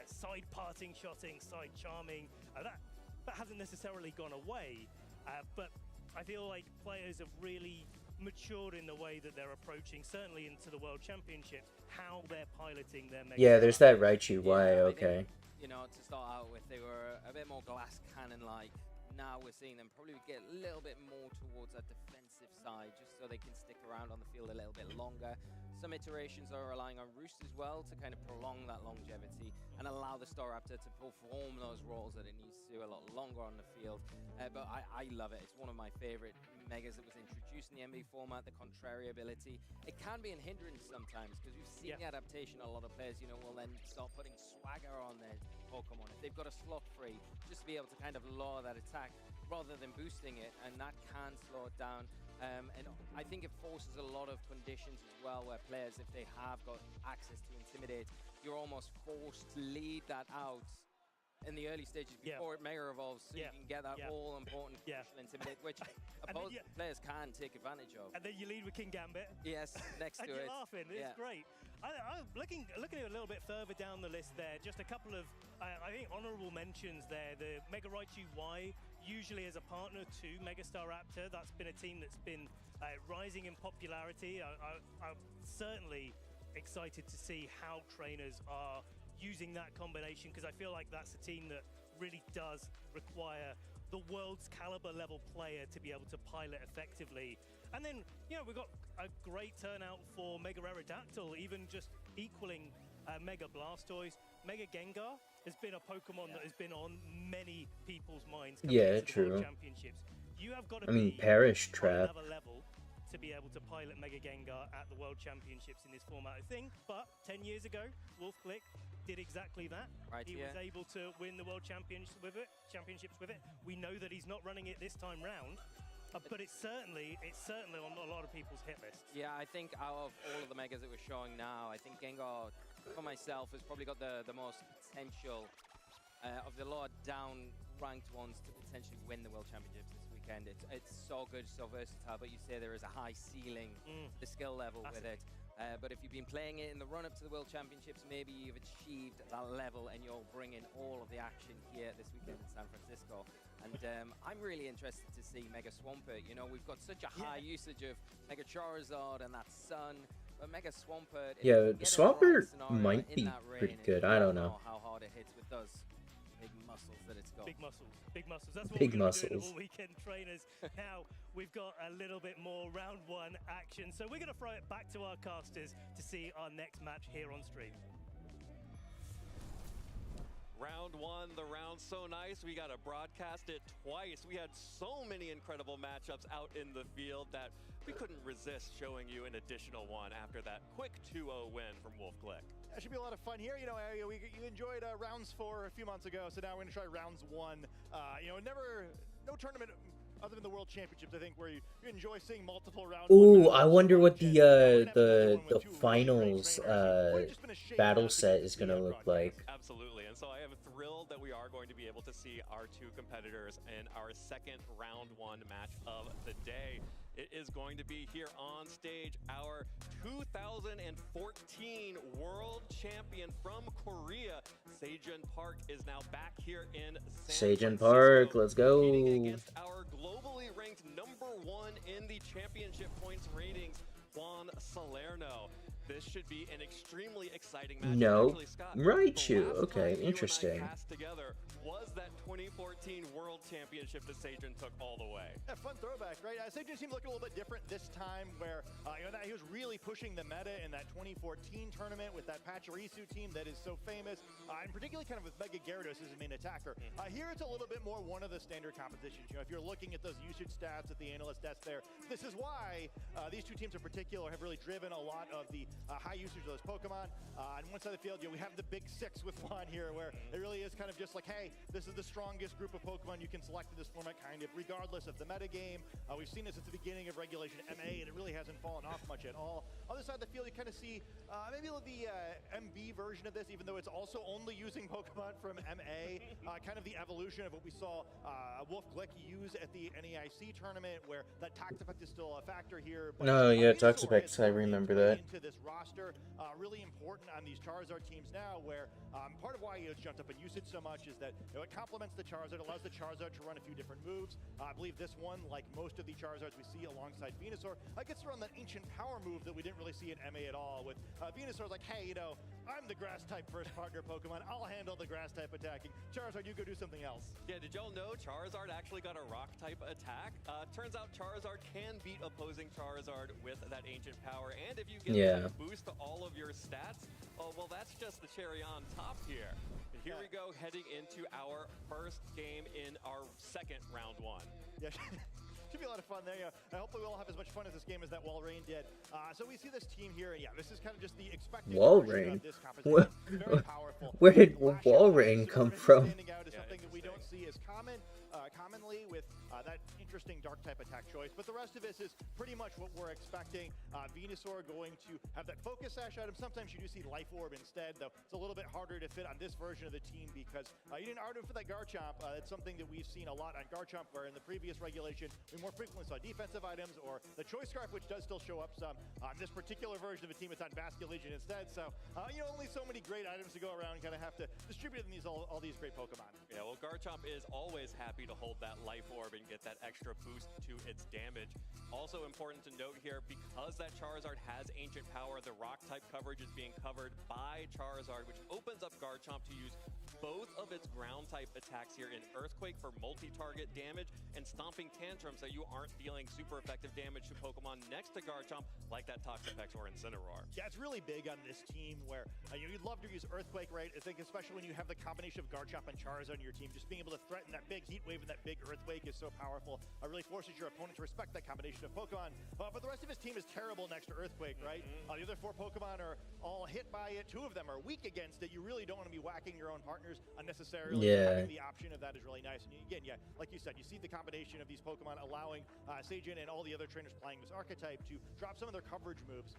M: side parting shotting, side charming. That hasn't necessarily gone away, but I feel like players have really matured in the way that they're approaching, certainly into the World Championships, how they're piloting their Mega.
A: Yeah, there's that Raichu way, okay.
N: You know, to start out with, they were a bit more glass cannon-like. Now we're seeing them probably get a little bit more towards that defensive side, just so they can stick around on the field a little bit longer. Some iterations are relying on Roost as well to kind of prolong that longevity and allow the Staraptor to perform those roles that it needs to a lot longer on the field. But I love it. It's one of my favorite Megas that was introduced in the MB format, the Contrary ability. It can be a hindrance sometimes because we've seen the adaptation. A lot of players, you know, will then start putting swagger on their Pokemon. If they've got a slot free, just to be able to kind of lower that attack rather than boosting it, and that can slow it down. And I think it forces a lot of conditions as well, where players, if they have got access to Intimidate, you're almost forced to lead that out in the early stages before it Mega Evolves, so you can get that all-important Intimidate, which opposing players can take advantage of.
M: And then you lead with King Gambit.
N: Yes, next to
M: and
N: it.
M: You're laughing, it's great. I'm looking at it a little bit further down the list there, just a couple of, I think, honorable mentions there. The Mega Raichu Y, usually as a partner to Mega Staraptor, that's been a team that's been rising in popularity. I'm certainly excited to see how trainers are using that combination, because I feel like that's a team that really does require the world's caliber level player to be able to pilot effectively. And then, you know, we've got a great turnout for Mega Aerodactyl, even just equaling Mega Blastoise. Mega Gengar has been a Pokemon that has been on many people's minds.
A: Yeah,
M: To the
A: true.
M: World Championships. You have got to
A: I mean,
M: be
A: Perish
M: on
A: Trap.
M: another level to be able to pilot Mega Gengar at the World Championships in this format of thing. But 10 years ago, Wolf Glick did exactly that.
K: Right,
M: he was able to win the World Championships with it. We know that he's not running it this time round. But it's certainly on a lot of people's hit lists.
N: Yeah, I think out of all of the megas that we're showing now, I think Gengar, for myself, has probably got the most potential of the lower down ranked ones to potentially win the World Championships this weekend. It's so good, so versatile, but you say there is a high ceiling, the skill level with it. But if you've been playing it in the run-up to the World Championships, maybe you've achieved that level and you're bringing all of the action here this weekend in San Francisco. And I'm really interested to see Mega Swampert. You know, we've got such a high usage of Mega Charizard and that Sun, but Mega Swampert...
A: Yeah, Swampert might be pretty good. I don't know.
N: How hard it hits with those big muscles that it's got.
M: Big muscles. That's what
A: Big
M: we're going to be doing
A: muscles.
M: all weekend, trainers. Now, we've got a little bit more round one action. So we're going to throw it back to our casters to see our next match here on stream.
O: Round one, the round so nice, we got to broadcast it twice. We had so many incredible matchups out in the field that we couldn't resist showing you an additional one after that quick 2-0 win from Wolf Glick.
P: That should be a lot of fun here. You know, you enjoyed rounds 4 a few months ago, so now we're going to try rounds 1. You know, no tournament other than the World Championships, I think, where you enjoy seeing multiple rounds.
A: Ooh, I wonder what the finals battle set is gonna look like.
O: Absolutely, and so I am thrilled that we are going to be able to see our two competitors in our second round 1 match of the day. It is going to be here on stage, our 2014 world champion from Korea, Sejun Park, is now back here in San
A: Sejun
O: Francisco,
A: Park, let's go.
O: competing against our globally ranked #1 in the championship points ratings, Juan Salerno. This should be an extremely exciting match.
A: No,
O: Actually, Scott,
A: Raichu.
O: the last
A: Okay,
O: time you
A: interesting.
O: and I cast together was that 2014 World Championship that Sejun took all the way.
P: Yeah, fun throwback, right? Sejun seemed to look a little bit different this time, where you know, he was really pushing the meta in that 2014 tournament with that Pachirisu team that is so famous, and particularly kind of with Mega Gyarados as his main attacker. Here it's a little bit more one of the standard competitions. You know, if you're looking at those usage stats at the analyst desk there, this is why these two teams in particular have really driven a lot of the high usage of those Pokemon. On one side of the field, you know, we have the big 6 with Juan here, where it really is kind of just like, hey, this is the strongest group of Pokemon you can select in this format, kind of, regardless of the metagame. We've seen this at the beginning of Regulation MA, and it really hasn't fallen off much at all. Other side of the field, you kind of see maybe the MB version of this, even though it's also only using Pokemon from MA, kind of the evolution of what we saw Wolf Glick use at the NAIC tournament, where that Toxapex is still a factor here. But,
A: No, yeah, Toxapex, I remember that.
P: into this roster, really important on these Charizard teams now, where part of why it's jumped up in usage so much is that, you know, it complements the Charizard, allows the Charizard to run a few different moves. I believe this one, like most of the Charizards we see alongside Venusaur, gets to run that ancient power move that we didn't really see in MA at all, with Venusaur's like, hey, you know, I'm the grass type first partner Pokemon, I'll handle the grass type attacking. Charizard, you go do something else.
O: Yeah, did y'all know Charizard actually got a rock type attack? Turns out Charizard can beat opposing Charizard with that ancient power, and if you get a boost to all of your stats, oh, well, that's just the cherry on top here. And here we go, heading into our first game in our second round 1.
P: Yeah. Should be a lot of fun there. Yeah. Hopefully we'll have as much fun as this game as that Walrein did. So we see this team here. Yeah, this is kind of just the expected version of this competition. Very powerful.
A: Where did Walrein come from?
P: Standing out is something that we don't see as commonly with that interesting dark type attack choice, but the rest of this is pretty much what we're expecting. Venusaur going to have that focus sash item. Sometimes you do see Life Orb instead, though it's a little bit harder to fit on this version of the team because you didn't argue for that Garchomp. It's something that we've seen a lot on Garchomp, where in the previous regulation we more frequently saw defensive items or the Choice Scarf, which does still show up some. On this particular version of the team, it's on Vascular Legion instead, so you know, only so many great items to go around. Kind of have to distribute in all these great Pokemon.
O: Yeah, well, Garchomp is always happy to hold that Life Orb and get that extra boost to its damage. Also important to note here, because that Charizard has ancient power, the rock type coverage is being covered by Charizard, which opens up Garchomp to use both of its ground type attacks here in Earthquake for multi-target damage and Stomping Tantrums so you aren't dealing super effective damage to Pokemon next to Garchomp like that Toxapex or Incineroar.
P: Yeah, it's really big on this team where you'd love to use Earthquake, right? I think especially when you have the combination of Garchomp and Charizard on your team, just being able to threaten that big Heat Wave and that big Earthquake is so powerful. It really forces your opponent to respect that combination of Pokemon. But the rest of his team is terrible next to Earthquake, right? The other 4 Pokemon are all hit by it. 2 of them are weak against it. You really don't want to be whacking your own partners unnecessarily.
A: Yeah.
P: Having the option of that is really nice. And again, yeah, like you said, you see the combination of these Pokemon allowing Seijin and all the other trainers playing this archetype to drop some of their coverage moves.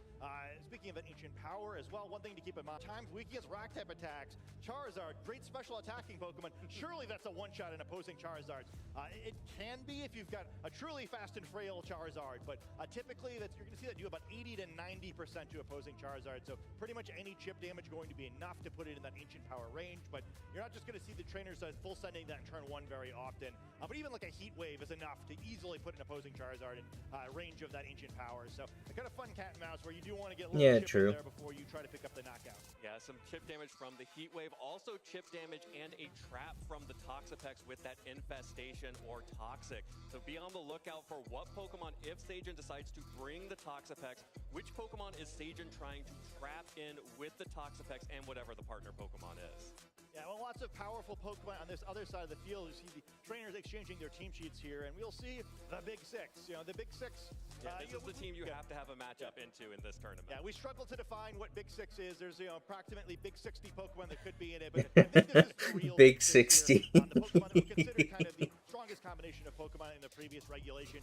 P: Speaking of an Ancient Power as well, one thing to keep in mind, times weak against Rock type attacks. Charizard, great special attacking Pokemon. Surely that's a one-shot in opposing Charizards. It can be if you've got a truly fast and frail Charizard, but typically you're going to see that do about 80 to 90% to opposing Charizard. So pretty much any chip damage going to be enough to put it in that Ancient Power range, but you're not just going to see the trainers full sending that in turn 1 very often. But even like a Heat Wave is enough to easily put an opposing Charizard in range of that Ancient Power. So a kind of fun cat and mouse where you do want to get a little chip in there before you try to pick up the knockout.
O: Yeah, some chip damage from the Heat Wave, also chip damage and a trap from the Toxapex with that Infestation or Toxic. So be on the lookout for what Pokemon, if Seijin decides to bring the Toxapex, which Pokemon is Seijin trying to trap in with the Toxapex and whatever the partner Pokemon is.
P: Yeah, well, lots of powerful Pokemon on this other side of the field. You see the trainers exchanging their team sheets here, and we'll see the Big Six. The Big Six.
O: Yeah, this is the team you have to have a matchup into in this tournament.
P: Yeah, we struggle to define what Big Six is. There's approximately Big 60 Pokemon that could be in it, but I think this is the real
A: Big 60.
P: the Pokemon that we consider kind of the strongest combination of Pokemon in the previous regulation.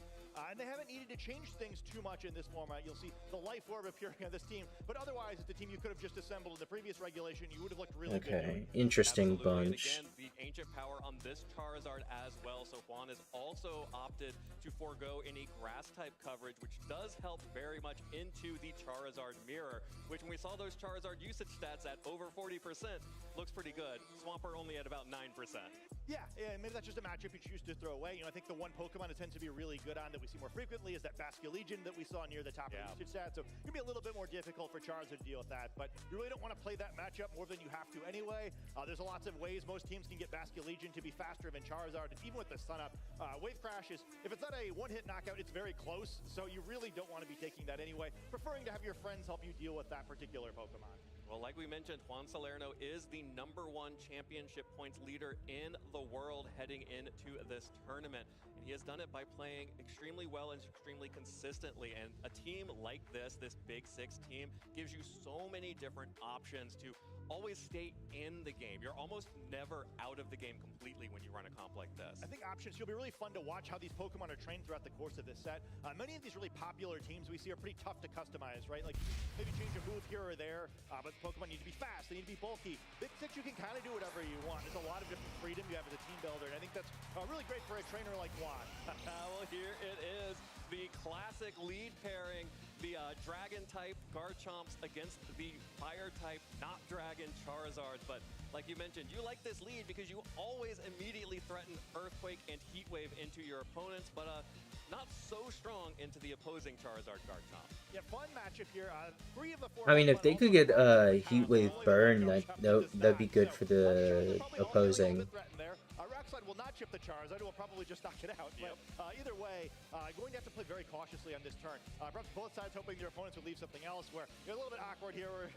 P: And they haven't needed to change things too much in this format. You'll see the Life Orb appearing on this team, but otherwise it's the team you could have just assembled in the previous regulation. You would have looked really good doing.
A: Interesting
O: Absolutely.
A: bunch.
O: And again, the Ancient Power on this Charizard as well. So Juan has also opted to forego any grass type coverage, which does help very much into the Charizard mirror, which when we saw those Charizard usage stats at over 40%, looks pretty good. Swampert only at about 9%.
P: Yeah, maybe that's just a matchup you choose to throw away. I think the one Pokemon it tends to be really good on that we see more frequently is that Basculegion that we saw near the top of the usage stat. So it's going to be a little bit more difficult for Charizard to deal with that, but you really don't want to play that matchup more than you have to anyway. There's lots of ways most teams can get Basculegion to be faster than Charizard, and even with the Sun Up, Wave Crashes, if it's not a one-hit knockout, it's very close, so you really don't want to be taking that anyway, preferring to have your friends help you deal with that particular Pokemon.
O: Well, like we mentioned, Juan Salerno is the #1 championship points leader in the world heading into this tournament. And he has done it by playing extremely well and extremely consistently. And a team like this Big Six team, gives you so many different options to always stay in the game. You're almost never out of the game completely when you run a comp like this.
P: I think options will be really fun to watch how these Pokemon are trained throughout the course of this set. Many of these really popular teams we see are pretty tough to customize, right? Like maybe change a move here or there, but Pokemon need to be fast, they need to be bulky. Big Six, you can kind of do whatever you want. There's a lot of different freedom you have as a team builder, and I think that's really great for a trainer like Juan.
O: Well, here it is. The classic lead pairing, the Dragon-type Garchomps against the Fire-type, not Dragon Charizards. But like you mentioned, you like this lead because you always immediately threaten Earthquake and Heat Wave into your opponents, but not so strong into the opposing Charizard Garchomp.
P: Yeah, fun matchup here. 3 of the 4.
A: I mean, if they could get Heat Wave burn, that'd be good for the opposing.
P: Rockslide will not chip the Charizard, it will probably just knock it out. Yep. But either way, going to have to play very cautiously on this turn. Perhaps both sides hoping their opponents would leave something else, where you're a little bit awkward here, where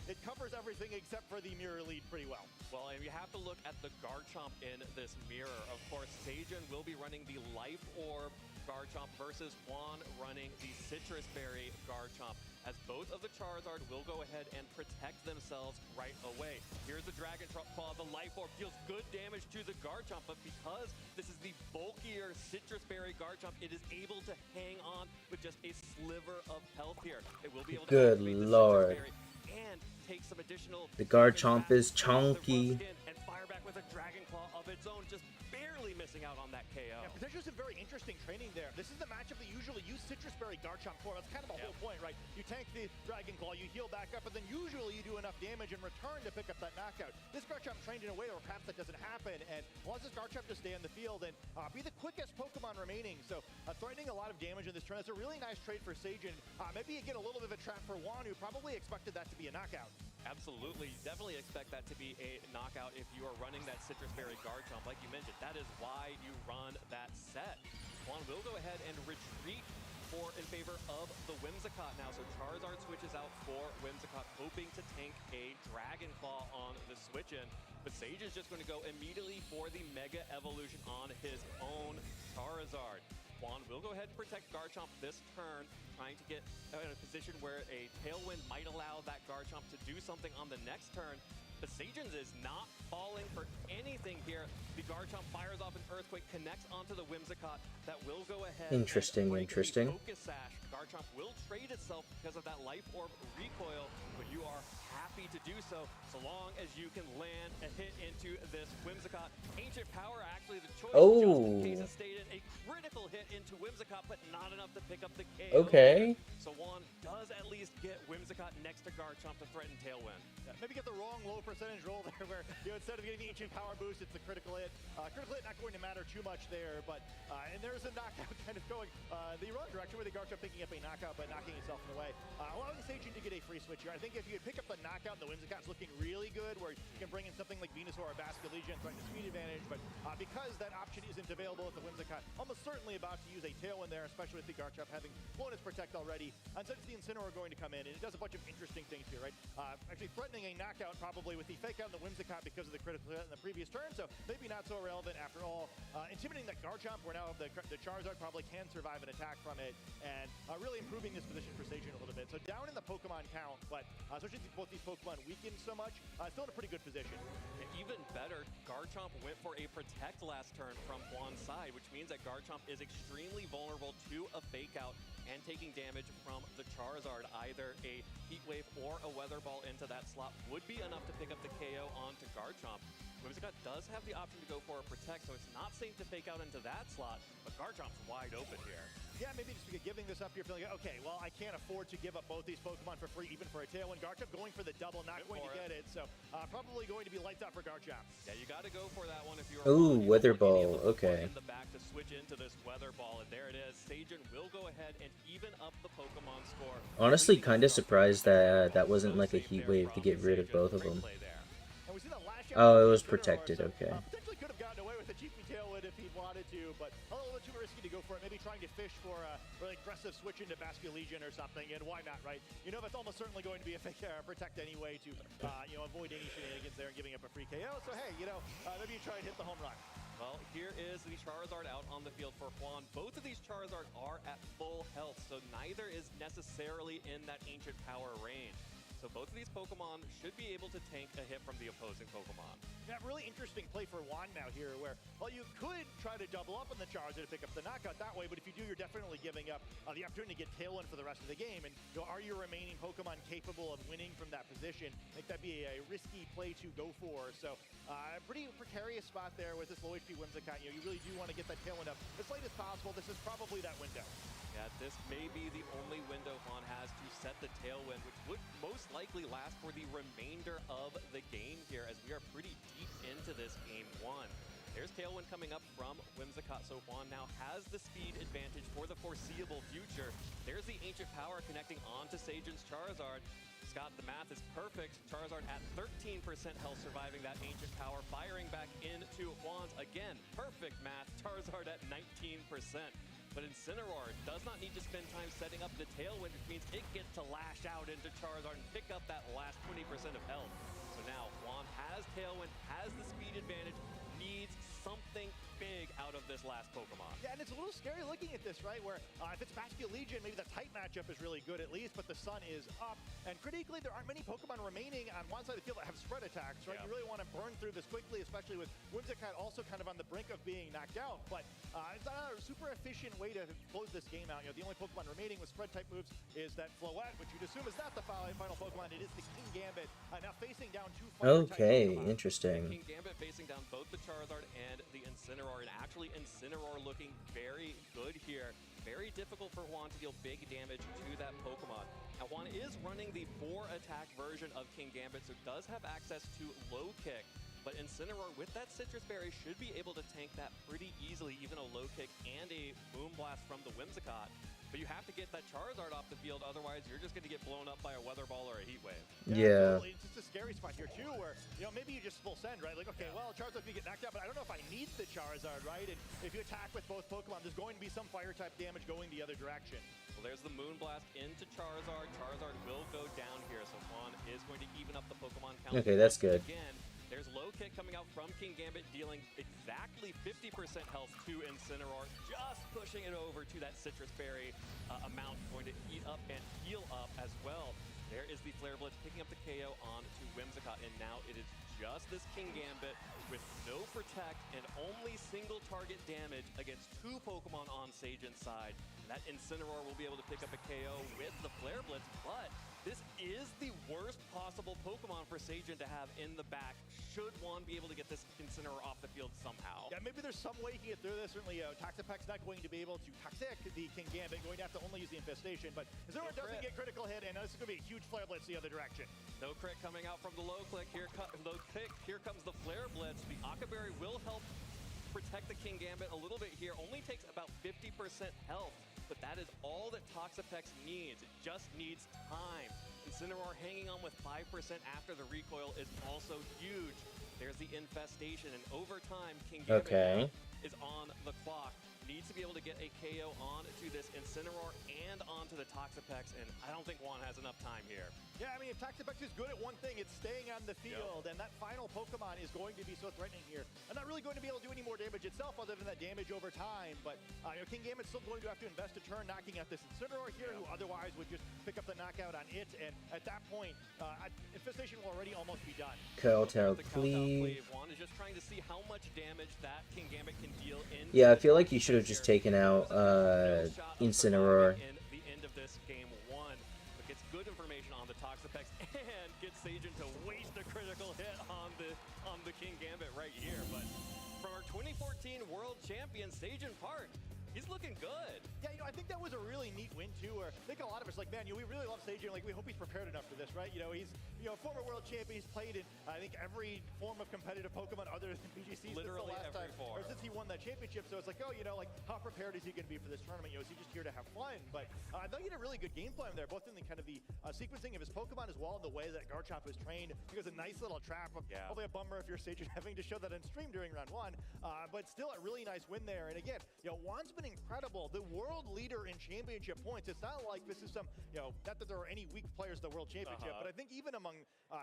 P: it covers everything except for the mirror lead pretty well.
O: Well, and you have to look at the Garchomp in this mirror. Of course, Seijin will be running the Life Orb Garchomp versus Juan running the Citrus Berry Garchomp, as both of the Charizard will go ahead and protect themselves right away. Here's the Dragon Claw. The Life Orb deals good damage to the Garchomp, but because this is the bulkier Citrus Berry Garchomp, it is able to hang on with just a sliver of health here. It will be able to
A: Good lord.
O: and take some additional.
A: The Garchomp is chunky.
O: And fire back with a Dragon Claw of its own, just barely missing out on that KO.
P: Yeah, potentially some very interesting training there. This is the matchup that usually use Citrus Berry Garchomp for. That's kind of the whole point, right? You tank the Dragon Claw, you heal back up, and then usually you do enough damage in return to pick up that knockout. This Garchomp trained in a way where perhaps that doesn't happen, and allows this Garchomp to stay on the field and be the quickest Pokemon remaining. So threatening a lot of damage in this turn. That's a really nice trade for Seijin. Maybe you get a little bit of a trap for Juan, who probably expected that to be a knockout.
O: Absolutely. Definitely expect that to be a knockout if you are running that Citrus Berry Garchomp. Like you mentioned, that is why you run that set. Juan will go ahead and retreat in favor of the Whimsicott now. So Charizard switches out for Whimsicott, hoping to tank a Dragon Claw on the switch-in. But Sage is just going to go immediately for the Mega Evolution on his own Charizard. Juan will go ahead and protect Garchomp this turn, trying to get in a position where a Tailwind might allow that Garchomp to do something on the next turn. But Sajins is not falling for anything here. The Garchomp fires off an Earthquake, connects onto the Whimsicott. That will go ahead and break the Focus Sash. Garchomp will trade itself because of that Life Orb recoil, but you are happy to do so long as you can land a hit into this Whimsicott. Ancient Power, actually the choice, just in case it stated, a critical hit into Whimsicott, but not enough to pick up the KO.
A: Okay.
O: So Juan does at least get Whimsicott next to Garchomp to threaten Tailwind.
P: Yeah, maybe get the wrong low percentage roll there where, instead of getting the Ancient Power boost, it's the critical hit. Critical hit not going to matter too much there, but and there's a knockout kind of going the wrong direction with the Garchomp picking up a knockout but knocking himself in the way. Allowing Sajin to get a free switch here. I think if you could pick up the knockout, the Whimsicott's looking really good where you can bring in something like Venusaur or Basculegion and threaten the speed advantage, but because that option isn't available with the Whimsicott, almost certainly about to use a Tailwind there, especially with the Garchomp having blown his Protect already. Instead, it's the Incineroar going to come in, and it does a bunch of interesting things here, right? Actually threatening a knockout probably with the fake out and the Whimsicott because of the critical hit in the previous turn, so maybe not so relevant after all. Intimidating that Garchomp, where now the Charizard probably can survive an attack from it, and really improving this position for Sajin a little bit. So down in the Pokemon count, but especially both these Pokemon weakened so much, still in a pretty good position.
O: And even better, Garchomp went for a Protect last turn from Juan's side, which means that Garchomp is extremely vulnerable to a fake out and taking damage from the Charizard. Either a Heat Wave or a Weather Ball into that slot would be enough to pick up the KO onto Garchomp. Whimsicott does have the option to go for a Protect, so it's not safe to fake out into that slot, but Garchomp's wide open here.
P: Yeah, maybe just giving this up, you're feeling, okay, well, I can't afford to give up both these Pokemon for free, even for a Tailwind. Garchomp going for the double, not going to get it, so probably going to be lights out for Garchomp.
O: Yeah, you got to go for that one if you're
A: Ooh, Weather Ball, okay.
O: in the back to switch into this Weather Ball, and there it is. Sajin will go ahead and even up the Pokemon score.
A: Honestly, kind of surprised that that wasn't like a Heat Wave to get rid of both of them. Oh, it was protected, okay.
P: Potentially could have gotten away with a cheapy Tailwind if he wanted to, but a little bit too risky to go for it. Maybe trying to fish for a really aggressive switch into Basculegion or something, and why not, right? You know, that's almost certainly going to be a fake Protect anyway to, avoid any shenanigans there and giving up a free KO. So, hey, maybe you try and hit the home run.
O: Well, here is the Charizard out on the field for Juan. Both of these Charizard are at full health, so neither is necessarily in that Ancient Power range. So both of these Pokemon should be able to tank a hit from the opposing Pokemon.
P: Yeah, really interesting play for Juan now here, where, well, you could try to double up on the Charizard to pick up the knockout that way, but if you do, you're definitely giving up the opportunity to get Tailwind for the rest of the game. And are your remaining Pokemon capable of winning from that position? I think that'd be a risky play to go for. So, pretty precarious spot there with this low HP Whimsicott. You really do want to get that Tailwind up as late as possible. This is probably that window.
O: Yeah, this may be the only window Juan has to set the Tailwind, which would most likely last for the remainder of the game here, as we are pretty deep into this game one. There's Tailwind coming up from Whimsicott, so Juan now has the speed advantage for the foreseeable future. There's the Ancient Power connecting onto Sajin's Charizard. Scott, the math is perfect. Charizard at 13% health, surviving that Ancient Power, firing back into Juan's. Again, perfect math. Charizard at 19%. But Incineroar does not need to spend time setting up the Tailwind, which means it gets to lash out into Charizard and pick up that last 20% of health. So now Juan has Tailwind, has the speed advantage, needs something big out of this last Pokemon.
P: Yeah, and it's a little scary looking at this, right? Where if it's Basculegion, maybe the tight matchup is really good at least, but the sun is up. And critically, there aren't many Pokemon remaining on one side of the field that have spread attacks, right? Yeah. You really want to burn through this quickly, especially with Whimsicott also kind of on the brink of being knocked out. But it's not a super efficient way to close this game out. The only Pokemon remaining with spread type moves is that Floette, which you'd assume is not the final Pokemon. It is the King Gambit, now facing down two
A: Okay, interesting.
O: King Gambit facing down both the Charizard and the Incineroar, and actually Incineroar looking very good here. Very difficult for Juan to deal big damage to that Pokemon. Now Juan is running the 4-attack version of King Gambit, so does have access to low kick. But Incineroar with that Citrus Berry should be able to tank that pretty easily, even a low kick and a Boom Blast from the Whimsicott. But you have to get that Charizard off the field, otherwise you're just going to get blown up by a Weather Ball or a Heat Wave.
A: Yeah.
P: It's just a scary spot here too, where, you know, maybe you just full send, right? Like, okay, well, Charizard's gonna get knocked out, but I don't know if I need the Charizard, right? And if you attack with both Pokemon, there's going to be some fire type damage going the other direction.
O: Well, there's the Moonblast into Charizard. Charizard will go down here, so Juan is going to even up the Pokemon count.
A: Okay, that's good.
O: Again, there's low kick coming out from Kingambit, dealing exactly 50% health to Incineroar, just pushing it over to that Citrus Berry amount, going to eat up and heal up as well. There is the Flare Blitz picking up the KO on to Whimsicott, and now it is just this Kingambit with no protect and only single target damage against 2 Pokemon on Sajan's side. That Incineroar will be able to pick up a KO with the Flare Blitz, but this is the worst possible Pokemon for Sajan to have in the back. Should Juan be able to get this Incineroar off the field somehow?
P: Yeah, maybe there's some way he can get through this. Certainly, Toxapac's not going to be able to Toxic the Kingambit, going to have to only use the Infestation, but Incineroar doesn't get critical hit, and this is going to be a huge Flare Blitz the other direction.
O: No crit coming out from the low click. Here comes the Flare Blitz. The Akaberry will help protect the Kingambit a little bit here. Only takes about 50% health, but that is all that Toxapex needs. It just needs time. Incineroar hanging on with 5% after the recoil is also huge. There's the Infestation, and over time, Kingambit is on the clock. Needs to be able to get a KO on to this Incineroar and onto the Toxapex, and I don't think Juan has enough time here.
P: Yeah, I mean, if Toxapex is good at one thing, it's staying on the field, and that final Pokemon is going to be so threatening here. I'm not really going to be able to do any more damage itself other than that damage over time, but you know, Kingambit's still going to have to invest a turn knocking out this Incineroar here, who otherwise would just pick up the knockout on it, and at that point, Infestation will already almost be done.
A: Kowtow, please.
O: Juan is just trying to see how much damage that Kingambit can deal in.
A: Yeah, I feel like you should have just taken out Incineroar.
O: In the end of this game 1, but gets good information on the Toxapex and gets Sajan to waste a critical hit on the Kingambit right here. But from our 2014 World Champion Sajan Park, he's looking good.
P: Yeah, you know, I think that was a really neat win too, where I think a lot of us like, man, you know, we really love Sajan, like we hope he's prepared enough for this, right? You know, he's, you know, former world champion, he's played in, I think, every form of competitive Pokemon other than BGC
O: Literally
P: since the last
O: every
P: time,
O: form.
P: or since he won that championship, so it's like, oh, you know, like, how prepared is he going to be for this tournament? You know, is he just here to have fun? But I thought he had a really good game plan there, both in the kind of the sequencing of his Pokemon as well, and the way that Garchomp was trained. He was a nice little trap. Probably a bummer if you're Sajan having to show that on stream during round 1, but still a really nice win there. And again, you know, Juan's been incredible. The world leader in championship points. It's not like this is some, you know, not that there are any weak players in the world championship, but I think even among,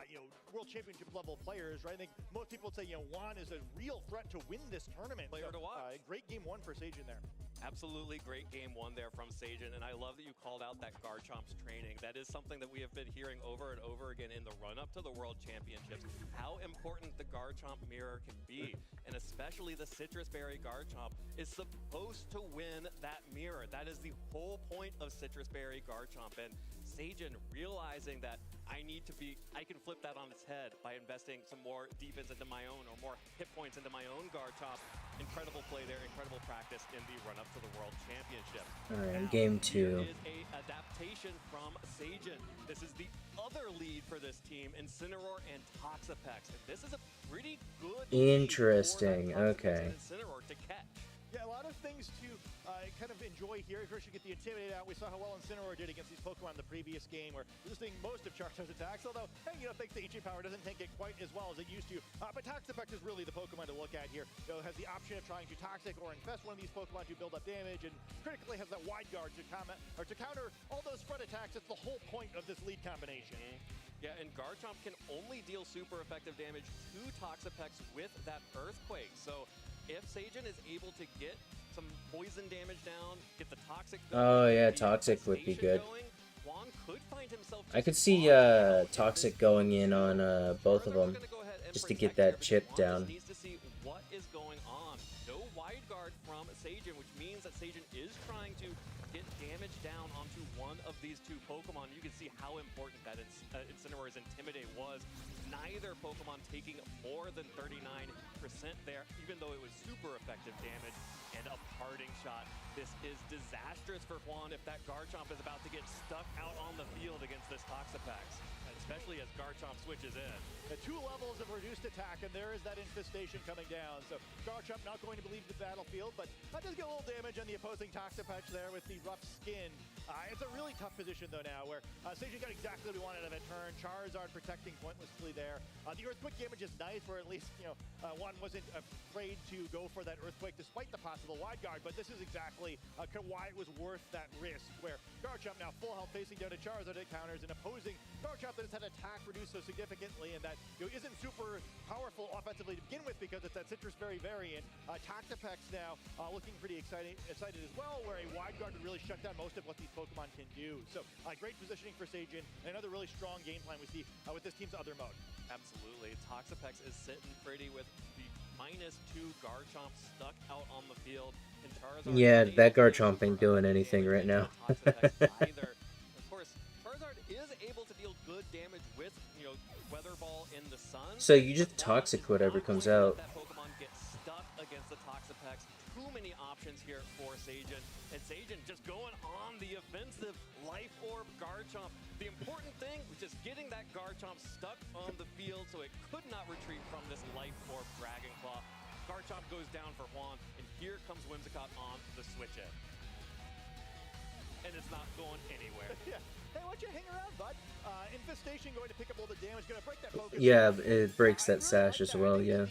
P: you know, world championship level players, right? I think most people would say, you know, Juan is a real threat to win this tournament.
O: Player to watch.
P: Great game 1 for Sajan there.
O: Absolutely great game 1 there from Sajan, and I love that you called out that Garchomp's training. That is something that we have been hearing over and over again in the run-up to the World Championships, how important the Garchomp mirror can be, and especially the Citrus Berry Garchomp is supposed to win that mirror. That is the whole point of Citrus Berry Garchomp, and Sajan realizing that I can flip that on its head by investing some more defense into my own, or more hit points into my own Garchomp. Incredible play there, incredible practice in the run-up to the World Championship.
A: Alright, game 2.
O: Here is a adaptation from Sajan. This is the other lead for this team, Incineroar and Toxapex. And this is a pretty good
A: Interesting, okay.
O: Incineroar to catch.
P: Yeah, a lot of things to kind of enjoy here. First, you get the Intimidate out. We saw how well Incineroar did against these Pokemon in the previous game, where resisting most of Charizard's attacks, although, hey, you know, thanks to Ancient Power, doesn't tank it quite as well as it used to. But Toxapex is really the Pokemon to look at here. You know, has the option of trying to Toxic or Infest one of these Pokemon to build up damage, and critically has that Wide Guard to counter all those spread attacks. It's the whole point of this lead combination.
O: Yeah, and Garchomp can only deal super effective damage to Toxapex with that Earthquake. So if Sajan is able to get some poison damage down, get the Toxic going,
A: Oh yeah, Toxic would be good.
O: Juan could find himself
A: I could see Toxic going in on both of them, just to get that chip down.
O: Needs to see what is going on. No Wide Guard from Sajan, which means that Sajan is trying to get damage down onto one of these 2 Pokemon. You can see how important that Incineroar's Intimidate was. Neither Pokemon taking more than 39% there, even though it was super effective damage. And a parting shot. This is disastrous for Juan if that Garchomp is about to get stuck out on the field against this Toxapex.
M: And
O: especially as Garchomp switches in.
P: The 2 levels of reduced attack, and there is that infestation coming down. So Garchomp not going to leave the battlefield, but that does get a little damage on the opposing Toxapex there with the rough skin. It's a really tough position though now, where Seijun got exactly what he wanted out of a turn. Charizard protecting pointlessly there. The Earthquake damage is nice, where at least Juan wasn't afraid to go for that Earthquake despite the possible wide guard. But this is exactly why it was worth that risk, where Garchomp now full health facing down to Charizard at counters, and opposing Garchomp that has had attack reduced so significantly, and that isn't super powerful offensively to begin with because it's that Citrus Berry variant. Toxapex now looking pretty excited as well, where a wide guard would really shut down most of what these Pokemon can do. So great positioning for Seijun, and another really strong game plan we see with this team's other mode.
O: Absolutely. Toxapex is sitting pretty with the -2 Garchomp stuck out on the field. And Charizard,
A: yeah, that Garchomp ain't doing anything right now.
O: either. Of course, Charizard is able to deal good damage with, Weather Ball in the sun.
A: So you just toxic whatever comes out.
O: That Pokemon gets stuck against the Toxapex. Too many options here for Seijun. And Seijun just going on the offensive. Life Orb Garchomp. The important thing was just getting that Garchomp stuck on the field so it could not retreat from this Life Orb Dragon Claw. Garchomp goes down for Juan, and here comes Whimsicott on the switch in. And it's not going anywhere.
P: Yeah. Hey, why don't you hang around, bud? Infestation going to pick up all the damage, going to break that focus.
A: Yeah, it breaks that sash as well, yeah.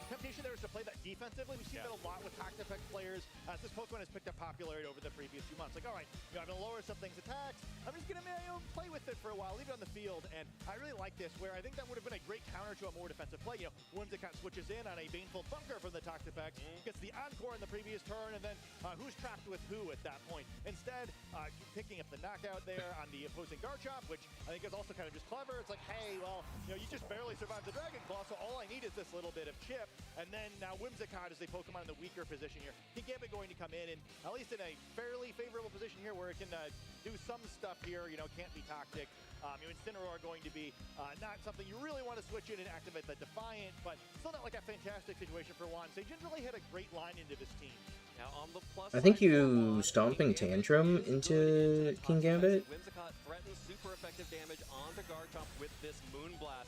P: Temptation there is to play that defensively. We've seen that a lot with Toxapex players. This Pokemon has picked up popularity over the previous few months. Like, all right, I'm going to lower some things attacks. I'm just going to play with it for a while, leave it on the field. And I really like this, where I think that would have been a great counter to a more defensive play. Whimsicott switches in on a Baneful Bunker from the Toxapex, gets the Encore in the previous turn, and then who's trapped with who at that point? Instead, picking up the knockout there on the opposing Garchomp, which I think is also kind of just clever. It's like, hey, well, you just barely survived the Dragon Claw, so all I need is this little bit of chip. And then now Whimsicott is a Pokemon in the weaker position here. Kingambit going to come in, and at least in a fairly favorable position here where it can do some stuff here, can't be toxic. Incineroar going to be not something you really want to switch in and activate the Defiant, but still not like a fantastic situation for Juan. Seijun really had a great line into this team.
O: Now on the plus
A: I think you stomping Tantrum into Kingambit.
O: Whimsicott threatens super effective damage onto Garchomp with this Moonblast.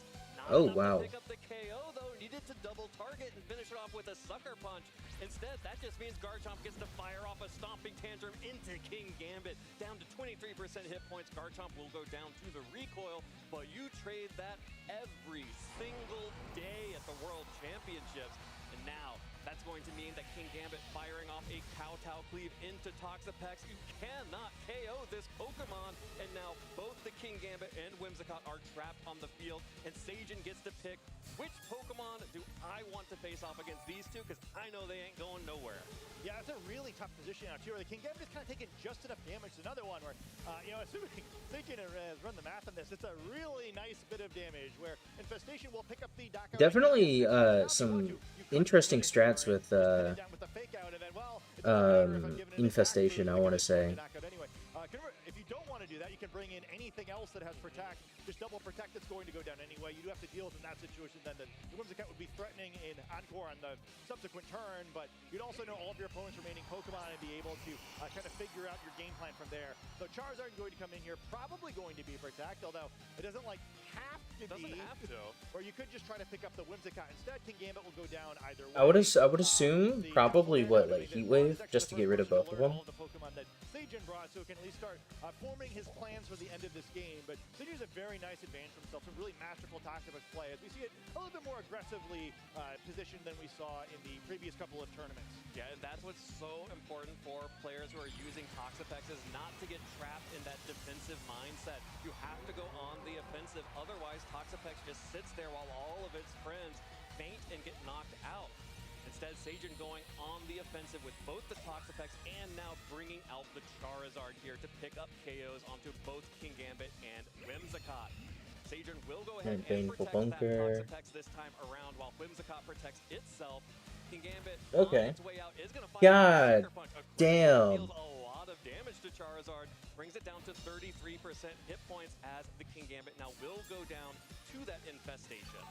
A: Oh, wow.
O: Pick up the KO though, needed to double target and finish it off with a Sucker Punch. Instead, that just means Garchomp gets to fire off a Stomping Tantrum into Kingambit. Down to 23% hit points. Garchomp will go down to the recoil, but you trade that every single day at the World Championships. And now, that's going to mean that Kingambit firing off a Kowtow Cleave into Toxapex. You cannot KO this Pokemon. And now both the Kingambit and Whimsicott are trapped on the field. And Seijun gets to pick which Pokemon do I want to face off against these two, because I know they ain't going nowhere.
P: Yeah, it's a really tough position out here. The Kingambit is kind of taking just enough damage to another one where, assuming Seijun has run the math on this, it's a really nice bit of damage where Infestation will pick up the knockout.
A: Definitely some interesting strats with Infestation, I want to say.
P: If you don't want to do that, you can bring in anything else that has Protect. Just double Protect, it's going to go down anyway. You do have to deal with in that situation then the Whimsicott would be threatening in Encore on the subsequent turn, but you'd also know all of your opponent's remaining Pokemon and be able to kind of figure out your game plan from there. So Charizard going to come in here, probably going to be Protect, although it doesn't have to be.
O: Doesn't have to.
P: Or you could just try to pick up the Whimsicott instead. Kingambit will go down either way.
A: I would assume probably what, like Heat Wave, just to get rid of both of them.
P: All the Pokemon that Seijun brought, so can at least start forming his plans for the end of this game. But Seijun has a very nice advantage for himself, some really masterful Toxapex play, as we see it a little bit more aggressively positioned than we saw in the previous couple of tournaments.
O: Yeah, and that's what's so important for players who are using Toxapex, is not to get trapped in that defensive mindset. You have to go on the offensive, otherwise Toxapex just sits there while all of its friends faint and get knocked out. Instead, Seijun going on the offensive with both the Toxapex and now bringing out the Charizard here to pick up KOs onto both Kingambit and Whimsicott. Seijun will go ahead and
A: Baneful
O: protect
A: Bunker.
O: that Toxapex this time around while Whimsicott protects itself. Kingambit
A: Okay.
O: on its way out is going to fire
A: God
O: a Sucker Punch.
A: damn.
O: Deals a lot of damage to Charizard, brings it down to 33% hit points as the Kingambit now will go down to that Infestation.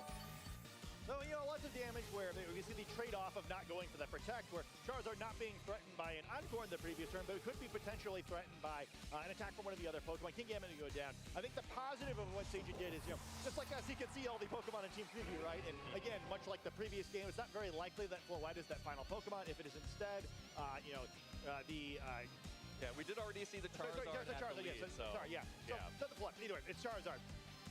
P: So, you know, lots of damage where we see the trade-off of not going for the protect, where Charizard not being threatened by an Encore in the previous turn, but it could be potentially threatened by an attack from one of the other Pokemon. Kingambit to go down. I think the positive of what Seijin did is, you know, just like us, he can see all the Pokemon in Team Preview, right? And again, much like the previous game, it's not very likely that Flowette is that final Pokemon. If it is instead, you know,
O: yeah, we did already see the Charizard at the lead, so...
P: Sorry, yeah. So, not the flip. Either way, it's Charizard.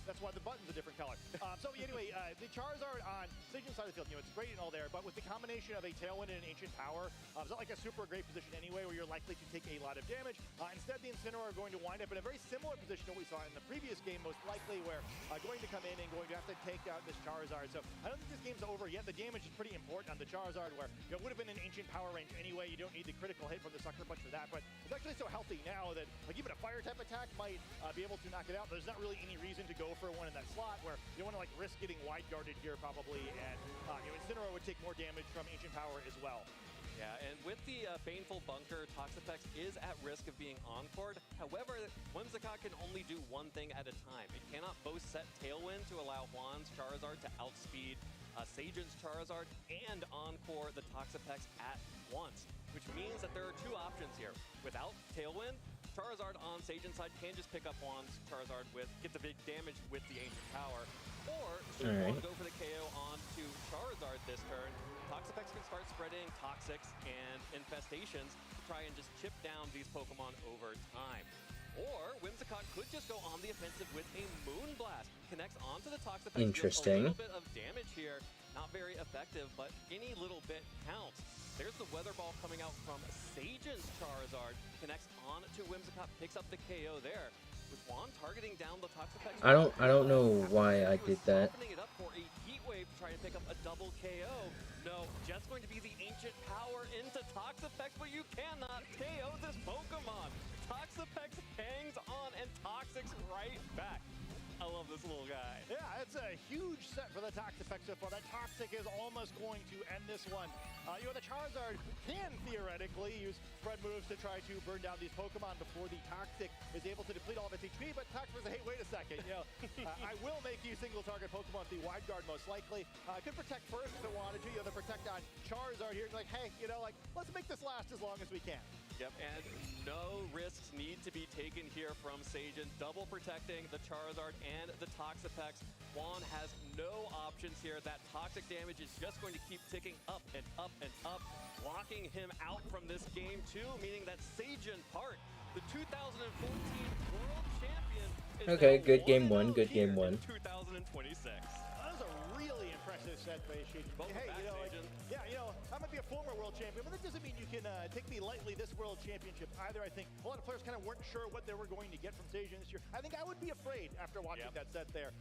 P: That's why the button's a different color. So anyway, the Charizard on Seijin's side of the field, you know, it's great and all there, but with the combination of a Tailwind and an Ancient Power, it's not like a super great position anyway where you're likely to take a lot of damage. Instead, the Incineroar are going to wind up in a very similar position to what we saw in the previous game, most likely, where going to come in and going to have to take out this Charizard. So I don't think this game's over yet. The damage is pretty important on the Charizard, where it would have been an Ancient Power range anyway. You don't need the critical hit from the Sucker Punch for that, but it's actually so healthy now that like even a Fire type attack might be able to knock it out. There's not really any reason to go for one in that slot where you want to like risk getting wide guarded here probably, and you know, Incineroar would take more damage from Ancient Power as well.
O: Yeah, and with the Baneful Bunker, Toxapex is at risk of being encored. However, Whimsicott can only do one thing at a time. It cannot both set Tailwind to allow Juan's Charizard to outspeed Seijin's Charizard and encore the Toxapex at once, which means that there are two options here. Without Tailwind, Charizard on Seijin's side can just pick up Juan's Charizard get the big damage with the Ancient Power, or should Juan go for the KO onto Charizard this turn, Toxapex can start spreading Toxics and Infestations to try and just chip down these Pokemon over time. Or Whimsicott could just go on the offensive with a Moonblast. Connects onto the Toxapex.
A: Interesting.
O: A little bit of damage here. Not very effective, but any little bit counts. There's the Weather Ball coming out from Seijin's Charizard. Connects on to Whimsicott, picks up the KO there. With Juan targeting down the Toxapex.
A: I don't know why I did that.
O: Opening it up for a Heat Wave to try to pick up a double KO. No, just going to be the Ancient Power into Toxapex, but you cannot KO this Pokemon. Toxapex hangs on and Toxics right back. I love this little guy.
P: Yeah, it's a huge set for the Toxapex so far. That Toxic is almost going to end this one. You know, the Charizard can theoretically use spread moves to try to burn down these Pokemon before the Toxic is able to deplete all of its HP, but Toxapex says, hey, wait a second, you know, I will make you single target Pokemon with the Wide Guard most likely. I could protect first if it wanted to. You know, the protect on Charizard here, like, hey, you know, like, let's make this last as long as we can.
O: Yep, and no risks need to be taken here from Seijin. Double protecting the Charizard and the Toxapex. Juan has no options here. That toxic damage is just going to keep ticking up and up and up, locking him out from this game too, meaning that Seijin Park, the 2014 World Champion, is
A: okay, good game one, good game one.
O: 2026.
P: That was a really impressive set by Seijin. Hey, you know, like, yeah, you know, I might be a former world champion, but that doesn't mean you can take me lightly this world championship either. I think a lot of players kind of weren't sure what they were going to get from Seijin this year. I think I would be afraid after watching that set there.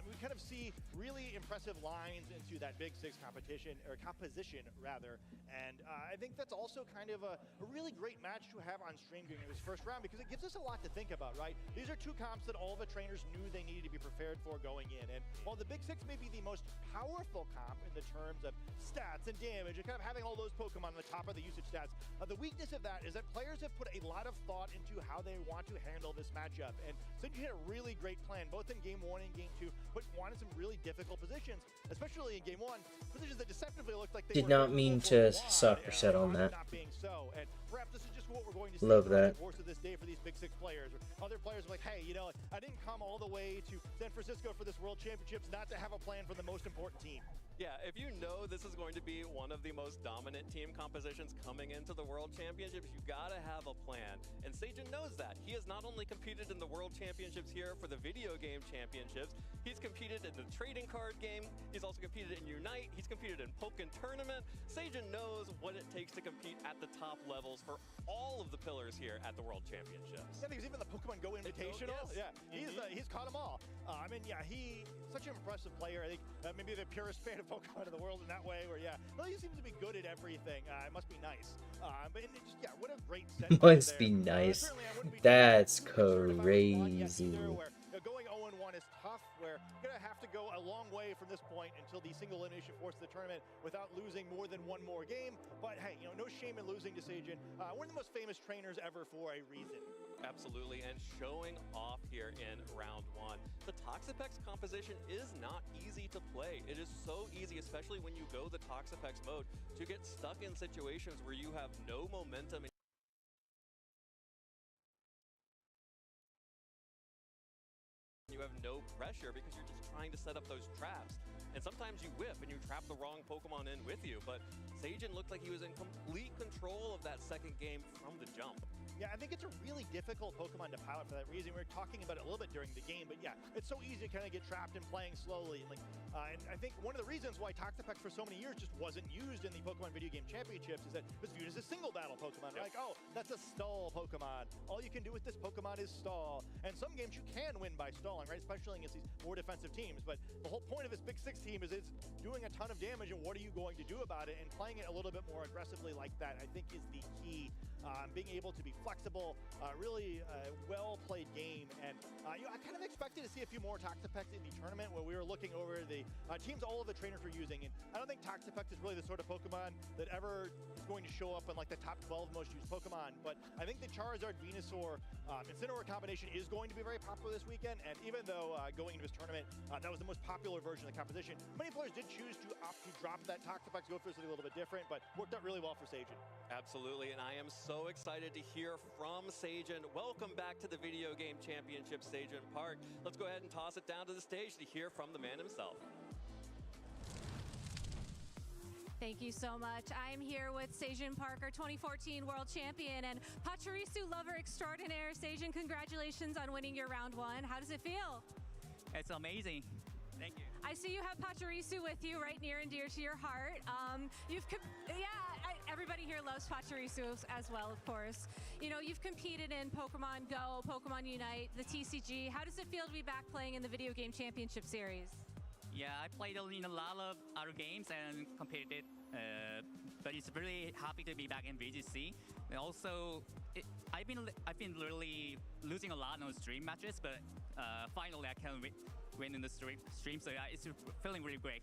P: We kind of see really impressive lines into that Big Six competition, or composition rather, and I think that's also kind of a really great match to have on stream during this first round because it gives us a lot to think about, right? These are two comps that all the trainers knew they needed to be prepared for going in, and while the Big Six may be the most powerful comp in the terms of stats and damage and kind of having all those Pokemon on the top of the usage stats, the weakness of that is that players have put a lot of thought into how they want to handle this matchup, and Seijin had a really great plan both in Game 1 and Game 2, put Juan in some really difficult positions, especially in Game 1, positions that deceptively looked like they
A: did not mean to superset on that.
P: Not being so, and perhaps this is just what we're going to see
A: Love
P: throughout
A: that.
P: the course of this day for these Big Six players. Other players are like, hey, you know, I didn't come all the way to San Francisco for this World Championships not to have a plan for the most important team.
O: Yeah, if you know this is going to be one of the most dominant team compositions coming into the World Championships, you gotta have a plan. And Seijin knows that. He has not only competed in the World Championships here for the video game championships, he's competed in the trading card game, he's also competed in Unite, he's competed in Pokken Tournament. Seijin knows what it takes to compete at the top levels for all of the pillars here at the World Championships.
P: Yeah, because even the Pokemon Go Invitational, he's caught them all. I mean, yeah, he's such an impressive player. I think maybe the purest fan of Pokemon in the world in that way, where, well, he seems to be good at everything. It must be nice. But it just, what a great set.
A: Must be nice. That's crazy.
P: Going 0-1 is tough, where you're going to have to go a long way from this point until the single elimination force of the tournament without losing more than one more game. But hey, you know, no shame in losing to Seijin. One of the most famous trainers ever for a reason.
O: Absolutely, and showing off here in round one. The Toxapex composition is not easy to play. It is so easy, especially when you go the Toxapex mode, to get stuck in situations where you have no momentum. You have no pressure because you're just trying to set up those traps. And sometimes you whiff and you trap the wrong Pokemon in with you, but Sajin looked like he was in complete control of that second game from the jump.
P: Yeah, I think it's a really difficult Pokemon to pilot for that reason. We were talking about it a little bit during the game, but yeah, it's so easy to kind of get trapped in playing slowly. And I think one of the reasons why Toxapex for so many years just wasn't used in the Pokemon Video Game Championships is that it was viewed as a single battle Pokemon. Yep. Like, oh, that's a stall Pokemon. All you can do with this Pokemon is stall. And some games you can win by stalling, right? Especially against these more defensive teams. But the whole point of this Big Six team is it's doing a ton of damage, and what are you going to do about it? And playing it a little bit more aggressively like that, I think, is the key. Being able to be flexible, really well-played game. And you know, I kind of expected to see a few more Toxapex in the tournament where we were looking over the teams all of the trainers were using. And I don't think Toxapex is really the sort of Pokemon that ever is going to show up in like the top 12 most used Pokemon. But I think the Charizard, Venusaur, Incineroar combination is going to be very popular this weekend. And even though going into this tournament, that was the most popular version of the composition, many players did choose to opt to drop that Toxapex, go for something a little bit different, but worked out really well for Sajin.
O: Absolutely, and I am so excited to hear from Sajin. Welcome back to the Video Game Championship, Sajin Park. Let's go ahead and toss it down to the stage to hear from the man himself.
C: Thank you so much. I'm here with Sajin Parker, 2014 World Champion and Pachirisu lover extraordinaire. Sajin, congratulations on winning your round one. How does it feel?
Q: It's amazing. Thank you.
C: I see you have Pachirisu with you, right near and dear to your heart. Everybody here loves Pachirisu as well, of course. You know, you've competed in Pokemon Go, Pokemon Unite, the TCG. How does it feel to be back playing in the Video Game Championship Series?
Q: Yeah, I played in a lot of other games and competed, but it's really happy to be back in VGC. And also, I've been really losing a lot on stream matches, but finally I can win in the stream, so yeah, it's feeling really great.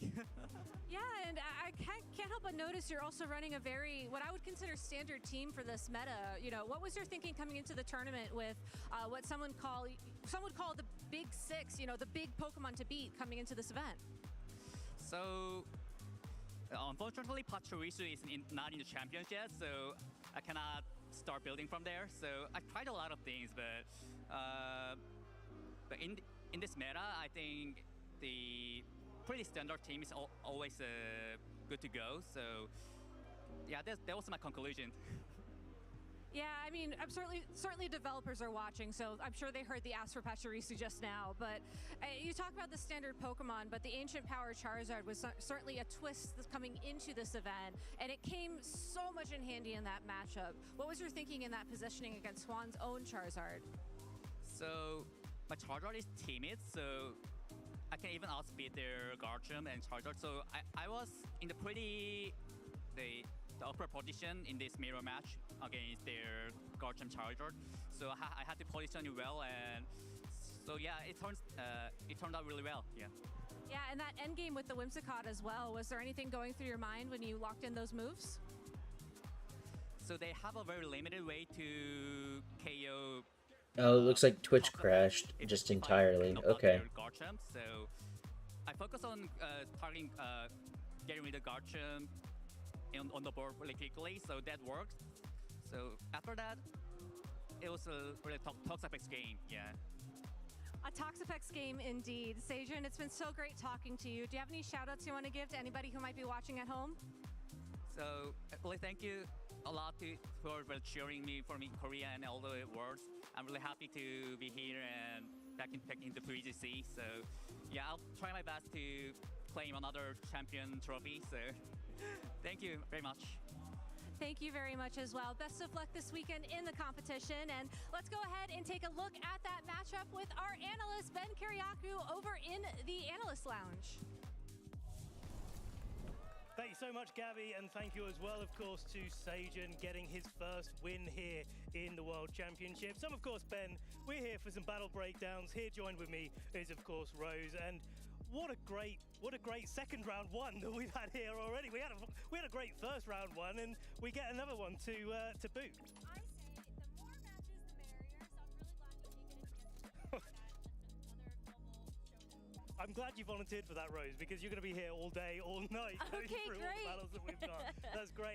C: Yeah, and I can't help but notice you're also running a very, what I would consider standard team for this meta. You know, what was your thinking coming into the tournament with what some would call the Big Six, you know, the big Pokemon to beat coming into this event?
Q: So, unfortunately, Pachirisu is not in the championship yet, so I cannot start building from there. So I tried a lot of things, but in this meta, I think the pretty standard team is always good to go. So yeah, that was my conclusion.
C: Yeah, I mean, I'm certainly developers are watching, so I'm sure they heard the ask for Pachirisu just now. But you talk about the standard Pokemon, but the Ancient Power Charizard was certainly a twist that's coming into this event, and it came so much in handy in that matchup. What was your thinking in that positioning against Swan's own Charizard?
Q: So my Charizard is timid, so I can even outspeed their Garchomp and Charizard. So I was in the upper position in this mirror match against their Garchomp Charizard. So I had to position it well, and so yeah, it turned out really well. Yeah.
C: Yeah, and that end game with the Whimsicott as well. Was there anything going through your mind when you locked in those moves?
Q: So they have a very limited way to KO.
A: Oh, it looks like Twitch crashed just entirely. Okay.
Q: Garchomp, so I focus on targeting, getting rid of Garchomp on the board really quickly, so that worked. So after that, it was a really Toxapex game, yeah.
C: A Toxapex game indeed. Sajin, it's been so great talking to you. Do you have any shout-outs you want to give to anybody who might be watching at home?
Q: So, really thank you a lot for cheering me from Korea and all the world. I'm really happy to be here and back in the VGC. So, yeah, I'll try my best to claim another champion trophy. So, thank you very much.
C: Thank you very much as well. Best of luck this weekend in the competition. And let's go ahead and take a look at that matchup with our analyst, Ben Kiriakou, over in the Analyst Lounge.
M: Thank you so much, Gabby, and thank you as well, of course, to Sajin getting his first win here in the World Championships. And of course, Ben, we're here for some battle breakdowns. Here joined with me is, of course, Rose. And what a great second round one that we've had here already. We had a great first round one, and we get another one to boot.
C: I say the more matches, the merrier. So I'm
M: I'm glad you volunteered for that, Rose, because you're going to be here all day, all night, going
C: Okay,
M: through all
C: great.
M: the battles that we've done. That's great.